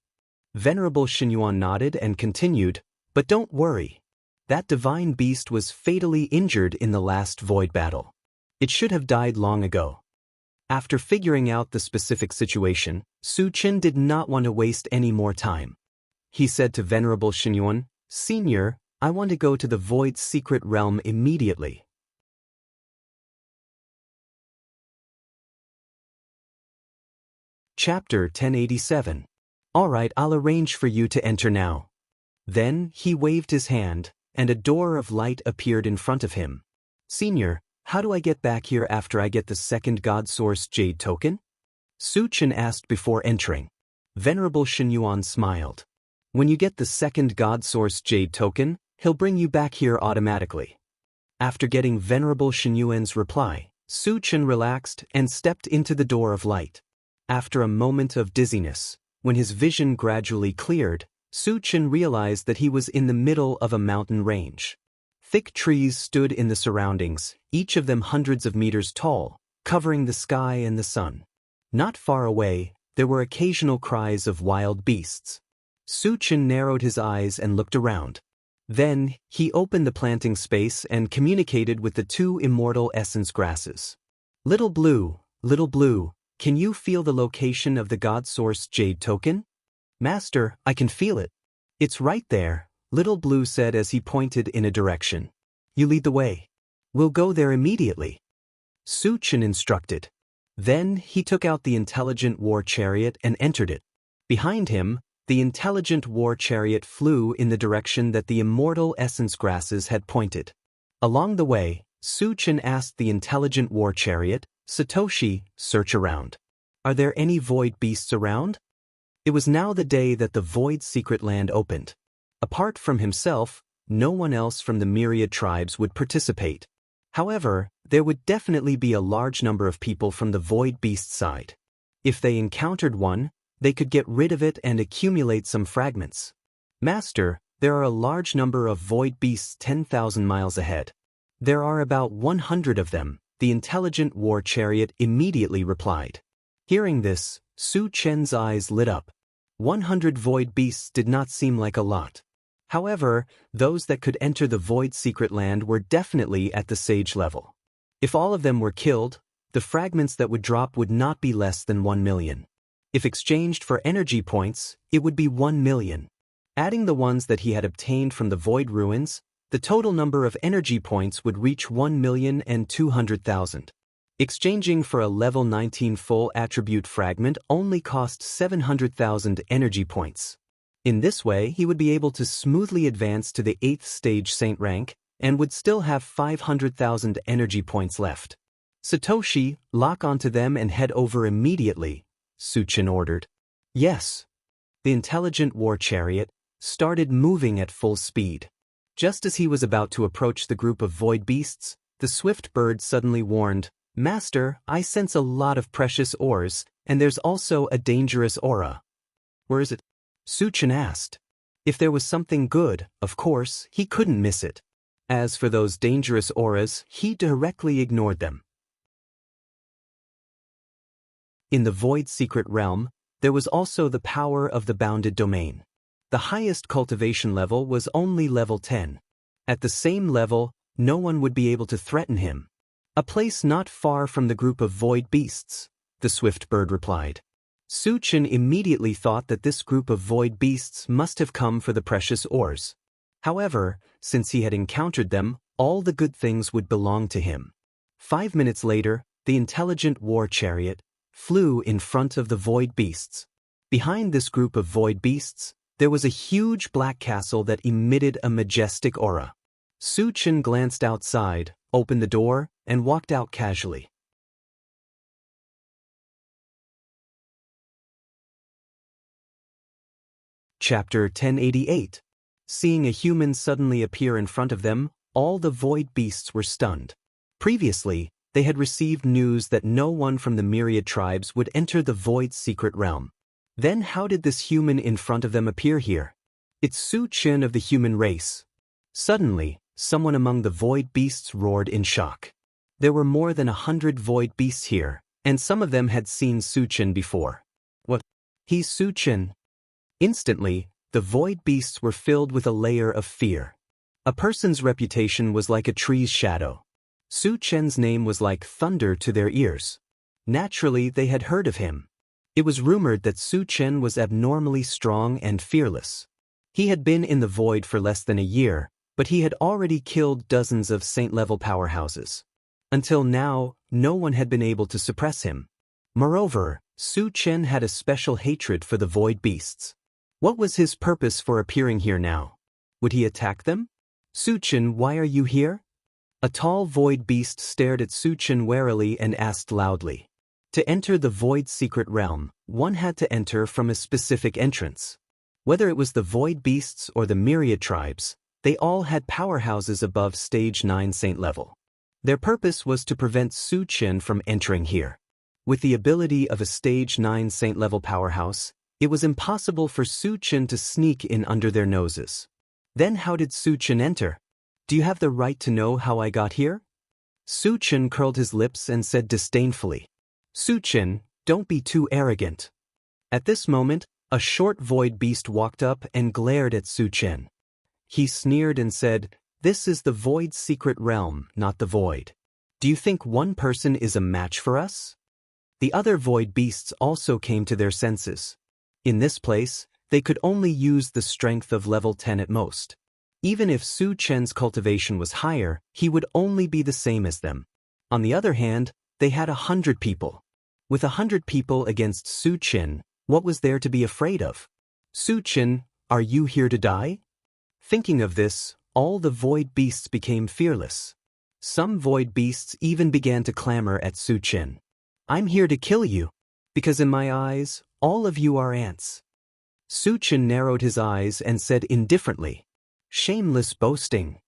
Venerable Xinyuan nodded and continued, but don't worry. That divine beast was fatally injured in the last void battle. It should have died long ago. After figuring out the specific situation, Su Chen did not want to waste any more time. He said to Venerable Xinyuan, Senior, I want to go to the Void Secret Realm immediately. Chapter 1087. Alright, I'll arrange for you to enter now. Then, he waved his hand, and a door of light appeared in front of him. Senior, how do I get back here after I get the 2nd God Source Jade token? Su Chen asked before entering. Venerable Xinyuan smiled. When you get the 2nd God Source Jade token, he'll bring you back here automatically. After getting Venerable Xinyuan's reply, Su Chen relaxed and stepped into the door of light. After a moment of dizziness, when his vision gradually cleared, Su Chen realized that he was in the middle of a mountain range. Thick trees stood in the surroundings, each of them hundreds of meters tall, covering the sky and the sun. Not far away, there were occasional cries of wild beasts. Su Chen narrowed his eyes and looked around. Then, he opened the planting space and communicated with the 2 immortal essence grasses. Little Blue, can you feel the location of the God Source Jade token? Master, I can feel it. It's right there, Little Blue said as he pointed in a direction. You lead the way. We'll go there immediately. Su Chen instructed. Then, he took out the intelligent war chariot and entered it. Behind him, the intelligent war chariot flew in the direction that the immortal essence grasses had pointed. Along the way, Su Chen asked the intelligent war chariot, Satoshi, search around. Are there any void beasts around? It was now the day that the void secret land opened. Apart from himself, no one else from the myriad tribes would participate. However, there would definitely be a large number of people from the Void Beast side. If they encountered one, they could get rid of it and accumulate some fragments. Master, there are a large number of Void Beasts 10,000 miles ahead. There are about 100 of them, the intelligent war chariot immediately replied. Hearing this, Su Chen's eyes lit up. 100 Void Beasts did not seem like a lot. However, those that could enter the Void Secret Land were definitely at the Sage level. If all of them were killed, the fragments that would drop would not be less than 1 million. If exchanged for energy points, it would be 1 million. Adding the ones that he had obtained from the Void Ruins, the total number of energy points would reach 1,200,000. Exchanging for a level 19 full attribute fragment only cost 700,000 energy points. In this way, he would be able to smoothly advance to the 8th stage Saint rank and would still have 500,000 energy points left. Satoshi, lock onto them and head over immediately, Su Chen ordered. Yes. The intelligent war chariot started moving at full speed. Just as he was about to approach the group of void beasts, the swift bird suddenly warned, "Master, I sense a lot of precious ores, and there's also a dangerous aura." "Where is it?" Su Chen asked. If there was something good, of course, he couldn't miss it. As for those dangerous auras, he directly ignored them. In the Void Secret Realm, there was also the power of the bounded domain. The highest cultivation level was only level 10. At the same level, no one would be able to threaten him. "A place not far from the group of void beasts," the swift bird replied. Su Chen immediately thought that this group of void beasts must have come for the precious ores. However, since he had encountered them, all the good things would belong to him. 5 minutes later, the intelligent war chariot flew in front of the void beasts. Behind this group of void beasts, there was a huge black castle that emitted a majestic aura. Su Chen glanced outside, opened the door, and walked out casually. Chapter 1088. Seeing a human suddenly appear in front of them, all the void beasts were stunned. Previously, they had received news that no one from the myriad tribes would enter the void secret realm. Then how did this human in front of them appear here? It's Su Chen of the human race. Suddenly, someone among the void beasts roared in shock. There were more than 100 void beasts here, and some of them had seen Su Chen before. "What? He's Su Chen." Instantly, the void beasts were filled with a layer of fear. A person's reputation was like a tree's shadow. Su Chen's name was like thunder to their ears. Naturally, they had heard of him. It was rumored that Su Chen was abnormally strong and fearless. He had been in the void for less than a year, but he had already killed dozens of saint-level powerhouses. Until now, no one had been able to suppress him. Moreover, Su Chen had a special hatred for the void beasts. What was his purpose for appearing here now? Would he attack them? "Su Chen, why are you here?" A tall void beast stared at Su Chen warily and asked loudly. To enter the void secret realm, one had to enter from a specific entrance. Whether it was the void beasts or the myriad tribes, they all had powerhouses above stage 9 saint level. Their purpose was to prevent Su Chen from entering here. With the ability of a stage 9 saint level powerhouse, it was impossible for Su Chen to sneak in under their noses. Then how did Su Chen enter? "Do you have the right to know how I got here?" Su Chen curled his lips and said disdainfully. "Su Chen, don't be too arrogant." At this moment, a short void beast walked up and glared at Su Chen. He sneered and said, "This is the void secret realm, not the void. Do you think one person is a match for us?" The other void beasts also came to their senses. In this place, they could only use the strength of level 10 at most. Even if Su Chen's cultivation was higher, he would only be the same as them. On the other hand, they had 100 people. With 100 people against Su Chen, what was there to be afraid of? "Su Chen, are you here to die?" Thinking of this, all the void beasts became fearless. Some void beasts even began to clamor at Su Chen. "I'm here to kill you, because in my eyes, all of you are ants." Su Chen narrowed his eyes and said indifferently, "Shameless boasting.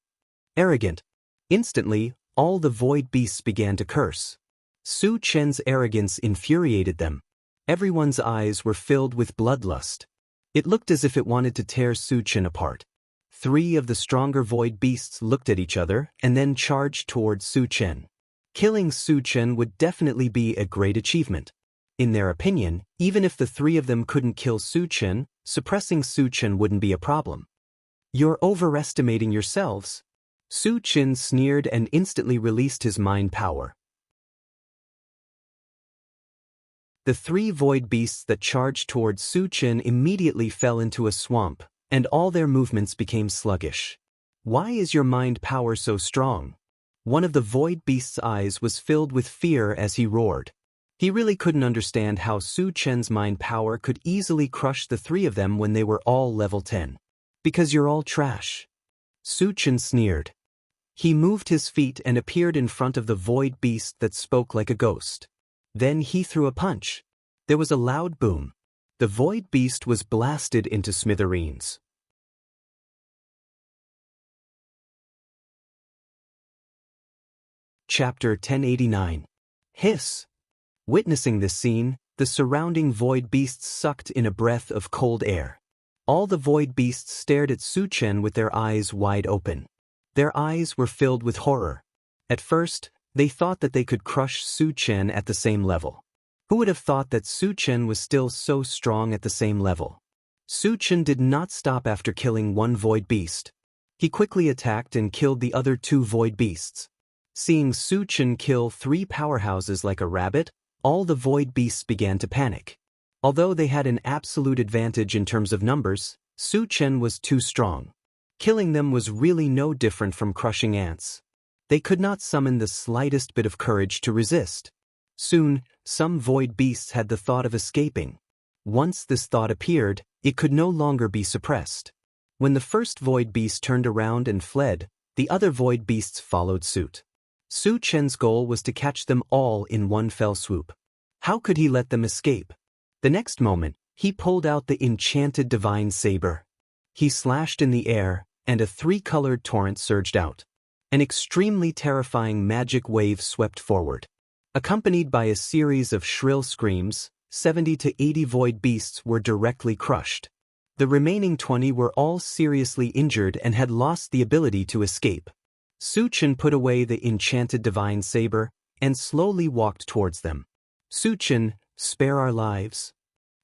Arrogant." Instantly, all the void beasts began to curse. Su Chen's arrogance infuriated them. Everyone's eyes were filled with bloodlust. It looked as if it wanted to tear Su Chen apart. 3 of the stronger void beasts looked at each other and then charged towards Su Chen. Killing Su Chen would definitely be a great achievement. In their opinion, even if the 3 of them couldn't kill Su Chen, suppressing Su Chen wouldn't be a problem. "You're overestimating yourselves." Su Chen sneered and instantly released his mind power. The 3 void beasts that charged towards Su Chen immediately fell into a swamp, and all their movements became sluggish. "Why is your mind power so strong?" One of the void beast's eyes was filled with fear as he roared. He really couldn't understand how Su Chen's mind power could easily crush the 3 of them when they were all level 10. "Because you're all trash." Su Chen sneered. He moved his feet and appeared in front of the void beast that spoke like a ghost. Then he threw a punch. There was a loud boom. The void beast was blasted into smithereens. Chapter 1089. Hiss. Witnessing this scene, the surrounding void beasts sucked in a breath of cold air. All the void beasts stared at Su Chen with their eyes wide open. Their eyes were filled with horror. At first, they thought that they could crush Su Chen at the same level. Who would have thought that Su Chen was still so strong at the same level? Su Chen did not stop after killing one void beast. He quickly attacked and killed the other 2 void beasts. Seeing Su Chen kill 3 powerhouses like a rabbit, all the void beasts began to panic. Although they had an absolute advantage in terms of numbers, Su Chen was too strong. Killing them was really no different from crushing ants. They could not summon the slightest bit of courage to resist. Soon, some void beasts had the thought of escaping. Once this thought appeared, it could no longer be suppressed. When the first void beast turned around and fled, the other void beasts followed suit. Su Chen's goal was to catch them all in one fell swoop. How could he let them escape? The next moment, he pulled out the enchanted divine saber. He slashed in the air, and a 3-colored torrent surged out. An extremely terrifying magic wave swept forward. Accompanied by a series of shrill screams, 70 to 80 void beasts were directly crushed. The remaining 20 were all seriously injured and had lost the ability to escape. Su Chen put away the enchanted divine saber and slowly walked towards them. "Su Chen, spare our lives."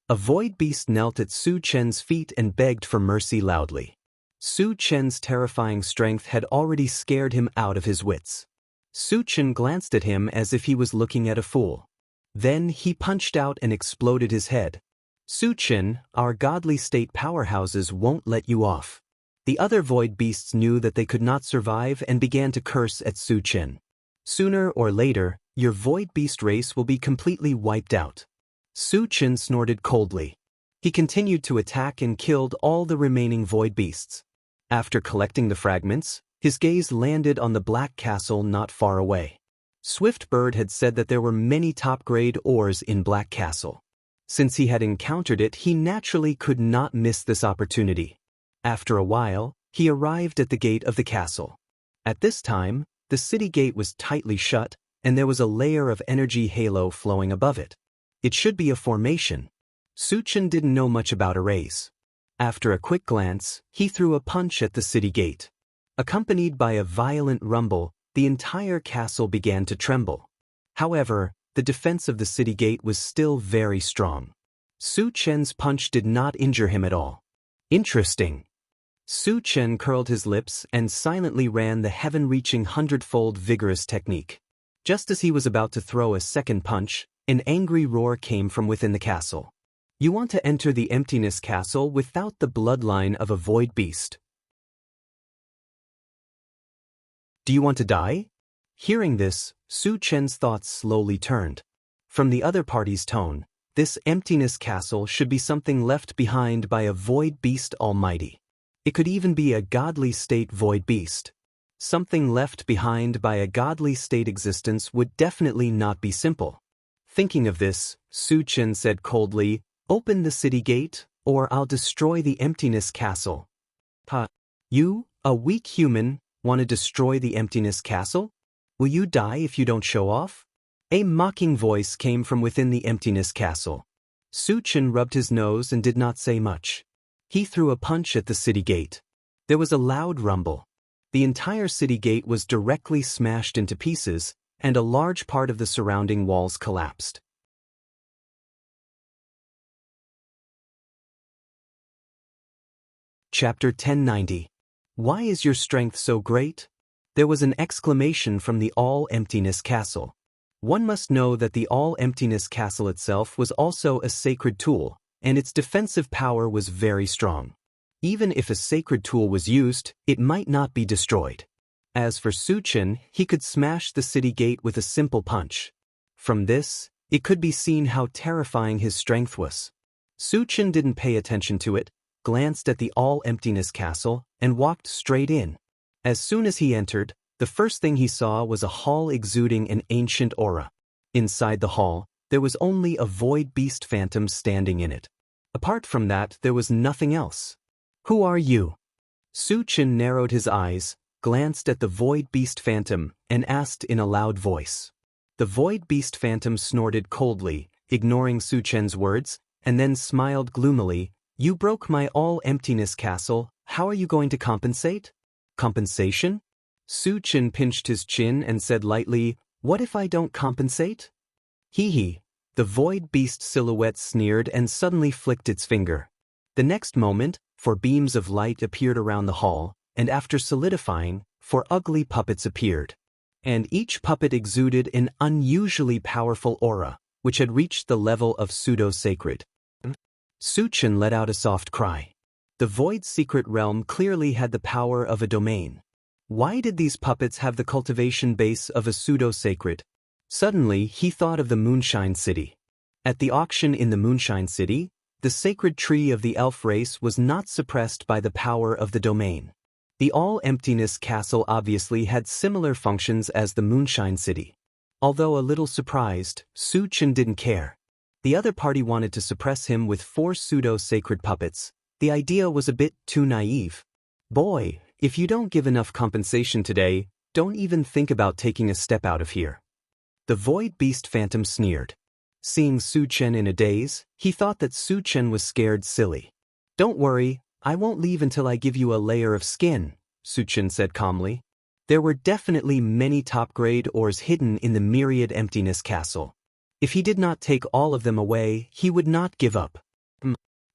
A void beast knelt at Su Chen's feet and begged for mercy loudly. Su Chen's terrifying strength had already scared him out of his wits. Su Chen glanced at him as if he was looking at a fool. Then he punched out and exploded his head. "Su Chen, our godly state powerhouses won't let you off." The other void beasts knew that they could not survive and began to curse at Su Chen. "Sooner or later, your void beast race will be completely wiped out." Su Chen snorted coldly. He continued to attack and killed all the remaining void beasts. After collecting the fragments, his gaze landed on the black castle not far away. Swiftbird had said that there were many top-grade ores in Black Castle. Since he had encountered it, he naturally could not miss this opportunity. After a while, he arrived at the gate of the castle. At this time, the city gate was tightly shut, and there was a layer of energy halo flowing above it. It should be a formation. Su Chen didn't know much about arrays. After a quick glance, he threw a punch at the city gate. Accompanied by a violent rumble, the entire castle began to tremble. However, the defense of the city gate was still very strong. Su Chen's punch did not injure him at all. Interesting. Su Chen curled his lips and silently ran the heaven-reaching 100-fold vigorous technique. Just as he was about to throw a second punch, an angry roar came from within the castle. "You want to enter the emptiness castle without the bloodline of a void beast. Do you want to die?" Hearing this, Su Chen's thoughts slowly turned. From the other party's tone, this emptiness castle should be something left behind by a void beast almighty. It could even be a godly state void beast. Something left behind by a godly state existence would definitely not be simple. Thinking of this, Su Chen said coldly, "Open the city gate, or I'll destroy the emptiness castle." "Ha! You, a weak human, want to destroy the emptiness castle?" Will you die if you don't show off? A mocking voice came from within the emptiness castle. Su-chen rubbed his nose and did not say much. He threw a punch at the city gate. There was a loud rumble. The entire city gate was directly smashed into pieces, and a large part of the surrounding walls collapsed. Chapter 1090. Why is your strength so great? There was an exclamation from the All-Emptiness Castle. One must know that the All-Emptiness Castle itself was also a sacred tool, and its defensive power was very strong. Even if a sacred tool was used, it might not be destroyed. As for Su-chen, he could smash the city gate with a simple punch. From this, it could be seen how terrifying his strength was. Su-chen didn't pay attention to it, glanced at the All-Emptiness Castle, and walked straight in. As soon as he entered, the first thing he saw was a hall exuding an ancient aura. Inside the hall, there was only a void beast phantom standing in it. Apart from that, there was nothing else. Who are you? Su-chen narrowed his eyes, glanced at the void beast phantom, and asked in a loud voice. The void beast phantom snorted coldly, ignoring Su-chen's words, and then smiled gloomily. You broke my all-emptiness castle, how are you going to compensate? Compensation? Su-chen pinched his chin and said lightly, what if I don't compensate? Hee. The void beast silhouette sneered and suddenly flicked its finger. The next moment, 4 beams of light appeared around the hall, and after solidifying, 4 ugly puppets appeared. And each puppet exuded an unusually powerful aura, which had reached the level of pseudo-sacred. Su-chen let out a soft cry. The void secret realm clearly had the power of a domain. Why did these puppets have the cultivation base of a pseudo-sacred? Suddenly, he thought of the Moonshine City. At the auction in the Moonshine City, the sacred tree of the elf race was not suppressed by the power of the domain. The All-Emptiness Castle obviously had similar functions as the Moonshine City. Although a little surprised, Su-chen didn't care. The other party wanted to suppress him with 4 pseudo-sacred puppets. The idea was a bit too naive. Boy, if you don't give enough compensation today, don't even think about taking a step out of here. The void beast phantom sneered. Seeing Su-chen in a daze, he thought that Su-chen was scared silly. Don't worry, I won't leave until I give you a layer of skin, Su-chen said calmly. There were definitely many top-grade ores hidden in the myriad emptiness castle. If he did not take all of them away, he would not give up.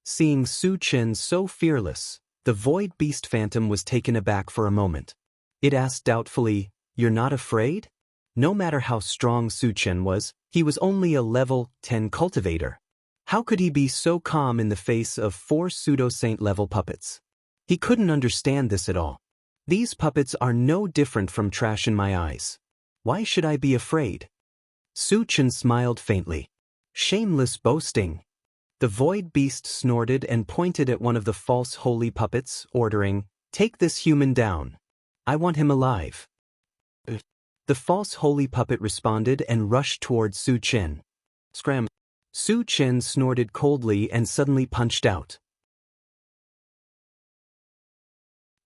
Seeing Su-chen so fearless, the void beast phantom was taken aback for a moment. It asked doubtfully, "You're not afraid?" No matter how strong Su-chen was, he was only a level 10 cultivator. How could he be so calm in the face of 4 pseudo-saint level puppets? He couldn't understand this at all. These puppets are no different from trash in my eyes. Why should I be afraid? Su-chen smiled faintly. Shameless boasting. The void beast snorted and pointed at one of the false holy puppets, ordering, "Take this human down. I want him alive." The false holy puppet responded and rushed towards Su-chen. Scram. Su-chen snorted coldly and suddenly punched out.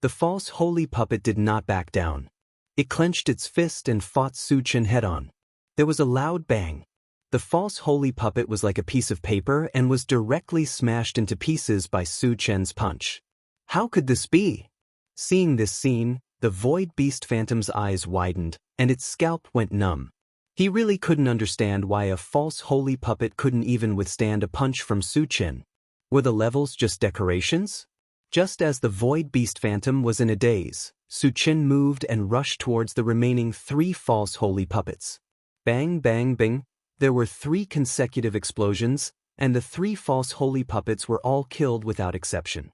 The false holy puppet did not back down. It clenched its fist and fought Su-chen head-on. There was a loud bang. The false holy puppet was like a piece of paper and was directly smashed into pieces by Su-chen's punch. How could this be? Seeing this scene, the void beast phantom's eyes widened, and its scalp went numb. He really couldn't understand why a false holy puppet couldn't even withstand a punch from Su-chen. Were the levels just decorations? Just as the void beast phantom was in a daze, Su-chen moved and rushed towards the remaining 3 false holy puppets. Bang, bang, bing. There were 3 consecutive explosions, and the 3 false holy puppets were all killed without exception.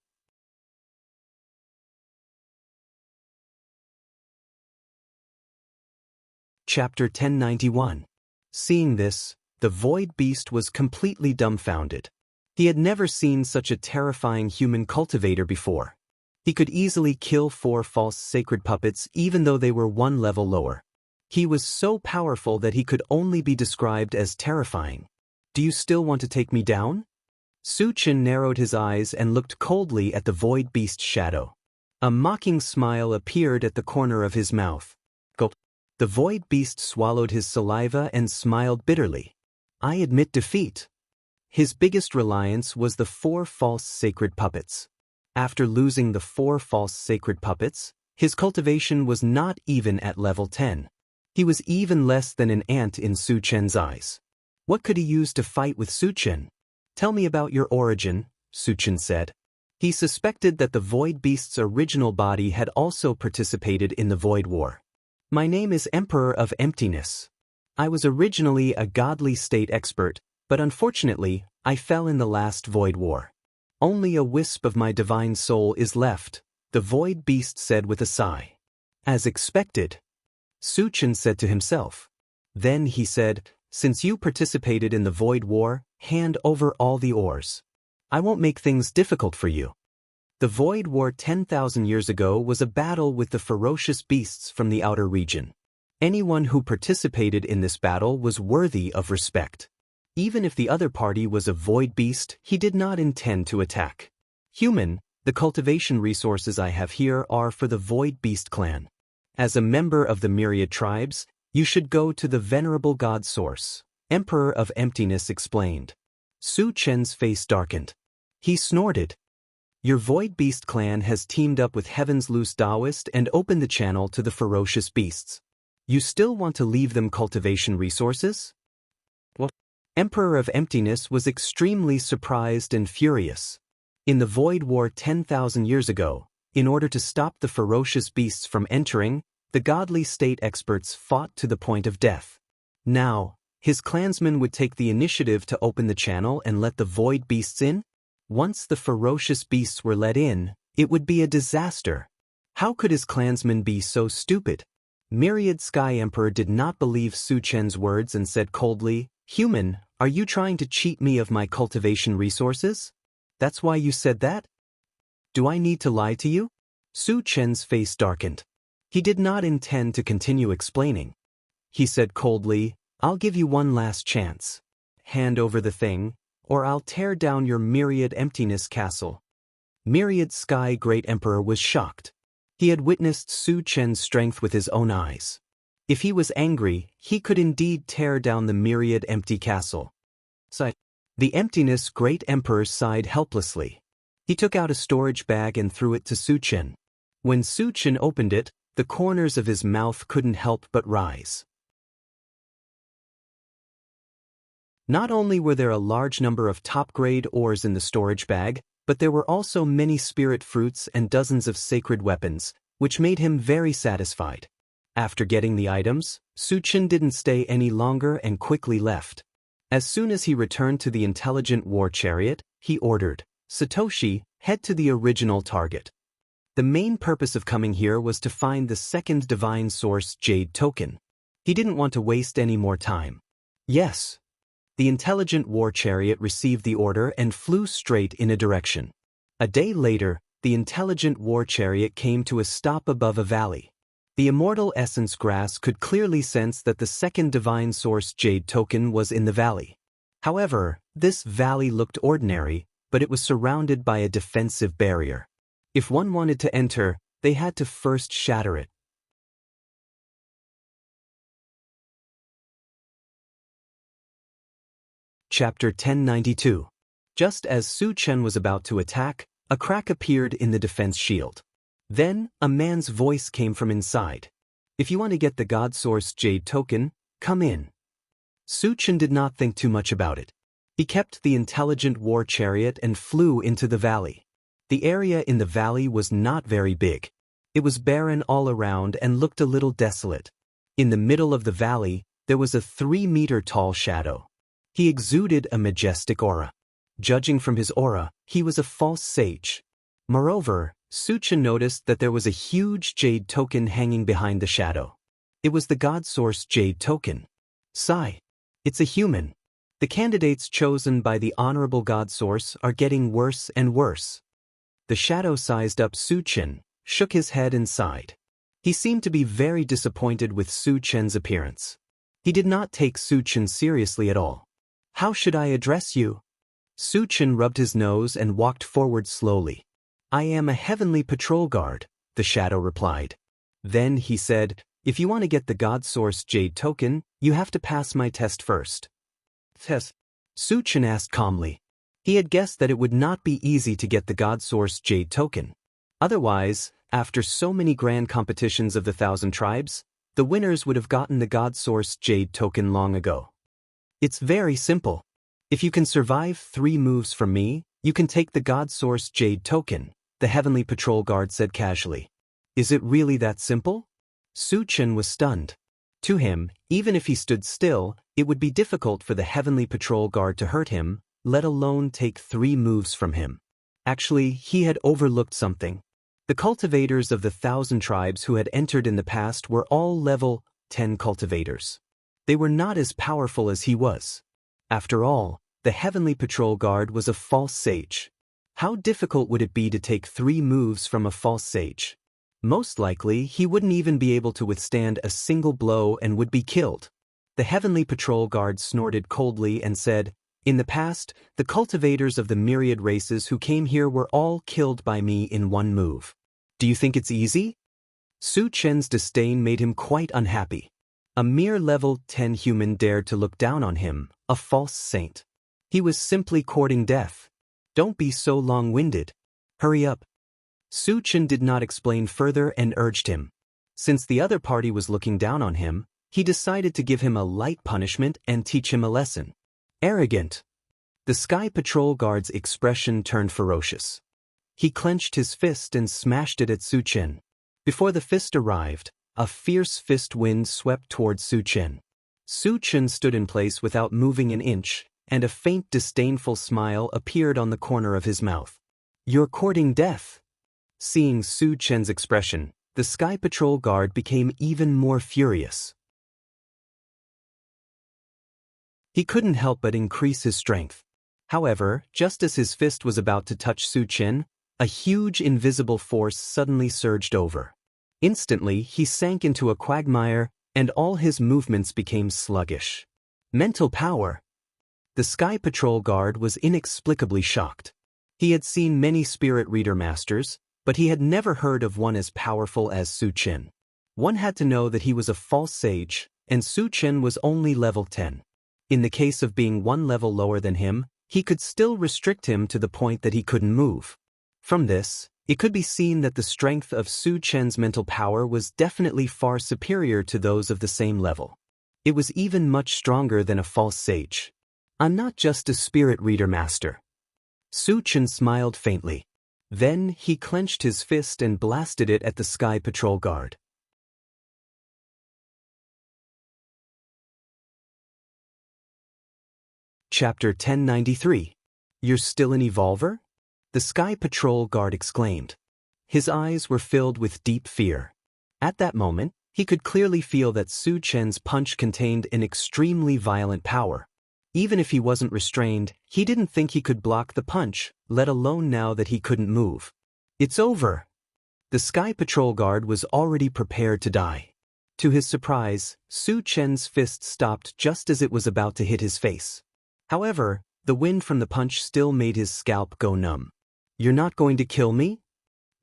Chapter 1091. Seeing this, the void beast was completely dumbfounded. He had never seen such a terrifying human cultivator before. He could easily kill 4 false sacred puppets even though they were 1 level lower. He was so powerful that he could only be described as terrifying. Do you still want to take me down? Su-chen narrowed his eyes and looked coldly at the void beast's shadow. A mocking smile appeared at the corner of his mouth. Gulp. The void beast swallowed his saliva and smiled bitterly. I admit defeat. His biggest reliance was the 4 false sacred puppets. After losing the 4 false sacred puppets, his cultivation was not even at level 10. He was even less than an ant in Su Chen's eyes. What could he use to fight with Su Chen? Tell me about your origin, Su Chen said. He suspected that the void beast's original body had also participated in the Void War. My name is Emperor of Emptiness. I was originally a godly state expert, but unfortunately, I fell in the last Void War. Only a wisp of my divine soul is left, the void beast said with a sigh. As expected, Su Chen said to himself. Then he said, since you participated in the Void War, hand over all the ores. I won't make things difficult for you. The Void War 10,000 years ago was a battle with the ferocious beasts from the outer region. Anyone who participated in this battle was worthy of respect. Even if the other party was a void beast, he did not intend to attack. Human, the cultivation resources I have here are for the void beast clan. As a member of the myriad tribes, you should go to the venerable god source, Emperor of Emptiness explained. Su Chen's face darkened. He snorted. Your void beast clan has teamed up with Heaven's Loose Taoist and opened the channel to the ferocious beasts. You still want to leave them cultivation resources? What? Emperor of Emptiness was extremely surprised and furious. In the Void War 10,000 years ago, in order to stop the ferocious beasts from entering, the godly state experts fought to the point of death. Now, his clansmen would take the initiative to open the channel and let the void beasts in? Once the ferocious beasts were let in, it would be a disaster. How could his clansmen be so stupid? Myriad Sky Emperor did not believe Su Chen's words and said coldly, Human, are you trying to cheat me of my cultivation resources? That's why you said that? Do I need to lie to you? Su Chen's face darkened. He did not intend to continue explaining. He said coldly, I'll give you one last chance. Hand over the thing, or I'll tear down your Myriad Emptiness castle. Myriad Sky Great Emperor was shocked. He had witnessed Su Chen's strength with his own eyes. If he was angry, he could indeed tear down the Myriad Empty castle. The Emptiness Great Emperor sighed helplessly. He took out a storage bag and threw it to Su Chen. When Su Chen opened it, the corners of his mouth couldn't help but rise. Not only were there a large number of top-grade ores in the storage bag, but there were also many spirit fruits and dozens of sacred weapons, which made him very satisfied. After getting the items, Su Chen didn't stay any longer and quickly left. As soon as he returned to the intelligent war chariot, he ordered, Satoshi, head to the original target. The main purpose of coming here was to find the second divine source Jade token. He didn't want to waste any more time. Yes. The intelligent war chariot received the order and flew straight in a direction. A day later, the intelligent war chariot came to a stop above a valley. The immortal essence grass could clearly sense that the second divine source Jade token was in the valley. However, this valley looked ordinary, but it was surrounded by a defensive barrier. If one wanted to enter, they had to first shatter it. Chapter 1092. Just as Su Chen was about to attack, a crack appeared in the defense shield. Then, a man's voice came from inside. If you want to get the God Source Jade token, come in. Su Chen did not think too much about it. He kept the intelligent war chariot and flew into the valley. The area in the valley was not very big. It was barren all around and looked a little desolate. In the middle of the valley, there was a 3-meter-tall shadow. He exuded a majestic aura. Judging from his aura, he was a false sage. Moreover, Su Chen noticed that there was a huge jade token hanging behind the shadow. It was the God Source Jade token. Sigh. It's a human. The candidates chosen by the Honorable God Source are getting worse and worse. The shadow sized up Su Chen, shook his head and sighed. He seemed to be very disappointed with Su Chen's appearance. He did not take Su Chen seriously at all. How should I address you? Su Chen rubbed his nose and walked forward slowly. I am a heavenly patrol guard, the shadow replied. Then he said, If you want to get the God Source Jade token, you have to pass my test first. Test? Su Chen asked calmly. He had guessed that it would not be easy to get the God Source Jade token. Otherwise, after so many grand competitions of the 1,000 tribes, the winners would have gotten the God Source Jade token long ago. It's very simple. If you can survive 3 moves from me, you can take the God Source Jade token, the Heavenly Patrol Guard said casually. Is it really that simple? Su Chen was stunned. To him, even if he stood still, it would be difficult for the Heavenly Patrol Guard to hurt him, let alone take 3 moves from him. Actually, he had overlooked something. The cultivators of the 1,000 tribes who had entered in the past were all level 10 cultivators. They were not as powerful as he was. After all, the Heavenly Patrol Guard was a false sage. How difficult would it be to take 3 moves from a false sage? Most likely, he wouldn't even be able to withstand a single blow and would be killed. The Heavenly Patrol Guard snorted coldly and said, "In the past, the cultivators of the myriad races who came here were all killed by me in 1 move. Do you think it's easy?" Su Chen's disdain made him quite unhappy. A mere level 10 human dared to look down on him, a false saint. He was simply courting death. Don't be so long-winded. Hurry up. Su Chen did not explain further and urged him. Since the other party was looking down on him, he decided to give him a light punishment and teach him a lesson. Arrogant. The Sky Patrol Guard's expression turned ferocious. He clenched his fist and smashed it at Su Chen. Before the fist arrived, a fierce fist wind swept towards Su Chen. Su Chen stood in place without moving an inch, and a faint disdainful smile appeared on the corner of his mouth. "You're courting death." Seeing Su Chen's expression, the Sky Patrol Guard became even more furious. He couldn't help but increase his strength. However, just as his fist was about to touch Su Chen, a huge invisible force suddenly surged over. Instantly, he sank into a quagmire, and all his movements became sluggish. Mental power. The Sky Patrol Guard was inexplicably shocked. He had seen many Spirit Reader Masters, but he had never heard of one as powerful as Su Chen. One had to know that he was a false sage, and Su Chen was only level 10. In the case of being 1 level lower than him, he could still restrict him to the point that he couldn't move. From this, it could be seen that the strength of Su Chen's mental power was definitely far superior to those of the same level. It was even much stronger than a false sage. "I'm not just a Spirit Reader Master." Su Chen smiled faintly. Then he clenched his fist and blasted it at the Sky Patrol Guard. Chapter 1093. You're still an Evolver? The Sky Patrol Guard exclaimed. His eyes were filled with deep fear. At that moment, he could clearly feel that Su Chen's punch contained an extremely violent power. Even if he wasn't restrained, he didn't think he could block the punch, let alone now that he couldn't move. "It's over." The Sky Patrol Guard was already prepared to die. To his surprise, Su Chen's fist stopped just as it was about to hit his face. However, the wind from the punch still made his scalp go numb. "You're not going to kill me?"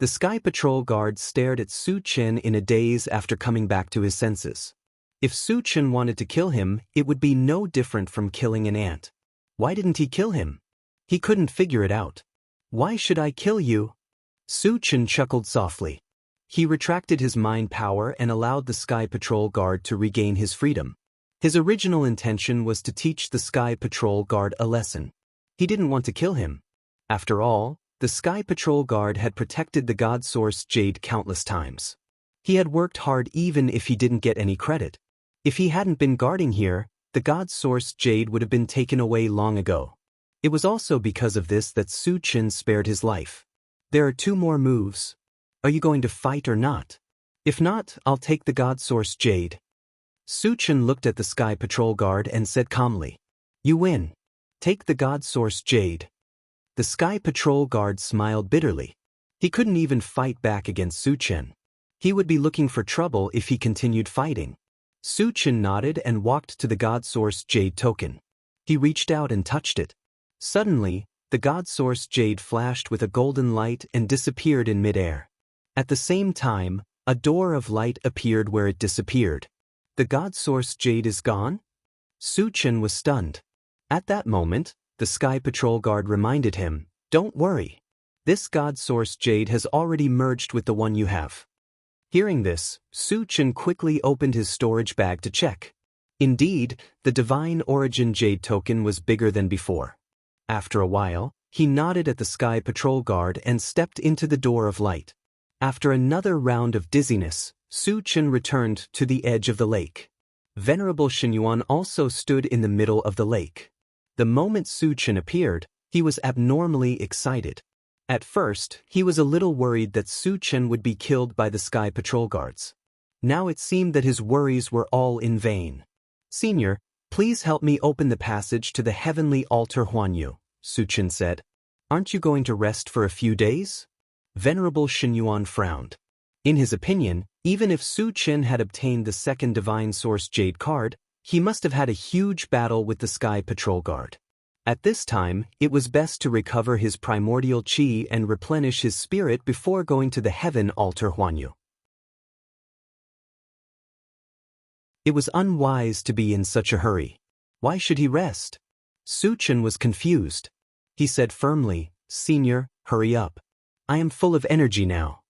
The Sky Patrol Guard stared at Su Chen in a daze after coming back to his senses. If Su Chen wanted to kill him, it would be no different from killing an ant. Why didn't he kill him? He couldn't figure it out. "Why should I kill you?" Su Chen chuckled softly. He retracted his mind power and allowed the Sky Patrol Guard to regain his freedom. His original intention was to teach the Sky Patrol Guard a lesson. He didn't want to kill him. After all, the Sky Patrol Guard had protected the God Source Jade countless times. He had worked hard even if he didn't get any credit. If he hadn't been guarding here, the God Source Jade would have been taken away long ago. It was also because of this that Su Chen spared his life. "There are 2 more moves. Are you going to fight or not? If not, I'll take the God Source Jade." Su Chen looked at the Sky Patrol Guard and said calmly, "You win. Take the God Source Jade." The Sky Patrol Guard smiled bitterly. He couldn't even fight back against Su Chen. He would be looking for trouble if he continued fighting. Su Chen nodded and walked to the God Source Jade token. He reached out and touched it. Suddenly, the God Source Jade flashed with a golden light and disappeared in midair. At the same time, A door of light appeared where it disappeared. The god source jade is gone? Su Chen was stunned. At that moment, the Sky Patrol guard reminded him, "Don't worry. This god source jade has already merged with the one you have." Hearing this, Su Chen quickly opened his storage bag to check. Indeed, the divine origin jade token was bigger than before. After a while, he nodded at the Sky Patrol guard and stepped into the door of light. After another round of dizziness, Su Chen returned to the edge of the lake. Venerable Xianyuan also stood in the middle of the lake. The moment Su Chen appeared, he was abnormally excited. At first, he was a little worried that Su Chen would be killed by the Sky Patrol guards. Now it seemed that his worries were all in vain. "Senior, please help me open the passage to the heavenly altar Huanyu," Su Chen said. "Aren't you going to rest for a few days?" Venerable Xianyuan frowned. In his opinion, even if Su Chen had obtained the second Divine Source Jade card, he must have had a huge battle with the Sky Patrol guard. At this time, it was best to recover his primordial qi and replenish his spirit before going to the heaven altar Huanyu. It was unwise to be in such a hurry. Why should he rest? Su Chen was confused. He said firmly, "Senior, hurry up. I am full of energy now."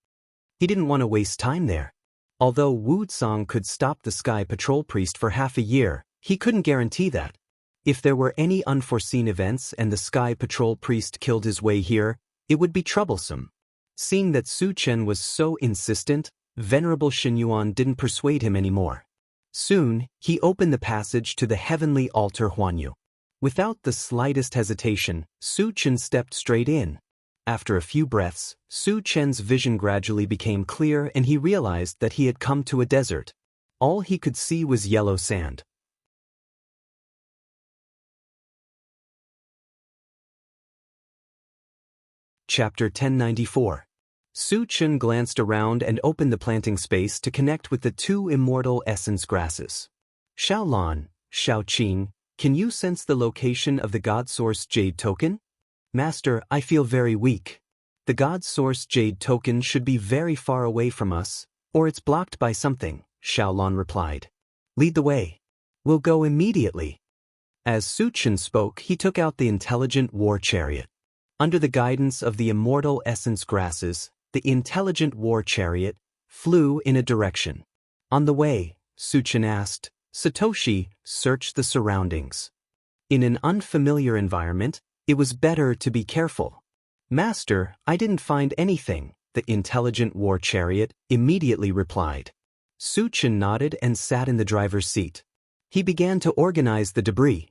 He didn't want to waste time there. Although Wu Tsang could stop the Sky Patrol priest for half a year, he couldn't guarantee that. If there were any unforeseen events and the Sky Patrol priest killed his way here, it would be troublesome. Seeing that Su Chen was so insistent, Venerable Xianyuan didn't persuade him anymore. Soon, he opened the passage to the heavenly altar Huanyu. Without the slightest hesitation, Su Chen stepped straight in. After a few breaths, Su Chen's vision gradually became clear and he realized that he had come to a desert. All he could see was yellow sand. Chapter 1094. Su Chen glanced around and opened the planting space to connect with the two immortal essence grasses. "Xiaolan, Xiaoqing, can you sense the location of the God Source Jade token?" "Master, I feel very weak. The God Source Jade token should be very far away from us, or it's blocked by something," Xiaolan replied. "Lead the way. We'll go immediately." As Su Chen spoke, he took out the intelligent war chariot. Under the guidance of the immortal essence grasses, the intelligent war chariot flew in a direction. On the way, Su Chen asked, "Satoshi, search the surroundings." In an unfamiliar environment, it was better to be careful. "Master, I didn't find anything," the intelligent war chariot immediately replied. Su Chen nodded and sat in the driver's seat. He began to organize the debris.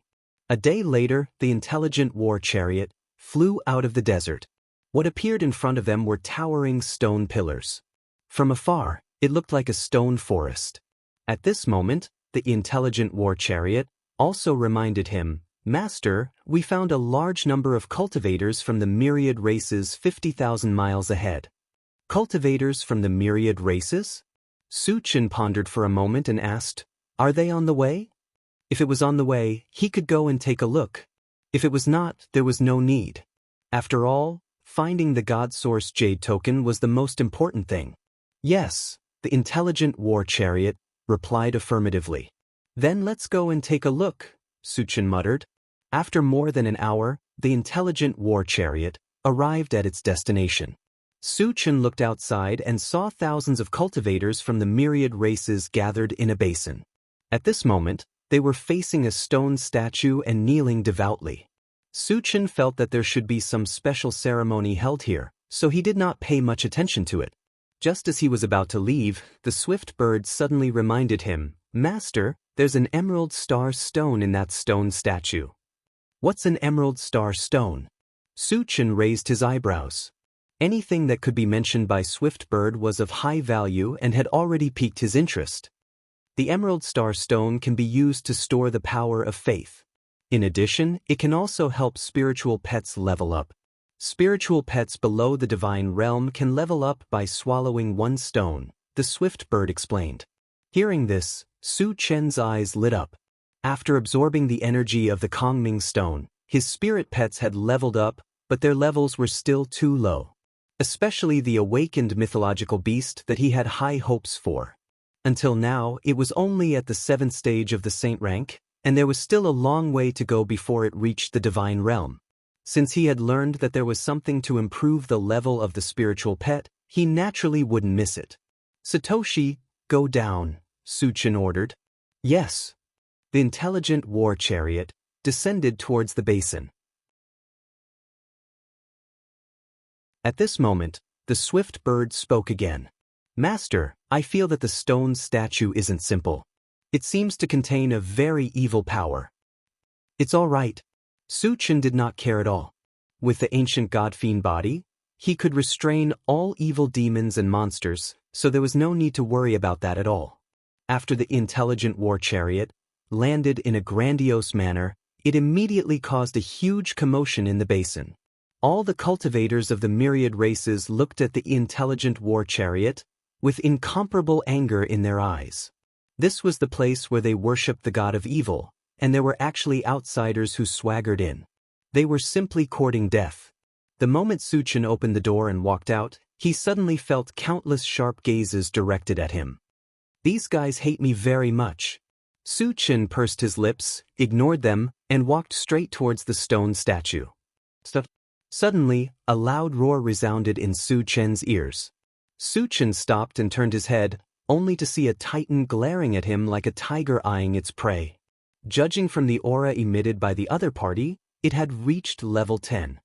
A day later, the intelligent war chariot flew out of the desert. What appeared in front of them were towering stone pillars. From afar, it looked like a stone forest. At this moment, the intelligent war chariot also reminded him, "Master, we found a large number of cultivators from the myriad races 50,000 miles ahead." "Cultivators from the myriad races?" Su Chen pondered for a moment and asked, "Are they on the way?" If it was on the way, he could go and take a look. If it was not, there was no need. After all, finding the God Source Jade token was the most important thing. "Yes," the intelligent war chariot replied affirmatively. "Then let's go and take a look," Su Chen muttered. After more than an hour, the intelligent war chariot arrived at its destination. Su Chen looked outside and saw thousands of cultivators from the myriad races gathered in a basin. At this moment, they were facing a stone statue and kneeling devoutly. Su Chen felt that there should be some special ceremony held here, so he did not pay much attention to it. Just as he was about to leave, the swift bird suddenly reminded him, "Master, there's an emerald star stone in that stone statue." "What's an emerald star stone?" Su Chen raised his eyebrows. Anything that could be mentioned by Swift Bird was of high value and had already piqued his interest. The emerald star stone can be used to store the power of faith. In addition, it can also help spiritual pets level up. Spiritual pets below the divine realm can level up by swallowing one stone, the Swift Bird explained. Hearing this, Su Chen's eyes lit up. After absorbing the energy of the Kongming stone, his spirit pets had leveled up, but their levels were still too low. especially the awakened mythological beast that he had high hopes for. Until now, it was only at the 7th stage of the saint rank, and there was still a long way to go before it reached the divine realm. Since he had learned that there was something to improve the level of the spiritual pet, he naturally wouldn't miss it. "Satoshi, go down," Suchin ordered. "Yes." The intelligent war chariot descended towards the basin. At this moment, the swift bird spoke again. "Master, I feel that the stone statue isn't simple. It seems to contain a very evil power." "It's all right." Suchin did not care at all. With the ancient god-fiend body, he could restrain all evil demons and monsters, so there was no need to worry about that at all. After the intelligent war chariot landed in a grandiose manner, it immediately caused a huge commotion in the basin. All the cultivators of the myriad races looked at the intelligent war chariot with incomparable anger in their eyes. This was the place where they worshipped the god of evil, and there were actually outsiders who swaggered in. They were simply courting death. The moment Suchin opened the door and walked out, he suddenly felt countless sharp gazes directed at him. "These guys hate me very much." Suchin pursed his lips, ignored them, and walked straight towards the stone statue. Suddenly, a loud roar resounded in Suchin's ears. Suchin stopped and turned his head, only to see a titan glaring at him like a tiger eyeing its prey. Judging from the aura emitted by the other party, it had reached level 10.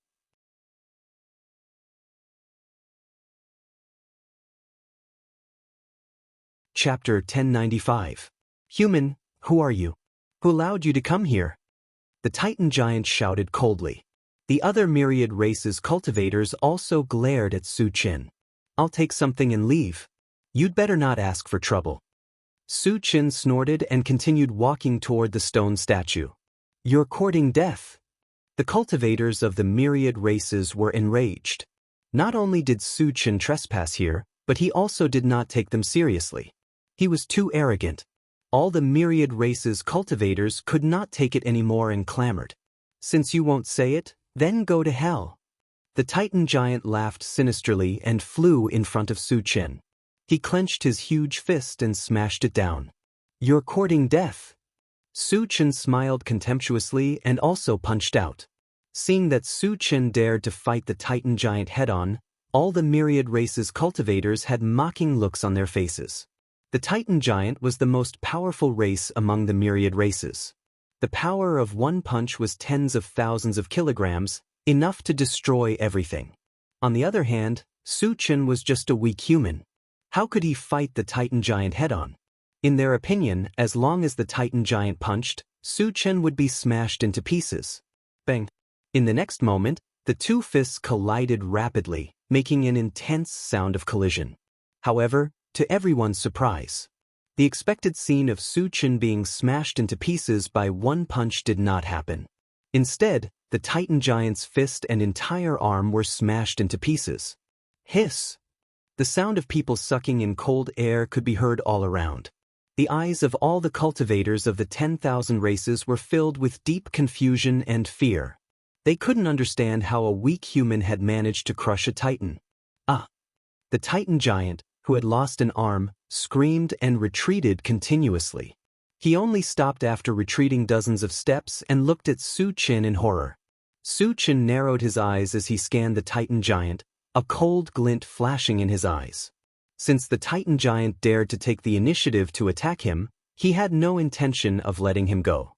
Chapter 1095. Human, who are you? Who allowed you to come here? The Titan giant shouted coldly. The other myriad races cultivators also glared at Suchin. "I'll take something and leave. You'd better not ask for trouble." Suchin snorted and continued walking toward the stone statue. "You're courting death." The cultivators of the myriad races were enraged. Not only did Suchin trespass here, but he also did not take them seriously. He was too arrogant. All the myriad races cultivators could not take it anymore and clamored. "Since you won't say it, then go to hell." The Titan giant laughed sinisterly and flew in front of Suchin. He clenched his huge fist and smashed it down. "You're courting death." Suchin smiled contemptuously and also punched out. Seeing that Suchin dared to fight the Titan giant head-on, all the myriad races cultivators had mocking looks on their faces. The Titan giant was the most powerful race among the myriad races. The power of one punch was tens of thousands of kilograms, enough to destroy everything. On the other hand, Suchin was just a weak human. How could he fight the Titan giant head-on? In their opinion, as long as the Titan giant punched, Suchin would be smashed into pieces. Bang! In the next moment, the two fists collided rapidly, making an intense sound of collision. However, to everyone's surprise, the expected scene of Suchin being smashed into pieces by one punch did not happen. Instead, the Titan giant's fist and entire arm were smashed into pieces. Hiss! The sound of people sucking in cold air could be heard all around. The eyes of all the cultivators of the 10,000 races were filled with deep confusion and fear. They couldn't understand how a weak human had managed to crush a titan. The Titan giant, who had lost an arm, screamed and retreated continuously. He only stopped after retreating dozens of steps and looked at Suchin in horror. Suchin narrowed his eyes as he scanned the Titan giant, a cold glint flashing in his eyes. Since the Titan giant dared to take the initiative to attack him, he had no intention of letting him go.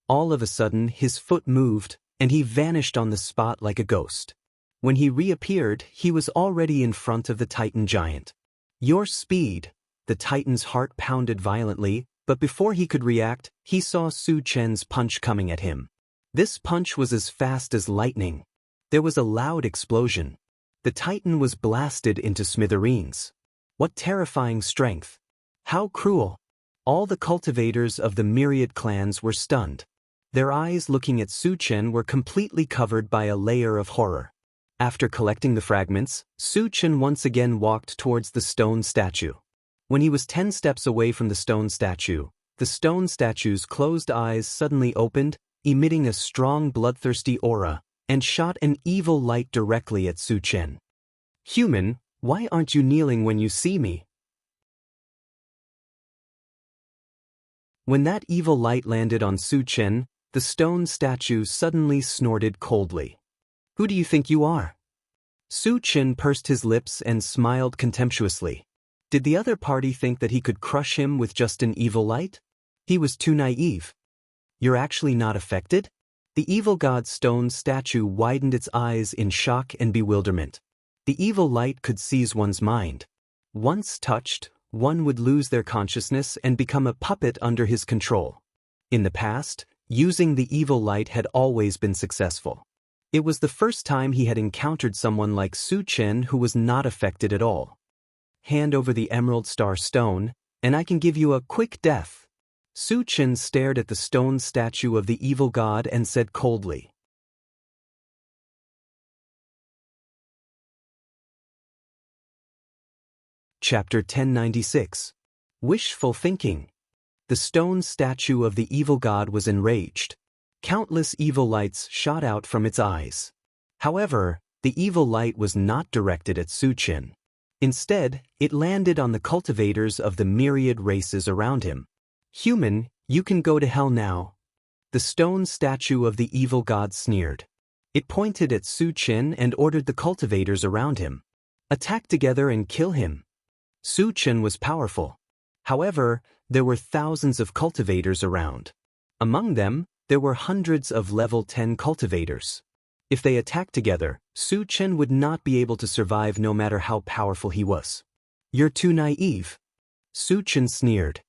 All of a sudden, his foot moved, and he vanished on the spot like a ghost. When he reappeared, he was already in front of the Titan giant. "Your speed!" The Titan's heart pounded violently, but before he could react, he saw Suchin's punch coming at him. This punch was as fast as lightning. There was a loud explosion. The Titan was blasted into smithereens. What terrifying strength! How cruel! All the cultivators of the myriad clans were stunned. Their eyes looking at Suchin were completely covered by a layer of horror. After collecting the fragments, Suchin once again walked towards the stone statue. When he was 10 steps away from the stone statue's closed eyes suddenly opened, emitting a strong bloodthirsty aura, and shot an evil light directly at Suchin. Human, why aren't you kneeling when you see me? When that evil light landed on Su Chen, the stone statue suddenly snorted coldly. Who do you think you are? Su Chen pursed his lips and smiled contemptuously. Did the other party think that he could crush him with just an evil light? He was too naive. You're actually not affected? The evil god's stone statue widened its eyes in shock and bewilderment. The evil light could seize one's mind. Once touched, one would lose their consciousness and become a puppet under his control. In the past, using the evil light had always been successful. It was the first time he had encountered someone like Su Chen who was not affected at all. Hand over the emerald star stone, and I can give you a quick death. Su Chen stared at the stone statue of the evil god and said coldly. Chapter 1096. Wishful Thinking. The stone statue of the evil god was enraged. Countless evil lights shot out from its eyes. However, the evil light was not directed at Su Chen. Instead, it landed on the cultivators of the myriad races around him. Human, you can go to hell now. The stone statue of the evil god sneered. It pointed at Su Chen and ordered the cultivators around him. Attack together and kill him. Su Chen was powerful. However, there were thousands of cultivators around. Among them, there were hundreds of level 10 cultivators. If they attacked together, Su Chen would not be able to survive no matter how powerful he was. You're too naive. Su Chen sneered.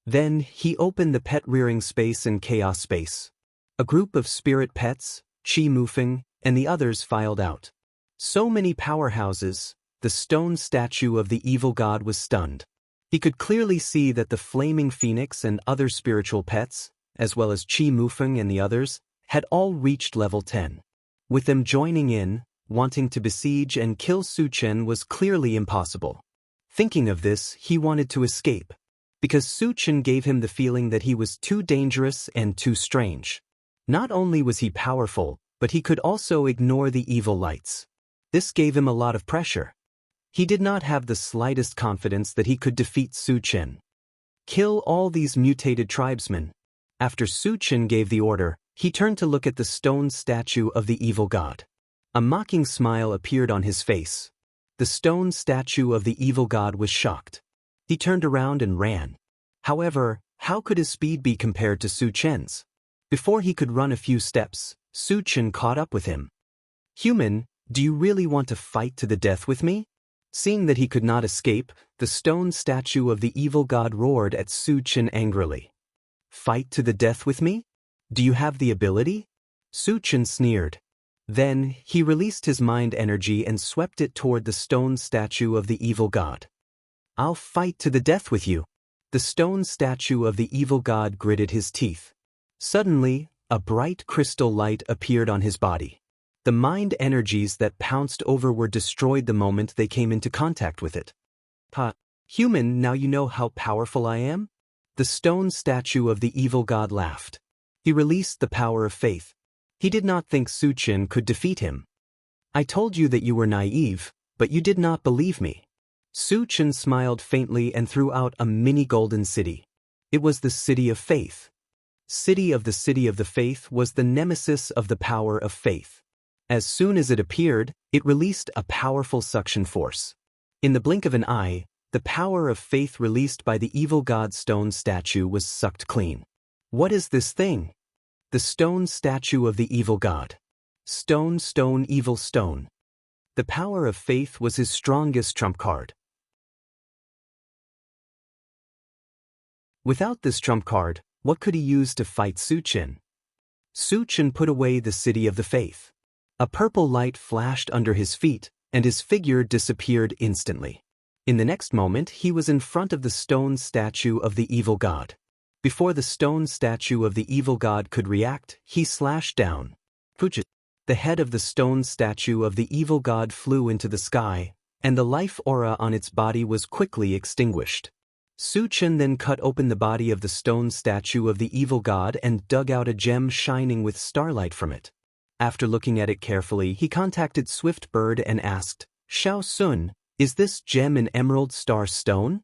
Then, he opened the pet-rearing space and chaos space. A group of spirit pets, Qi Mufeng, and the others filed out. So many powerhouses. The stone statue of the evil god was stunned. He could clearly see that the flaming phoenix and other spiritual pets, as well as Qi Mufeng and the others, had all reached level 10. With them joining in, wanting to besiege and kill Su Chen was clearly impossible. Thinking of this, he wanted to escape, because Su Chen gave him the feeling that he was too dangerous and too strange. Not only was he powerful, but he could also ignore the evil lights. This gave him a lot of pressure. He did not have the slightest confidence that he could defeat Su Chen. Kill all these mutated tribesmen. After Su Chen gave the order, he turned to look at the stone statue of the evil god. A mocking smile appeared on his face. The stone statue of the evil god was shocked. He turned around and ran. However, how could his speed be compared to Su Chen's? Before he could run a few steps, Su Chen caught up with him. Human, do you really want to fight to the death with me? Seeing that he could not escape, the stone statue of the evil god roared at Su Chen angrily. Fight to the death with me? Do you have the ability? Su Chen sneered. Then, he released his mind energy and swept it toward the stone statue of the evil god. I'll fight to the death with you. The stone statue of the evil god gritted his teeth. Suddenly, a bright crystal light appeared on his body. The mind energies that pounced over were destroyed the moment they came into contact with it. Human, now you know how powerful I am? The stone statue of the evil god laughed. He released the power of faith. He did not think Su Chen could defeat him. I told you that you were naive, but you did not believe me. Su Chen smiled faintly and threw out a mini golden city. It was the City of Faith. City of the Faith was the nemesis of the power of faith. As soon as it appeared, it released a powerful suction force. In the blink of an eye, the power of faith released by the evil god stone statue was sucked clean. What is this thing? The stone statue of the evil god. Stone, evil stone. The power of faith was his strongest trump card. Without this trump card, what could he use to fight Su Chen? Su Chen put away the City of the Faith. A purple light flashed under his feet, and his figure disappeared instantly. In the next moment, he was in front of the stone statue of the evil god. Before the stone statue of the evil god could react, he slashed down. The head of the stone statue of the evil god flew into the sky, and the life aura on its body was quickly extinguished. Su Chen then cut open the body of the stone statue of the evil god and dug out a gem shining with starlight from it. After looking at it carefully, he contacted Swift Bird and asked, Xiao Sun, is this gem an emerald star stone?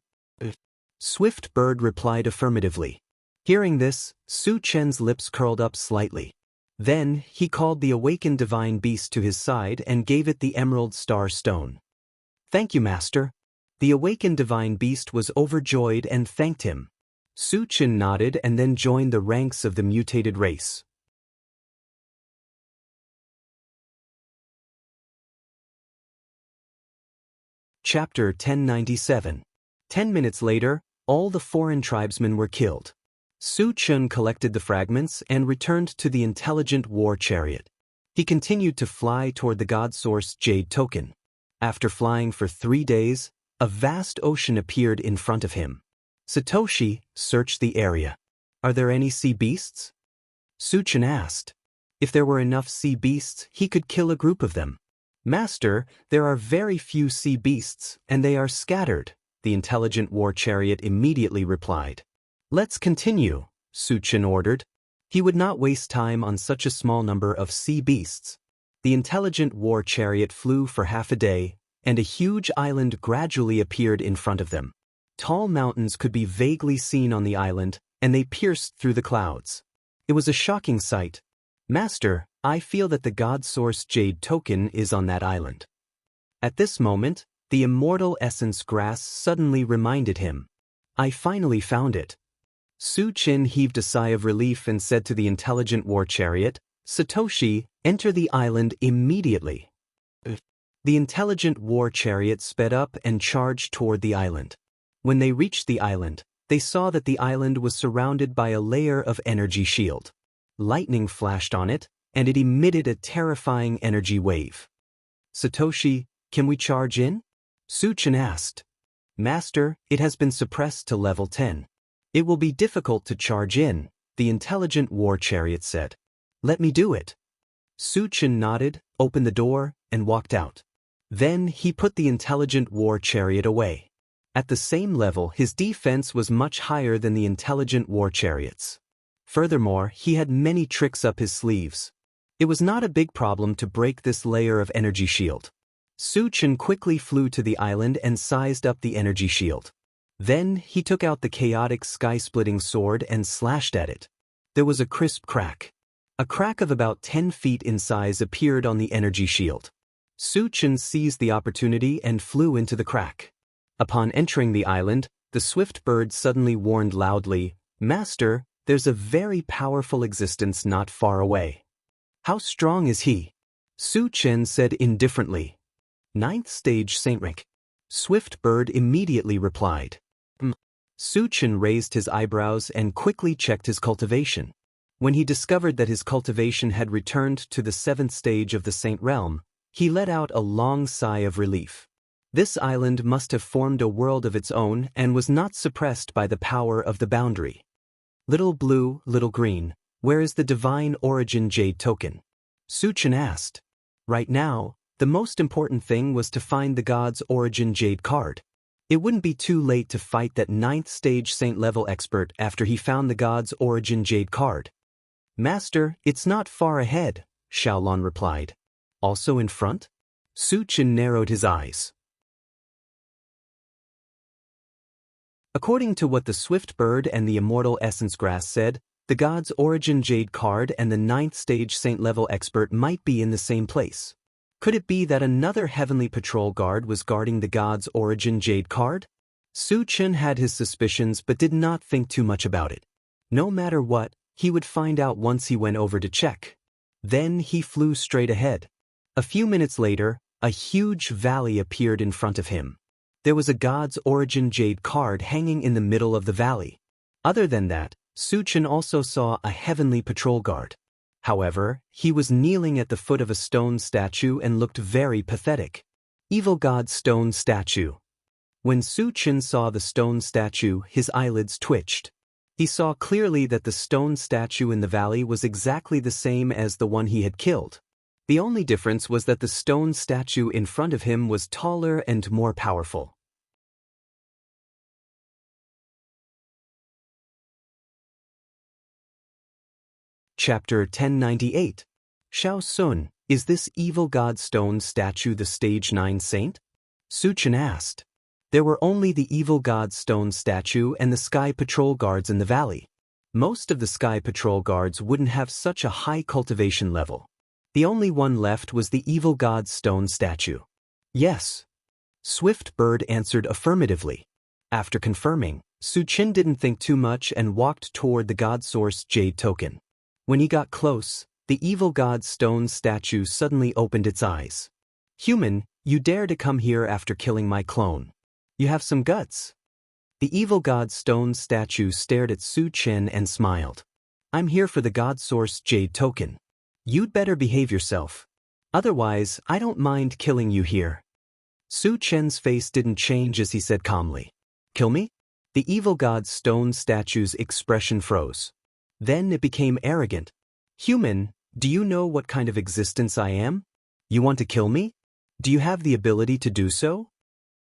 Swift Bird replied affirmatively. Hearing this, Su Chen's lips curled up slightly. Then, he called the awakened divine beast to his side and gave it the emerald star stone. Thank you, Master. The awakened divine beast was overjoyed and thanked him. Su Chen nodded and then joined the ranks of the mutated race. Chapter 1097. 10 minutes later, all the foreign tribesmen were killed. Su Chen collected the fragments and returned to the intelligent war chariot. He continued to fly toward the God Source Jade Token. After flying for 3 days, a vast ocean appeared in front of him. Satoshi searched the area. Are there any sea beasts? Su Chen asked. If there were enough sea beasts, he could kill a group of them. Master, there are very few sea beasts, and they are scattered, the intelligent war chariot immediately replied. Let's continue, Su Chen ordered. He would not waste time on such a small number of sea beasts. The intelligent war chariot flew for half a day, and a huge island gradually appeared in front of them. Tall mountains could be vaguely seen on the island, and they pierced through the clouds. It was a shocking sight. Master, I feel that the God Source Jade Token is on that island. At this moment, the immortal essence grass suddenly reminded him. I finally found it. Su Chen heaved a sigh of relief and said to the intelligent war chariot, Satoshi, enter the island immediately. The intelligent war chariot sped up and charged toward the island. When they reached the island, they saw that the island was surrounded by a layer of energy shield. Lightning flashed on it, and it emitted a terrifying energy wave. Satoshi, can we charge in? Su Chen asked. Master, it has been suppressed to level 10. It will be difficult to charge in, the intelligent war chariot said. Let me do it. Su Chen nodded, opened the door, and walked out. Then he put the intelligent war chariot away. At the same level, his defense was much higher than the intelligent war chariot's. Furthermore, he had many tricks up his sleeves. It was not a big problem to break this layer of energy shield. Su Chen quickly flew to the island and sized up the energy shield. Then he took out the chaotic sky-splitting sword and slashed at it. There was a crisp crack. A crack of about 10 feet in size appeared on the energy shield. Su Chen seized the opportunity and flew into the crack. Upon entering the island, the swift bird suddenly warned loudly, Master, there's a very powerful existence not far away. How strong is he? Su Chen said indifferently. 9th stage Saint rank. Swift Bird immediately replied. Su Chen raised his eyebrows and quickly checked his cultivation. When he discovered that his cultivation had returned to the 7th stage of the Saint Realm, he let out a long sigh of relief. This island must have formed a world of its own and was not suppressed by the power of the boundary. Little blue, little green, where is the divine origin jade token? Su Chen asked. Right now, the most important thing was to find the god's origin jade card. It wouldn't be too late to fight that 9th stage saint level expert after he found the god's origin jade card. Master, it's not far ahead, Xiaolon replied. Also in front? Su Chen narrowed his eyes. According to what the swift bird and the immortal essence grass said, the god's origin jade card and the 9th stage saint level expert might be in the same place. Could it be that another heavenly patrol guard was guarding the god's origin jade card? Su Chen had his suspicions but did not think too much about it. No matter what, he would find out once he went over to check. Then he flew straight ahead. A few minutes later, a huge valley appeared in front of him. There was a god's origin jade card hanging in the middle of the valley. Other than that, Su Chen also saw a heavenly patrol guard. However, he was kneeling at the foot of a stone statue and looked very pathetic. Evil god stone statue. When Su Chen saw the stone statue, his eyelids twitched. He saw clearly that the stone statue in the valley was exactly the same as the one he had killed. The only difference was that the stone statue in front of him was taller and more powerful. Chapter 1098. Xiao Sun, Is this evil god stone statue the stage 9 saint? Su Chen asked. There were only the evil god stone statue and the sky patrol guards in the valley. Most of the sky patrol guards wouldn't have such a high cultivation level. The only one left was the evil god stone statue. Yes. Swift Bird answered affirmatively. After confirming, Su Chen didn't think too much and walked toward the god source jade token. When he got close, the evil god stone statue suddenly opened its eyes. Human, you dare to come here after killing my clone. You have some guts. The evil god stone statue stared at Su Chen and smiled. I'm here for the god source jade token. You'd better behave yourself. Otherwise, I don't mind killing you here. Su Chen's face didn't change as he said calmly. Kill me? The evil god stone statue's expression froze. Then it became arrogant. Human, do you know what kind of existence I am? You want to kill me? Do you have the ability to do so?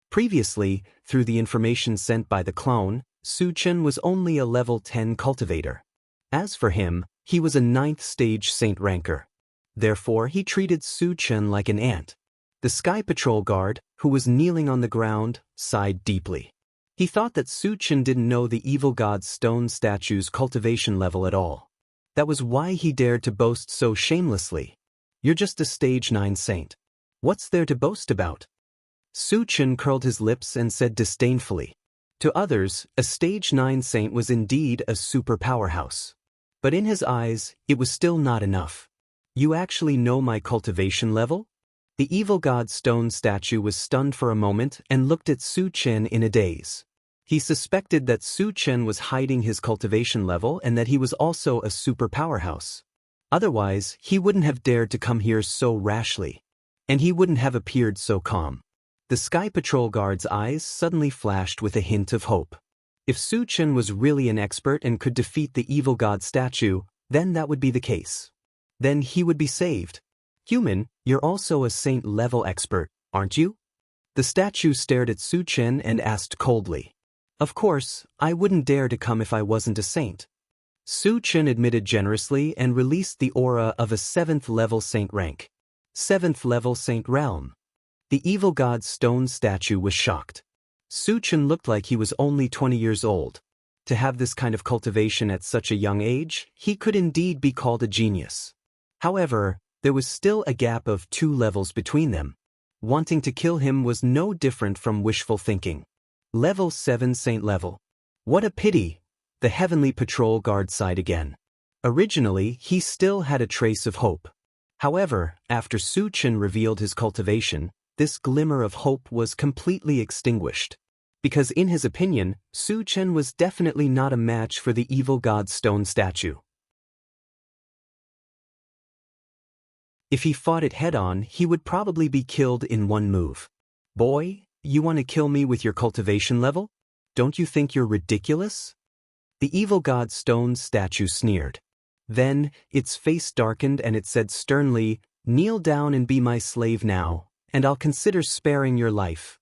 Previously, through the information sent by the clone, Su Chen was only a level 10 cultivator. As for him, he was a 9th stage saint ranker. Therefore, he treated Su Chen like an ant. The Sky Patrol guard, who was kneeling on the ground, sighed deeply. He thought that Su Chen didn't know the evil god stone statue's cultivation level at all. That was why he dared to boast so shamelessly. You're just a stage 9 saint. What's there to boast about? Su Chen curled his lips and said disdainfully. To others, a stage 9 saint was indeed a super powerhouse. But in his eyes, it was still not enough. You actually know my cultivation level? The evil god stone statue was stunned for a moment and looked at Su Chen in a daze. He suspected that Su Chen was hiding his cultivation level and that he was also a super powerhouse. Otherwise, he wouldn't have dared to come here so rashly. And he wouldn't have appeared so calm. The Sky Patrol guard's eyes suddenly flashed with a hint of hope. If Su Chen was really an expert and could defeat the evil god statue, then that would be the case. Then he would be saved. Human, you're also a saint-level expert, aren't you? The statue stared at Su Chen and asked coldly. Of course, I wouldn't dare to come if I wasn't a saint. Su Chen admitted generously and released the aura of a 7th-level saint rank. 7th-level saint realm. The evil god stone statue was shocked. Su Chen looked like he was only 20 years old. To have this kind of cultivation at such a young age, he could indeed be called a genius. However, there was still a gap of 2 levels between them. Wanting to kill him was no different from wishful thinking. Level 7 saint level. What a pity, the heavenly patrol guard sighed again. Originally, he still had a trace of hope. However, after Su Chen revealed his cultivation, this glimmer of hope was completely extinguished. Because in his opinion, Su Chen was definitely not a match for the evil god stone statue. If he fought it head-on, he would probably be killed in one move. Boy, you want to kill me with your cultivation level? Don't you think you're ridiculous? The evil god stone statue sneered. Then, its face darkened and it said sternly, "Kneel down and be my slave now, and I'll consider sparing your life.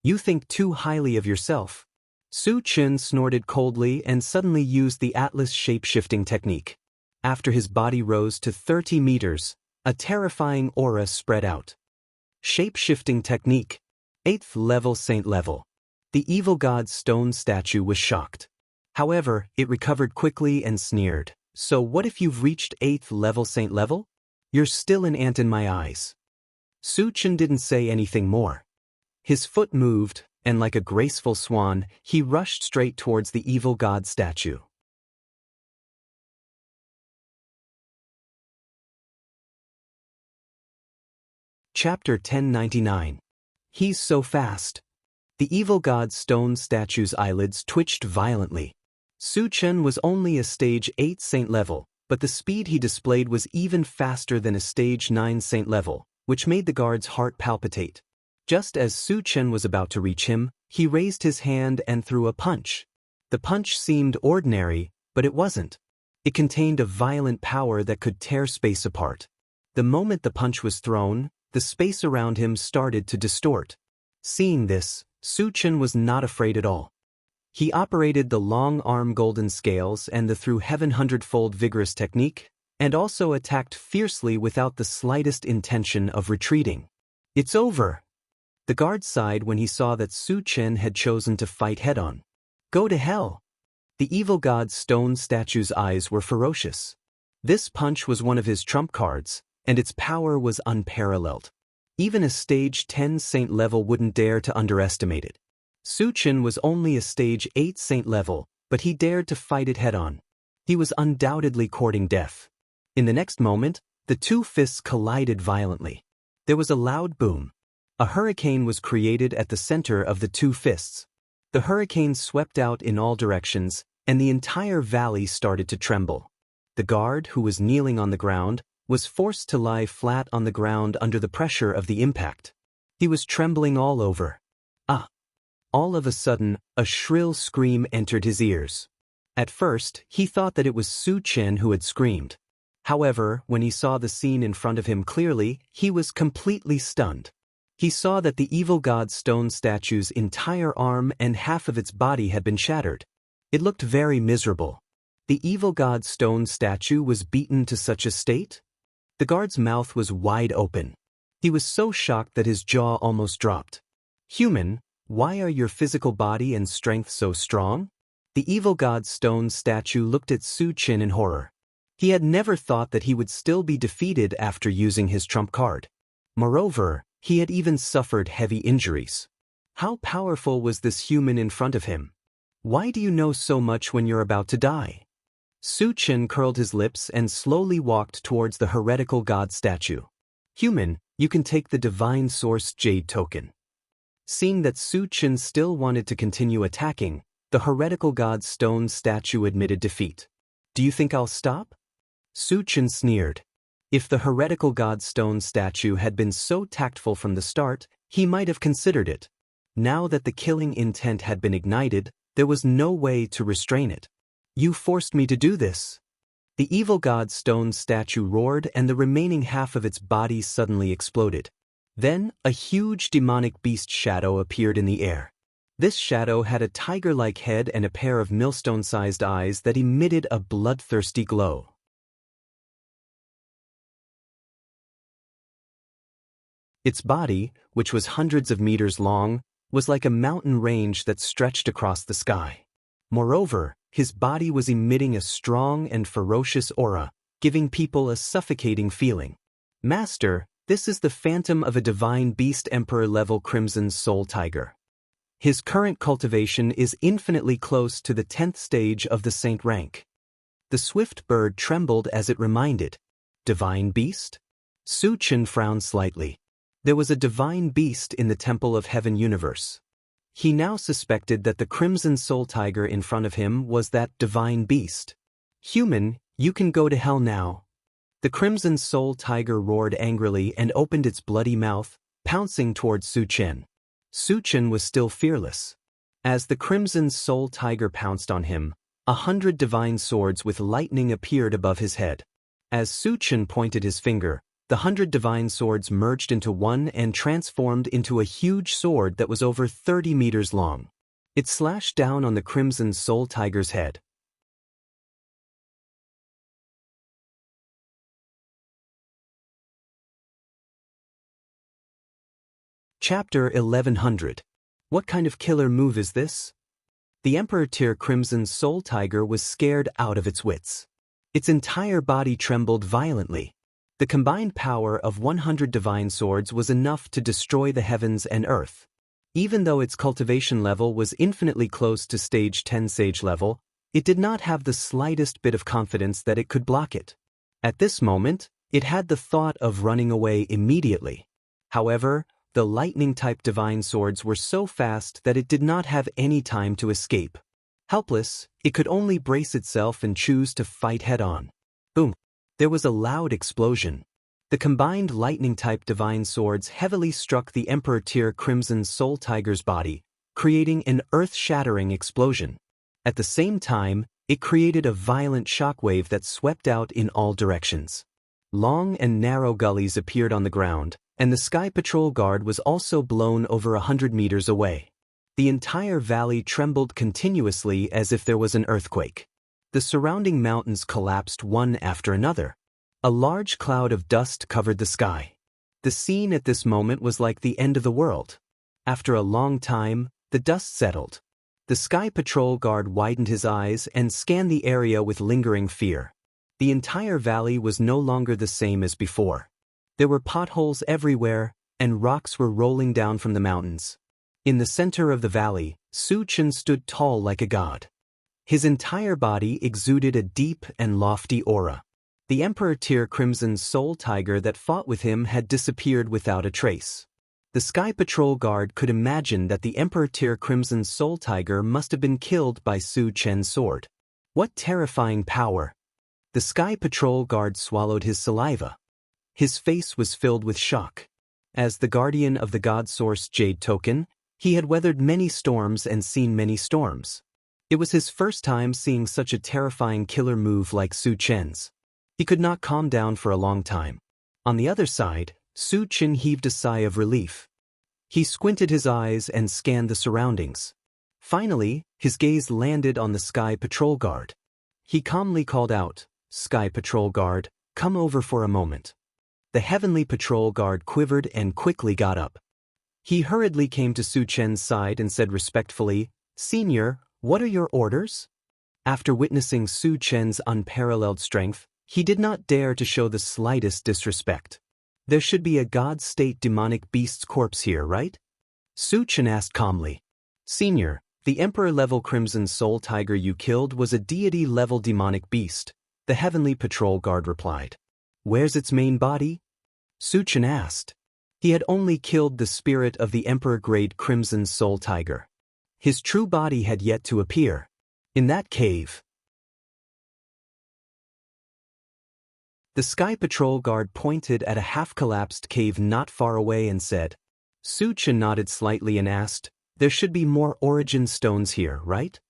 You think too highly of yourself." Su Chen snorted coldly and suddenly used the Atlas shape-shifting technique. After his body rose to 30 meters, a terrifying aura spread out. Shape-shifting technique. 8th level saint level. The evil god stone statue was shocked. However, it recovered quickly and sneered. So what if you've reached 8th level saint level? You're still an ant in my eyes. Su Chen didn't say anything more. His foot moved, and like a graceful swan, he rushed straight towards the evil god statue. Chapter 1099. He's so fast. The evil god stone statue's eyelids twitched violently. Su Chen was only a stage 8 saint level, but the speed he displayed was even faster than a stage 9 saint level, which made the guard's heart palpitate. Just as Su Chen was about to reach him, he raised his hand and threw a punch. The punch seemed ordinary, but it wasn't. It contained a violent power that could tear space apart. The moment the punch was thrown, the space around him started to distort. Seeing this, Su Chen was not afraid at all. He operated the long-arm golden scales and the through heaven hundredfold vigorous technique, and also attacked fiercely without the slightest intention of retreating. "It's over." The guard sighed when he saw that Su Chen had chosen to fight head-on. "Go to hell." The evil god's stone statue's eyes were ferocious. This punch was one of his trump cards, and its power was unparalleled. Even a stage 10 saint level wouldn't dare to underestimate it. Su Chen was only a stage 8 saint level, but he dared to fight it head-on. He was undoubtedly courting death. In the next moment, the two fists collided violently. There was a loud boom. A hurricane was created at the center of the two fists. The hurricane swept out in all directions, and the entire valley started to tremble. The guard, who was kneeling on the ground, was forced to lie flat on the ground under the pressure of the impact. He was trembling all over. Ah! All of a sudden, a shrill scream entered his ears. At first, he thought that it was Su Chen who had screamed. However, when he saw the scene in front of him clearly, he was completely stunned. He saw that the evil god's stone statue's entire arm and half of its body had been shattered. It looked very miserable. The evil god's stone statue was beaten to such a state? The guard's mouth was wide open. He was so shocked that his jaw almost dropped. "Human, why are your physical body and strength so strong?" The evil god's stone statue looked at Su Chen in horror. He had never thought that he would still be defeated after using his trump card. Moreover, he had even suffered heavy injuries. How powerful was this human in front of him? "Why do you know so much when you're about to die?" Su Chen curled his lips and slowly walked towards the heretical god statue. "Human, you can take the divine source jade token." Seeing that Su Chen still wanted to continue attacking, the heretical god's stone statue admitted defeat. "Do you think I'll stop?" Su Chen sneered. If the heretical god's stone statue had been so tactful from the start, he might have considered it. Now that the killing intent had been ignited, there was no way to restrain it. "You forced me to do this." The evil god's stone statue roared, and the remaining half of its body suddenly exploded. Then, a huge demonic beast shadow appeared in the air. This shadow had a tiger-like head and a pair of millstone-sized eyes that emitted a bloodthirsty glow. Its body, which was hundreds of meters long, was like a mountain range that stretched across the sky. Moreover, his body was emitting a strong and ferocious aura, giving people a suffocating feeling. "Master, this is the phantom of a divine beast emperor-level crimson soul tiger. His current cultivation is infinitely close to the 10th stage of the saint rank." The swift bird trembled as it reminded. "Divine beast?" Su Chen frowned slightly. There was a divine beast in the Temple of Heaven universe. He now suspected that the crimson soul tiger in front of him was that divine beast. "Human, you can go to hell now." The crimson soul tiger roared angrily and opened its bloody mouth, pouncing towards Su Chen. Su Chen was still fearless. As the crimson soul tiger pounced on him, 100 divine swords with lightning appeared above his head. As Su Chen pointed his finger, the 100 divine swords merged into one and transformed into a huge sword that was over 30 meters long. It slashed down on the crimson soul tiger's head. Chapter 1100. What kind of killer move is this? The Emperor Tier Crimson Soul Tiger was scared out of its wits. Its entire body trembled violently. The combined power of 100 divine swords was enough to destroy the heavens and earth. Even though its cultivation level was infinitely close to stage 10 sage level, it did not have the slightest bit of confidence that it could block it. At this moment, it had the thought of running away immediately. However, the lightning-type divine swords were so fast that it did not have any time to escape. Helpless, it could only brace itself and choose to fight head-on. Boom! There was a loud explosion. The combined lightning-type divine swords heavily struck the Emperor Tier Crimson Soul Tiger's body, creating an earth-shattering explosion. At the same time, it created a violent shockwave that swept out in all directions. Long and narrow gullies appeared on the ground, and the Sky Patrol Guard was also blown over 100 meters away. The entire valley trembled continuously as if there was an earthquake. The surrounding mountains collapsed one after another. A large cloud of dust covered the sky. The scene at this moment was like the end of the world. After a long time, the dust settled. The Sky Patrol guard widened his eyes and scanned the area with lingering fear. The entire valley was no longer the same as before. There were potholes everywhere, and rocks were rolling down from the mountains. In the center of the valley, Su Chen stood tall like a god. His entire body exuded a deep and lofty aura. The Emperor Tyr Crimson's soul tiger that fought with him had disappeared without a trace. The Sky Patrol guard could imagine that the Emperor Tyr Crimson's soul tiger must have been killed by Su Chen's sword. What terrifying power! The Sky Patrol guard swallowed his saliva. His face was filled with shock. As the guardian of the God Source Jade Token, he had weathered many storms and seen many storms. It was his first time seeing such a terrifying killer move like Su Chen's. He could not calm down for a long time. On the other side, Su Chen heaved a sigh of relief. He squinted his eyes and scanned the surroundings. Finally, his gaze landed on the Sky Patrol guard. He calmly called out, "Sky Patrol guard, come over for a moment." The Heavenly Patrol guard quivered and quickly got up. He hurriedly came to Su Chen's side and said respectfully, "Senior, what are your orders?" After witnessing Su Chen's unparalleled strength, he did not dare to show the slightest disrespect. "There should be a God-state demonic beast's corpse here, right?" Su Chen asked calmly. "Senior, the Emperor-level Crimson Soul Tiger you killed was a deity-level demonic beast," the Heavenly Patrol guard replied. "Where's its main body?" Su Chen asked. He had only killed the spirit of the Emperor-grade Crimson Soul Tiger. His true body had yet to appear. In that cave. The Sky Patrol guard pointed at a half-collapsed cave not far away and said. Su Chen nodded slightly and asked, "There should be more origin stones here, right?"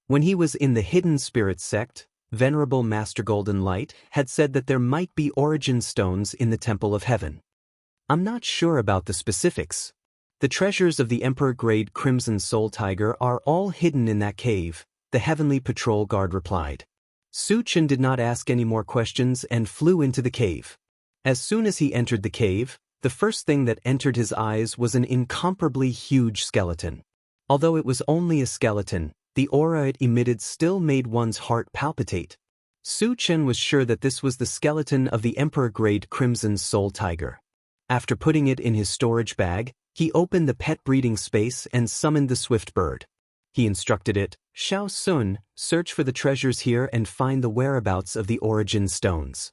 When he was in the Hidden Spirit sect, Venerable Master Golden Light had said that there might be origin stones in the Temple of Heaven. "I'm not sure about the specifics. The treasures of the Emperor-grade Crimson Soul Tiger are all hidden in that cave," the Heavenly Patrol guard replied. Su Chen did not ask any more questions and flew into the cave. As soon as he entered the cave, the first thing that entered his eyes was an incomparably huge skeleton. Although it was only a skeleton, the aura it emitted still made one's heart palpitate. Su Chen was sure that this was the skeleton of the Emperor-grade Crimson Soul Tiger. After putting it in his storage bag, he opened the pet breeding space and summoned the swift bird. He instructed it, "Xiao Sun, search for the treasures here and find the whereabouts of the origin stones."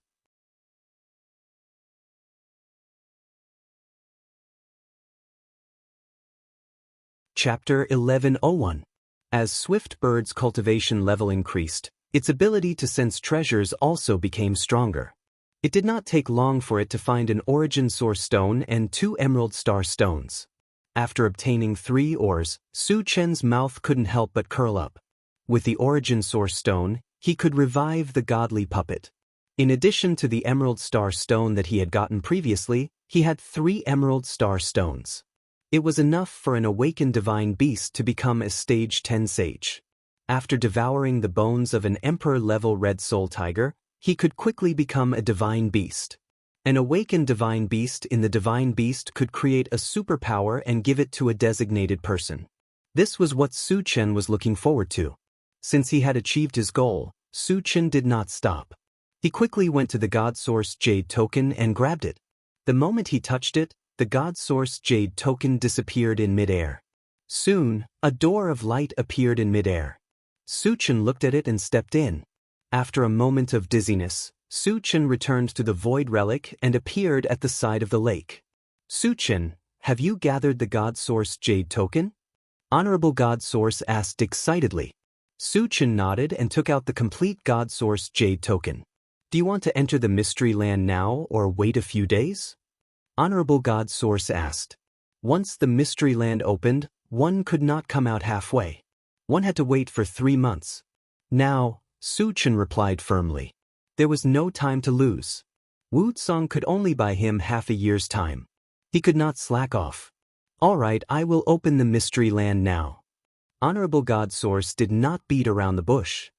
Chapter 1101. As Swift Bird's cultivation level increased, its ability to sense treasures also became stronger. It did not take long for it to find an origin source stone and 2 emerald star stones. After obtaining 3 ores, Su Chen's mouth couldn't help but curl up. With the origin source stone, he could revive the godly puppet. In addition to the emerald star stone that he had gotten previously, he had 3 emerald star stones. It was enough for an awakened divine beast to become a stage 10 sage. After devouring the bones of an emperor-level red soul tiger, he could quickly become a divine beast. An awakened divine beast in the divine beast could create a superpower and give it to a designated person. This was what Su Chen was looking forward to. Since he had achieved his goal, Su Chen did not stop. He quickly went to the God Source Jade Token and grabbed it. The moment he touched it, the God Source Jade Token disappeared in midair. Soon, a door of light appeared in midair. Su Chen looked at it and stepped in. After a moment of dizziness, Su Chen returned to the Void Relic and appeared at the side of the lake. "Su Chen, have you gathered the God Source Jade Token?" Honorable God Source asked excitedly. Su Chen nodded and took out the complete God Source Jade Token. "Do you want to enter the Mystery Land now or wait a few days?" Honorable God Source asked. Once the Mystery Land opened, one could not come out halfway. One had to wait for 3 months. "Now," Su Chen replied firmly. There was no time to lose. Wu Tsong could only buy him half a year's time. He could not slack off. "All right, I will open the Mystery Land now." Honorable God Source did not beat around the bush.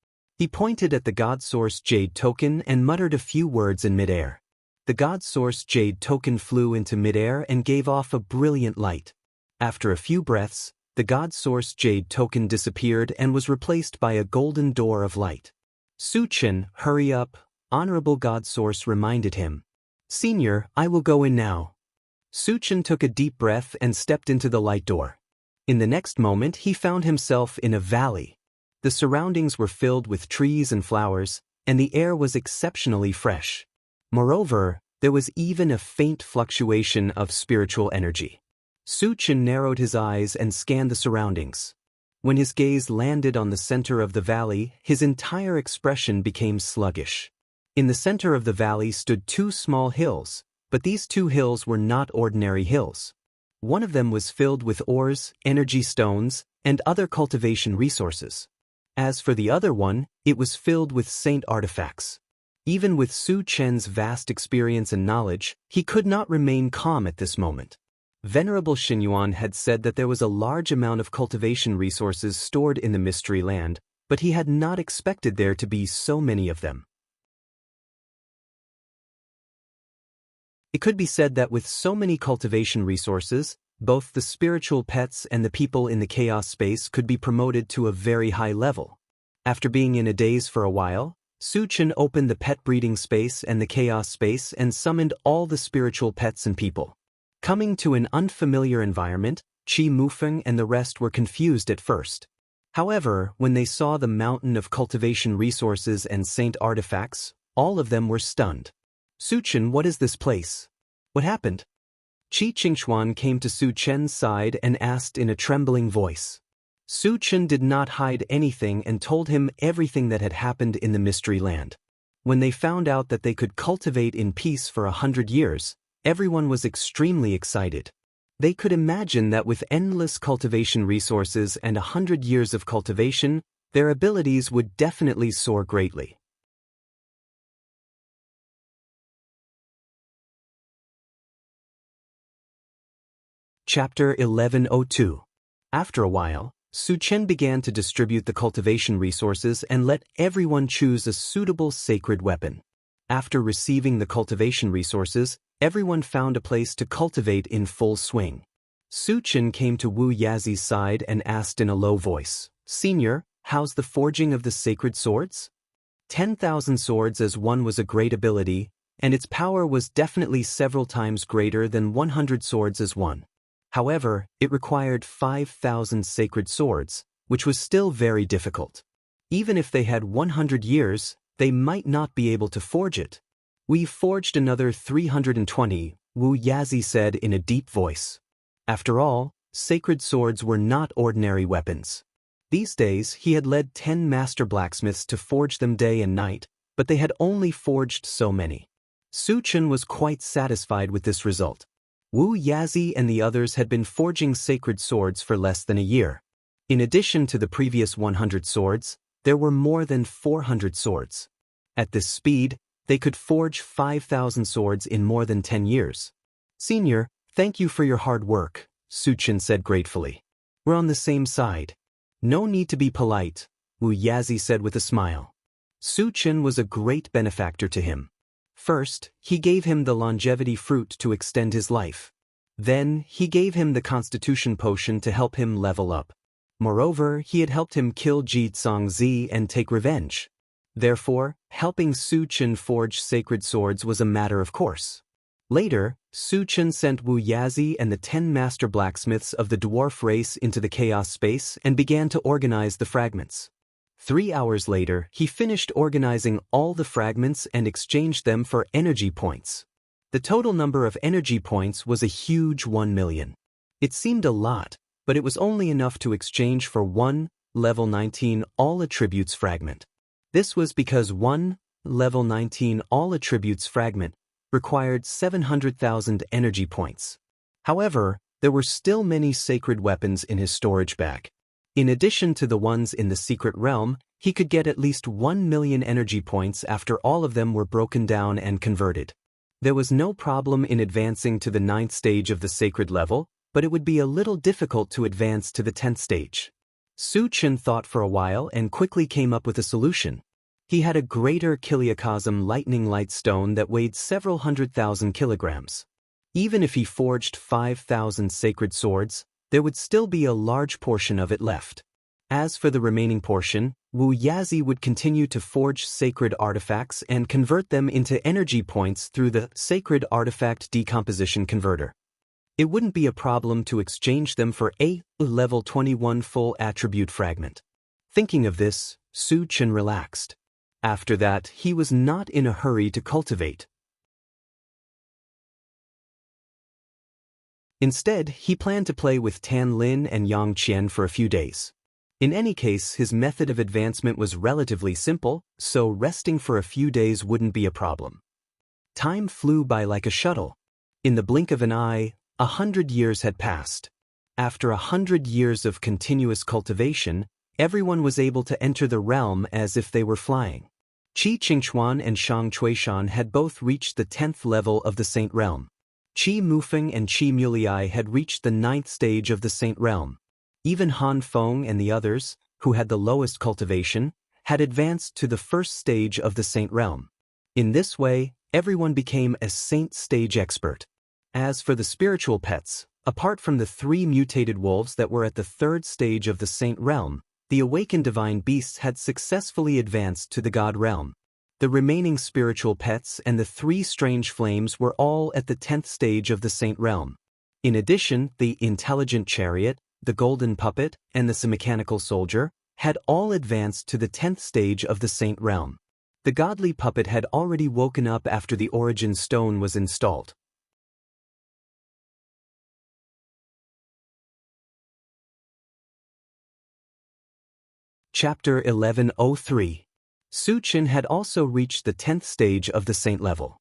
He pointed at the God Source Jade token and muttered a few words in midair. The God Source Jade token flew into midair and gave off a brilliant light. After a few breaths, the God Source Jade token disappeared and was replaced by a golden door of light. Suchen, hurry up, Honorable God Source reminded him. Senior, I will go in now. Suchen took a deep breath and stepped into the light door. In the next moment he found himself in a valley. The surroundings were filled with trees and flowers, and the air was exceptionally fresh. Moreover, there was even a faint fluctuation of spiritual energy. Suchen narrowed his eyes and scanned the surroundings. When his gaze landed on the center of the valley, his entire expression became sluggish. In the center of the valley stood two small hills, but these two hills were not ordinary hills. One of them was filled with ores, energy stones, and other cultivation resources. As for the other one, it was filled with saint artifacts. Even with Su Chen's vast experience and knowledge, he could not remain calm at this moment. Venerable Xinyuan had said that there was a large amount of cultivation resources stored in the Mystery Land, but he had not expected there to be so many of them. It could be said that with so many cultivation resources, both the spiritual pets and the people in the chaos space could be promoted to a very high level. After being in a daze for a while, Su Chen opened the pet breeding space and the chaos space and summoned all the spiritual pets and people. Coming to an unfamiliar environment, Qi Mufeng and the rest were confused at first. However, when they saw the mountain of cultivation resources and saint artifacts, all of them were stunned. Su Chen, what is this place? What happened? Qi Qingshuan came to Su Chen's side and asked in a trembling voice. Su Chen did not hide anything and told him everything that had happened in the Mystery Land. When they found out that they could cultivate in peace for 100 years, everyone was extremely excited. They could imagine that with endless cultivation resources and 100 years of cultivation, their abilities would definitely soar greatly. Chapter 1102. After a while, Su Chen began to distribute the cultivation resources and let everyone choose a suitable sacred weapon. After receiving the cultivation resources, everyone found a place to cultivate in full swing. Su Chen came to Wu Yazi's side and asked in a low voice, Senior, how's the forging of the sacred swords? 10,000 swords as one was a great ability, and its power was definitely several times greater than 100 swords as one. However, it required 5,000 sacred swords, which was still very difficult. Even if they had 100 years, they might not be able to forge it. We've forged another 320, Wu Yazi said in a deep voice. After all, sacred swords were not ordinary weapons. These days, he had led 10 master blacksmiths to forge them day and night, but they had only forged so many. Su Chen was quite satisfied with this result. Wu Yazi and the others had been forging sacred swords for less than a year. In addition to the previous 100 swords, there were more than 400 swords. At this speed, they could forge 5,000 swords in more than 10 years. Senior, thank you for your hard work, Su Chen said gratefully. We're on the same side. No need to be polite, Wu Yazi said with a smile. Su Chen was a great benefactor to him. First, he gave him the longevity fruit to extend his life. Then, he gave him the constitution potion to help him level up. Moreover, he had helped him kill Ji Zongzi and take revenge. Therefore, helping Su Chen forge sacred swords was a matter of course. Later, Su Chen sent Wu Yazi and the 10 master blacksmiths of the dwarf race into the chaos space and began to organize the fragments. 3 hours later, he finished organizing all the fragments and exchanged them for energy points. The total number of energy points was a huge 1 million. It seemed a lot, but it was only enough to exchange for one level 19 all attributes fragment. This was because one level 19 all attributes fragment required 700,000 energy points. However, there were still many sacred weapons in his storage bag. In addition to the ones in the secret realm, he could get at least 1 million energy points after all of them were broken down and converted. There was no problem in advancing to the 9th stage of the sacred level, but it would be a little difficult to advance to the 10th stage. Su Chen thought for a while and quickly came up with a solution. He had a greater Kiliacosm lightning light stone that weighed several 100,000 kilograms. Even if he forged 5,000 sacred swords, there would still be a large portion of it left. As for the remaining portion, Wu Yazi would continue to forge sacred artifacts and convert them into energy points through the Sacred Artifact Decomposition Converter. It wouldn't be a problem to exchange them for a level 21 full attribute fragment. Thinking of this, Su Chen relaxed. After that, he was not in a hurry to cultivate. Instead, he planned to play with Tan Lin and Yang Qian for a few days. In any case, his method of advancement was relatively simple, so resting for a few days wouldn't be a problem. Time flew by like a shuttle. In the blink of an eye, 100 years had passed. After 100 years of continuous cultivation, everyone was able to enter the realm as if they were flying. Qi Qingchuan and Shang Chuishan had both reached the 10th level of the Saint Realm. Qi Mufeng and Qi Muliai had reached the 9th stage of the Saint Realm. Even Han Feng and the others, who had the lowest cultivation, had advanced to the 1st stage of the Saint Realm. In this way, everyone became a Saint stage expert. As for the spiritual pets, apart from the 3 mutated wolves that were at the 3rd stage of the Saint Realm, the awakened divine beasts had successfully advanced to the God realm. The remaining spiritual pets and the 3 strange flames were all at the 10th stage of the Saint Realm. In addition, the intelligent chariot, the golden puppet, and the mechanical soldier had all advanced to the 10th stage of the Saint Realm. The godly puppet had already woken up after the origin stone was installed. Chapter 1103. Su Chen had also reached the 10th stage of the Saint level.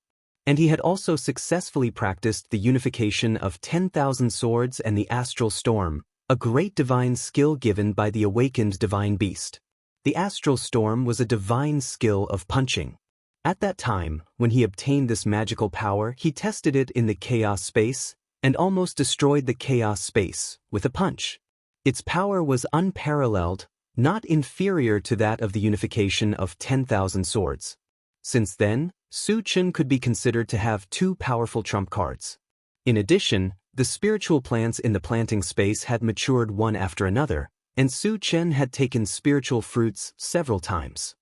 And he had also successfully practiced the unification of 10,000 swords and the astral storm, a great divine skill given by the awakened divine beast. The astral storm was a divine skill of punching. At that time, when he obtained this magical power, he tested it in the chaos space and almost destroyed the chaos space with a punch. Its power was unparalleled, not inferior to that of the unification of 10,000 swords. Since then, Su Chen could be considered to have 2 powerful trump cards. In addition, the spiritual plants in the planting space had matured one after another, and Su Chen had taken spiritual fruits several times.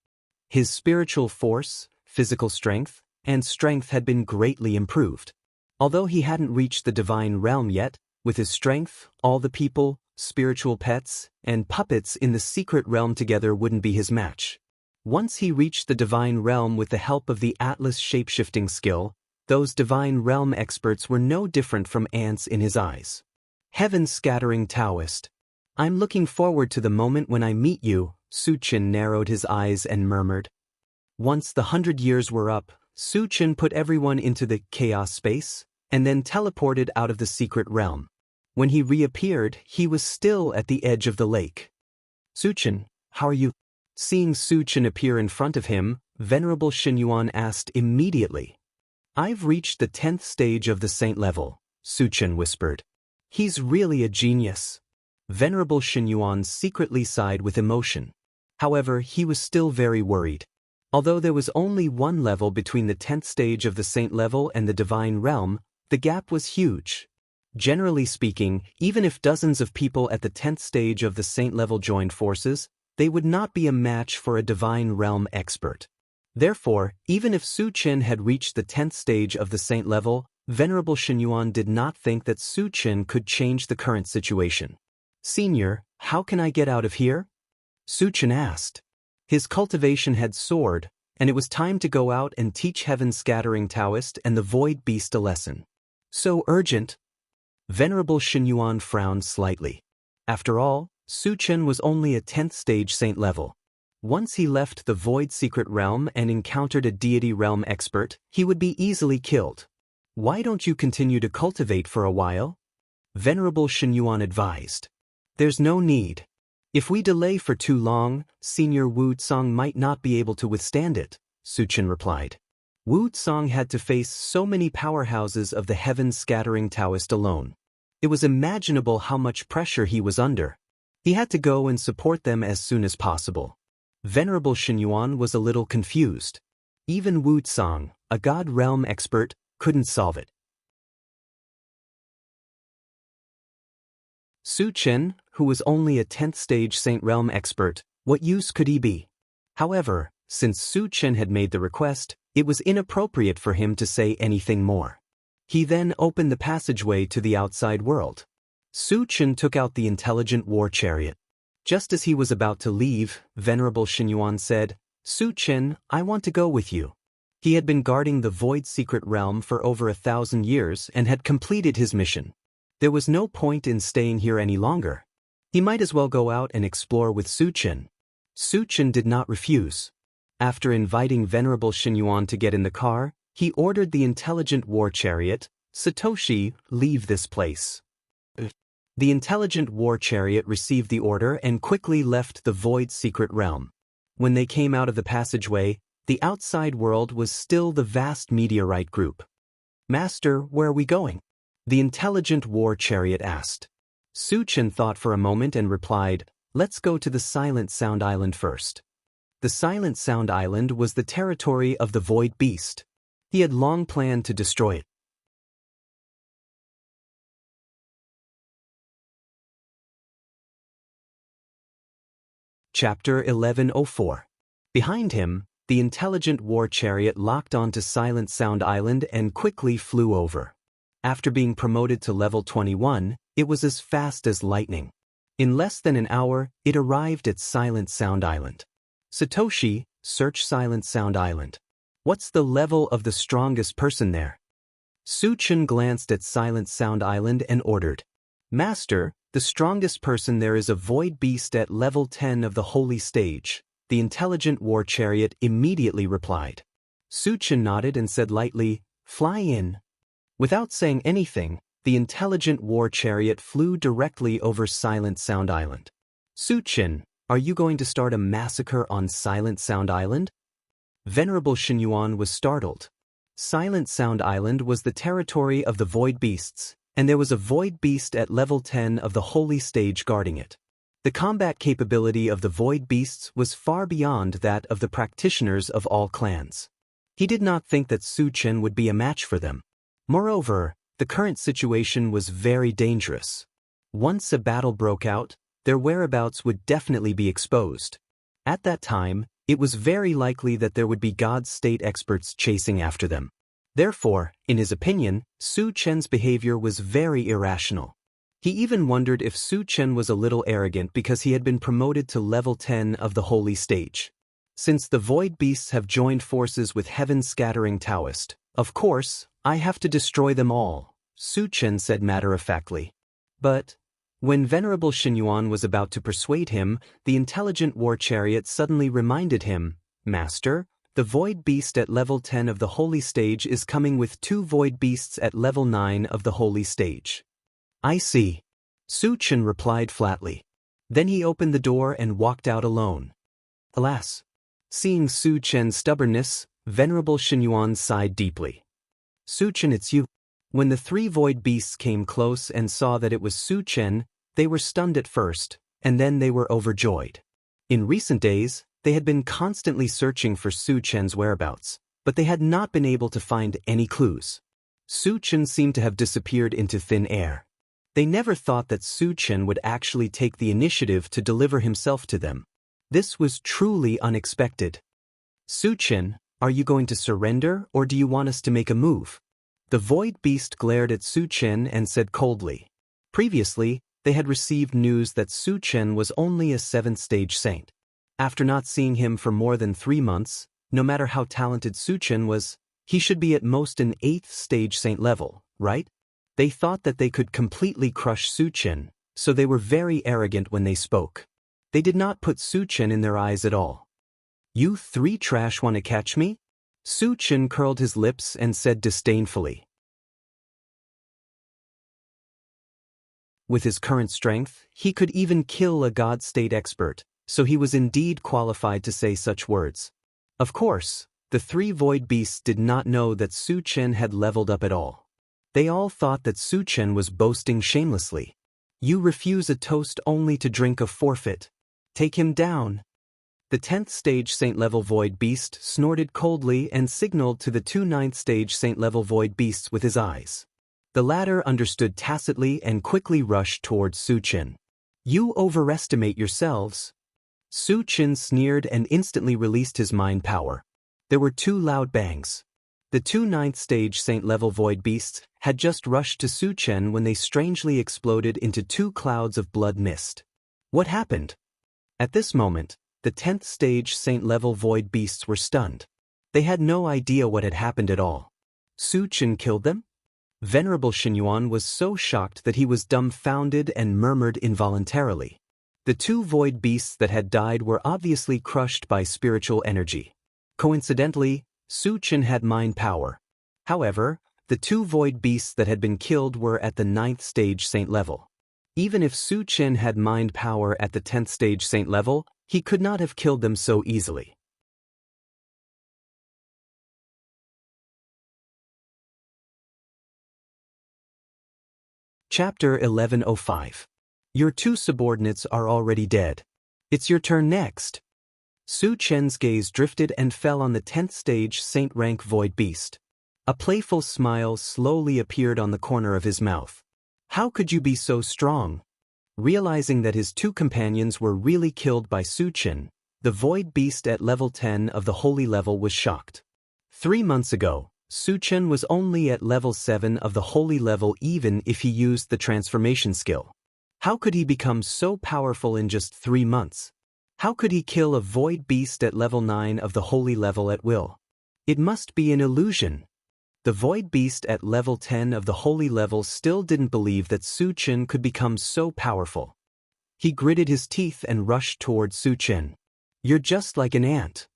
His spiritual force, physical strength, and strength had been greatly improved. Although he hadn't reached the divine realm yet, with his strength, all the people, spiritual pets, and puppets in the secret realm together wouldn't be his match. Once he reached the divine realm with the help of the Atlas shapeshifting skill, those divine realm experts were no different from ants in his eyes. Heaven-scattering Taoist. I'm looking forward to the moment when I meet you, Su Chen narrowed his eyes and murmured. Once the 100 years were up, Su Chen put everyone into the chaos space, and then teleported out of the secret realm. When he reappeared, he was still at the edge of the lake. Su Chen, how are you? Seeing Su Chen appear in front of him, Venerable Xinyuan asked immediately. I've reached the 10th stage of the Saint level, Su Chen whispered. He's really a genius. Venerable Xinyuan secretly sighed with emotion. However, he was still very worried. Although there was only one level between the 10th stage of the Saint level and the divine realm, the gap was huge. Generally speaking, even if dozens of people at the 10th stage of the Saint level joined forces, they would not be a match for a divine realm expert. Therefore, even if Su Chen had reached the 10th stage of the Saint level, Venerable Xinyuan did not think that Su Chen could change the current situation. Senior, how can I get out of here? Su Chen asked. His cultivation had soared, and it was time to go out and teach Heaven-scattering Taoist and the Void Beast a lesson. So urgent. Venerable Xinyuan frowned slightly. After all, Su Chen was only a 10th stage Saint level. Once he left the Void Secret Realm and encountered a Deity Realm expert, he would be easily killed. Why don't you continue to cultivate for a while? Venerable Xinyuan advised. There's no need. If we delay for too long, Senior Wu Tsang might not be able to withstand it, Su Chen replied. Wu Tsang had to face so many powerhouses of the Heaven-scattering Taoist alone. It was imaginable how much pressure he was under. He had to go and support them as soon as possible. Venerable Xinyuan was a little confused. Even Wuxia, a God realm expert, couldn't solve it. Su Chen, who was only a 10th stage Saint Realm expert, what use could he be? However, since Su Chen had made the request, it was inappropriate for him to say anything more. He then opened the passageway to the outside world. Su Chen took out the intelligent war chariot. Just as he was about to leave, Venerable Xinyuan said, "Su Chen, I want to go with you." He had been guarding the Void Secret Realm for over 1,000 years and had completed his mission. There was no point in staying here any longer. He might as well go out and explore with Su Chen. Su Chen did not refuse. After inviting Venerable Xinyuan to get in the car, he ordered the intelligent war chariot, "Satoshi, leave this place." The intelligent war chariot received the order and quickly left the Void Secret Realm. When they came out of the passageway, the outside world was still the vast meteorite group. "Master, where are we going?" the intelligent war chariot asked. Su Chen thought for a moment and replied, "Let's go to the Silent Sound Island first." The Silent Sound Island was the territory of the Void Beast. He had long planned to destroy it. Chapter 1104. Behind him, the intelligent war chariot locked onto Silent Sound Island and quickly flew over. After being promoted to level 21, it was as fast as lightning. In less than an hour, it arrived at Silent Sound Island. "Satoshi, search Silent Sound Island. What's the level of the strongest person there?" Su Chen glanced at Silent Sound Island and ordered, "Master, the strongest person there is a void beast at level 10 of the holy stage," the intelligent war chariot immediately replied. Su Chen nodded and said lightly, "Fly in." Without saying anything, the intelligent war chariot flew directly over Silent Sound Island. "Su Chen, are you going to start a massacre on Silent Sound Island?" Venerable Xinyuan was startled. Silent Sound Island was the territory of the Void Beasts, and there was a Void Beast at level 10 of the Holy Stage guarding it. The combat capability of the Void Beasts was far beyond that of the practitioners of all clans. He did not think that Su Chen would be a match for them. Moreover, the current situation was very dangerous. Once a battle broke out, their whereabouts would definitely be exposed. At that time, it was very likely that there would be God State experts chasing after them. Therefore, in his opinion, Su Chen's behavior was very irrational. He even wondered if Su Chen was a little arrogant because he had been promoted to level 10 of the holy stage. Since the Void Beasts have joined forces with Heaven-Scattering Taoist, of course, I have to destroy them all, Su Chen said matter-of-factly. But when Venerable Xinyuan was about to persuade him, the intelligent war chariot suddenly reminded him, "Master, the Void Beast at level 10 of the Holy Stage is coming with 2 Void Beasts at level 9 of the Holy Stage." "I see," Su Chen replied flatly. Then he opened the door and walked out alone. Alas! Seeing Su Chen's stubbornness, Venerable Xinyuan sighed deeply. "Su Chen, it's you." When the 3 Void Beasts came close and saw that it was Su Chen, they were stunned at first, and then they were overjoyed. In recent days, they had been constantly searching for Su Chen's whereabouts, but they had not been able to find any clues. Su Chen seemed to have disappeared into thin air. They never thought that Su Chen would actually take the initiative to deliver himself to them. This was truly unexpected. "Su Chen, are you going to surrender or do you want us to make a move?" The Void Beast glared at Su Chen and said coldly. Previously, they had received news that Su Chen was only a 7th stage saint. After not seeing him for more than 3 months, no matter how talented Su Chen was, he should be at most an 8th stage saint level, right? They thought that they could completely crush Su Chen, so they were very arrogant when they spoke. They did not put Su Chen in their eyes at all. "You 3 trash want to catch me?" Su Chen curled his lips and said disdainfully. With his current strength, he could even kill a God State expert, so he was indeed qualified to say such words. Of course, the 3 Void Beasts did not know that Su Chen had leveled up at all. They all thought that Su Chen was boasting shamelessly. "You refuse a toast only to drink a forfeit. Take him down." The 10th stage Saint-level void beast snorted coldly and signaled to the two 9th stage Saint-level void beasts with his eyes. The latter understood tacitly and quickly rushed towards Su Qin. You overestimate yourselves. Su Qin sneered and instantly released his mind power. There were two loud bangs. The two 9th stage Saint-level void beasts had just rushed to Su Qin when they strangely exploded into two clouds of blood mist. What happened? At this moment, the 10th stage Saint-level void beasts were stunned. They had no idea what had happened at all. Su Qin killed them? Venerable Xinyuan was so shocked that he was dumbfounded and murmured involuntarily. The two void beasts that had died were obviously crushed by spiritual energy. Coincidentally, Su Qin had mind power. However, the two void beasts that had been killed were at the 9th stage saint level. Even if Su Qin had mind power at the 10th stage saint level, he could not have killed them so easily. Chapter 1105. Your two subordinates are already dead. It's your turn next. Su Qin's gaze drifted and fell on the 10th stage saint rank void beast. A playful smile slowly appeared on the corner of his mouth. How could you be so strong? Realizing that his two companions were really killed by Su Qin, the void beast at level 10 of the holy level was shocked. 3 months ago, Su Qin was only at level 7 of the holy level even if he used the transformation skill. How could he become so powerful in just 3 months? How could he kill a void beast at level 9 of the holy level at will? It must be an illusion. The void beast at level 10 of the holy level still didn't believe that Su Qin could become so powerful. He gritted his teeth and rushed towards Su Qin. You're just like an ant.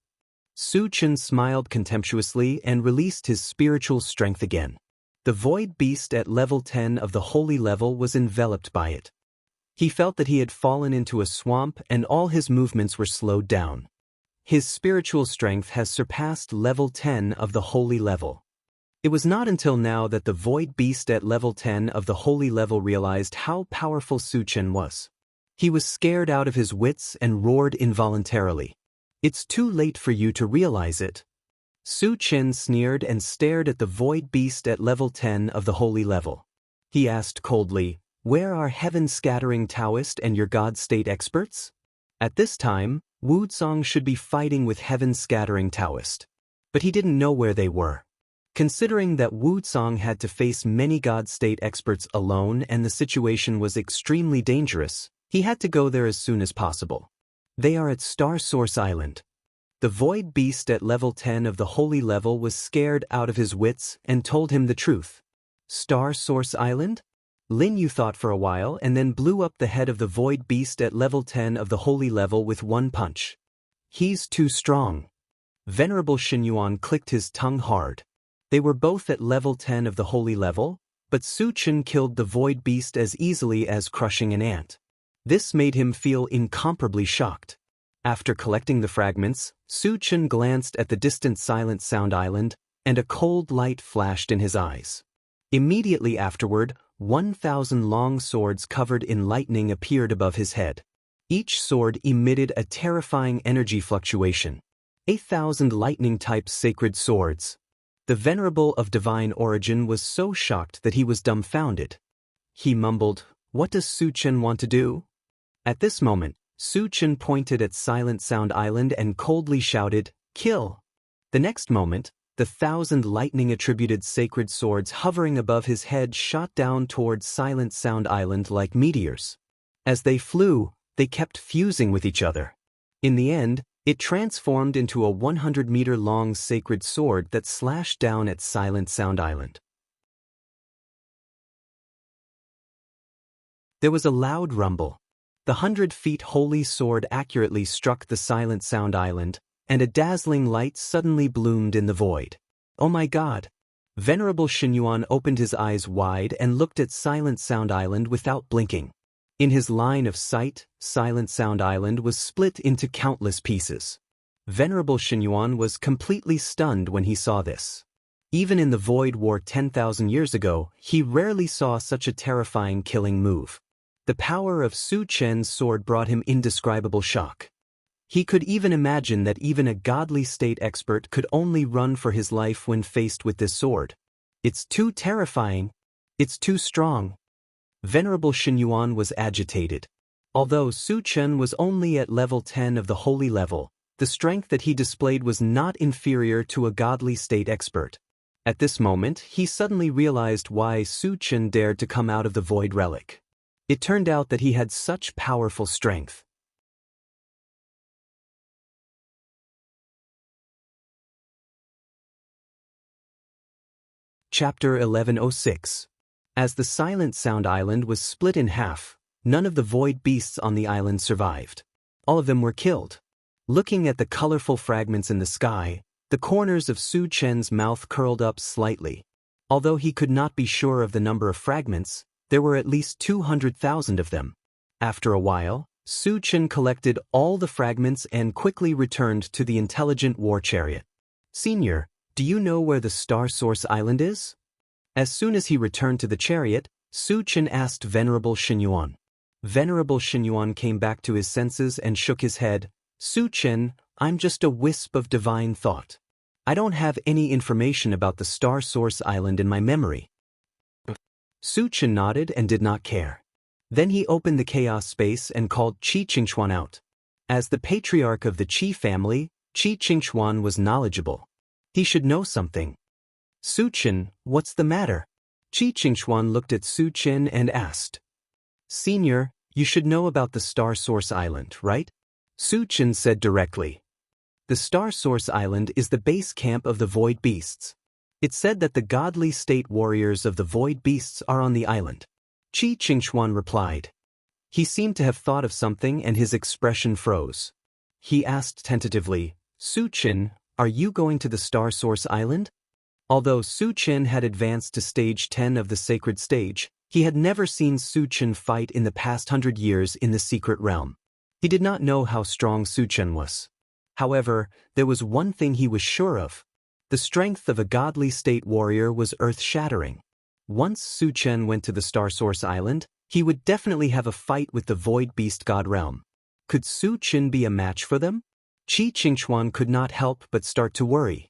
Su Qin smiled contemptuously and released his spiritual strength again. The void beast at level 10 of the holy level was enveloped by it. He felt that he had fallen into a swamp and all his movements were slowed down. His spiritual strength has surpassed level 10 of the holy level. It was not until now that the void beast at level 10 of the holy level realized how powerful Su Qin was. He was scared out of his wits and roared involuntarily. It's too late for you to realize it. Su Qin sneered and stared at the void beast at level 10 of the holy level. He asked coldly, where are heaven-scattering Taoist and your God-state experts? At this time, Wuxia should be fighting with heaven-scattering Taoist. But he didn't know where they were. Considering that Wuxia had to face many God-state experts alone and the situation was extremely dangerous, he had to go there as soon as possible. They are at Star Source Island. The void beast at level 10 of the holy level was scared out of his wits and told him the truth. Star Source Island? Lin Yu thought for a while and then blew up the head of the void beast at level 10 of the holy level with one punch. He's too strong. Venerable Xinyuan clicked his tongue hard. They were both at level 10 of the holy level, but Su Qin killed the void beast as easily as crushing an ant. This made him feel incomparably shocked. After collecting the fragments, Su Qin glanced at the distant Silent Sound Island, and a cold light flashed in his eyes. Immediately afterward, 1,000 long swords covered in lightning appeared above his head. Each sword emitted a terrifying energy fluctuation. 8,000 lightning-type sacred swords. The Venerable of Divine Origin was so shocked that he was dumbfounded. He mumbled, what does Su Qin want to do? At this moment, Su Qin pointed at Silent Sound Island and coldly shouted, kill! The next moment, the 1,000 lightning-attributed sacred swords hovering above his head shot down towards Silent Sound Island like meteors. As they flew, they kept fusing with each other. In the end, it transformed into a 100-meter-long sacred sword that slashed down at Silent Sound Island. There was a loud rumble. The 100-feet holy sword accurately struck the Silent Sound Island, and a dazzling light suddenly bloomed in the void. Oh my God! Venerable Xinyuan opened his eyes wide and looked at Silent Sound Island without blinking. In his line of sight, Silent Sound Island was split into countless pieces. Venerable Xinyuan was completely stunned when he saw this. Even in the Void War 10,000 years ago, he rarely saw such a terrifying killing move. The power of Su Qin's sword brought him indescribable shock. He could even imagine that even a godly state expert could only run for his life when faced with this sword. It's too terrifying. It's too strong. Venerable Xinyuan was agitated. Although Su Chen was only at level 10 of the holy level, the strength that he displayed was not inferior to a godly state expert. At this moment, he suddenly realized why Su Chen dared to come out of the void relic. It turned out that he had such powerful strength. Chapter 1106. As the Silent Sound Island was split in half, none of the void beasts on the island survived. All of them were killed. Looking at the colorful fragments in the sky, the corners of Su Chen's mouth curled up slightly. Although he could not be sure of the number of fragments, there were at least 200,000 of them. After a while, Su Chen collected all the fragments and quickly returned to the intelligent war chariot. "Senior, do you know where the Star Source Island is?" As soon as he returned to the chariot, Su Chen asked Venerable Xinyuan. Venerable Xinyuan came back to his senses and shook his head. "Su Chen, I'm just a wisp of divine thought. I don't have any information about the Star Source Island in my memory." Su Chen nodded and did not care. Then he opened the chaos space and called Qi Qingchuan out. As the patriarch of the Qi family, Qi Qingchuan was knowledgeable. He should know something. "Su Chen, what's the matter?" Qi Qingchuan looked at Su Chen and asked. "Senior, you should know about the Star Source Island, right?" Su Chen said directly. The Star Source Island is the base camp of the Void Beasts. It's said that the godly state warriors of the Void Beasts are on the island. Qi Qingchuan replied. He seemed to have thought of something and his expression froze. He asked tentatively, "Su Chen, are you going to the Star Source Island?" Although Su Chen had advanced to stage 10 of the sacred stage, he had never seen Su Chen fight in the past 100 years in the secret realm. He did not know how strong Su Chen was. However, there was one thing he was sure of. The strength of a godly state warrior was earth-shattering. Once Su Chen went to the Star Source Island, he would definitely have a fight with the Void Beast God realm. Could Su Chen be a match for them? Qi Qingchuan could not help but start to worry.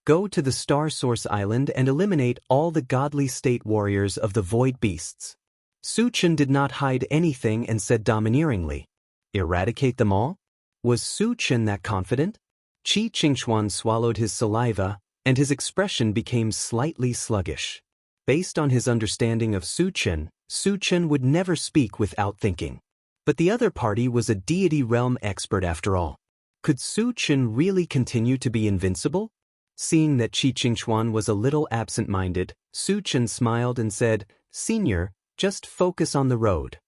Go to the Star Source Island and eliminate all the godly state warriors of the Void Beasts. Su Chen did not hide anything and said domineeringly. Eradicate them all? Was Su Chen that confident? Qi Qingchuan swallowed his saliva, and his expression became slightly sluggish. Based on his understanding of Su Chen would never speak without thinking. But the other party was a deity realm expert after all. Could Su Chen really continue to be invincible? Seeing that Qi Qingchuan was a little absent-minded, Su Chen smiled and said, "Senior, just focus on the road."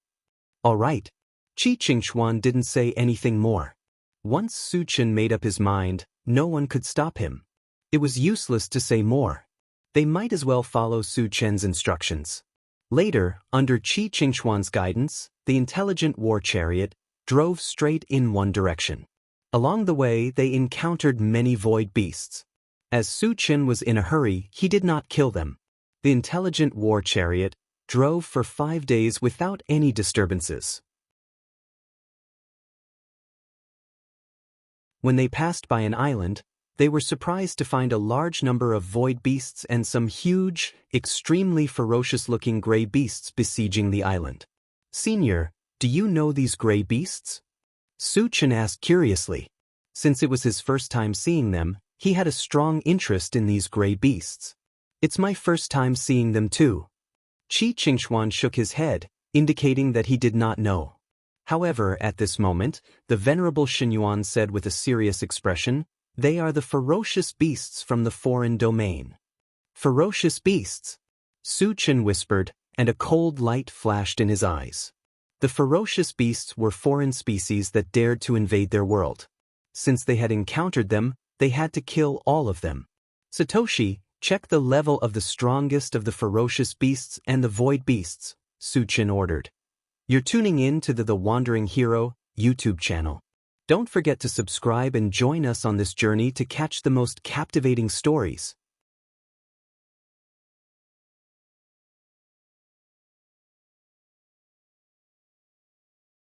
"All right." Qi Qingchuan didn't say anything more. Once Su Chen made up his mind, no one could stop him. It was useless to say more. They might as well follow Su Chen's instructions. Later, under Qi Qingchuan's guidance, the intelligent war chariot drove straight in one direction. Along the way, they encountered many void beasts. As Su Chen was in a hurry, he did not kill them. The intelligent war chariot drove for 5 days without any disturbances. When they passed by an island, they were surprised to find a large number of void beasts and some huge, extremely ferocious-looking gray beasts besieging the island. "Senior, do you know these gray beasts?" Su Chen asked curiously. Since it was his first time seeing them, he had a strong interest in these gray beasts. "It's my first time seeing them too." Qi Qingchuan shook his head, indicating that he did not know. However, at this moment, the Venerable Xinyuan said with a serious expression, "They are the ferocious beasts from the foreign domain." "Ferocious beasts?" Su Chen whispered, and a cold light flashed in his eyes. The ferocious beasts were foreign species that dared to invade their world. Since they had encountered them, they had to kill all of them. "Satoshi, check the level of the strongest of the ferocious beasts and the void beasts," Su Chen ordered. You're tuning in to the Wandering Hero YouTube channel. Don't forget to subscribe and join us on this journey to catch the most captivating stories.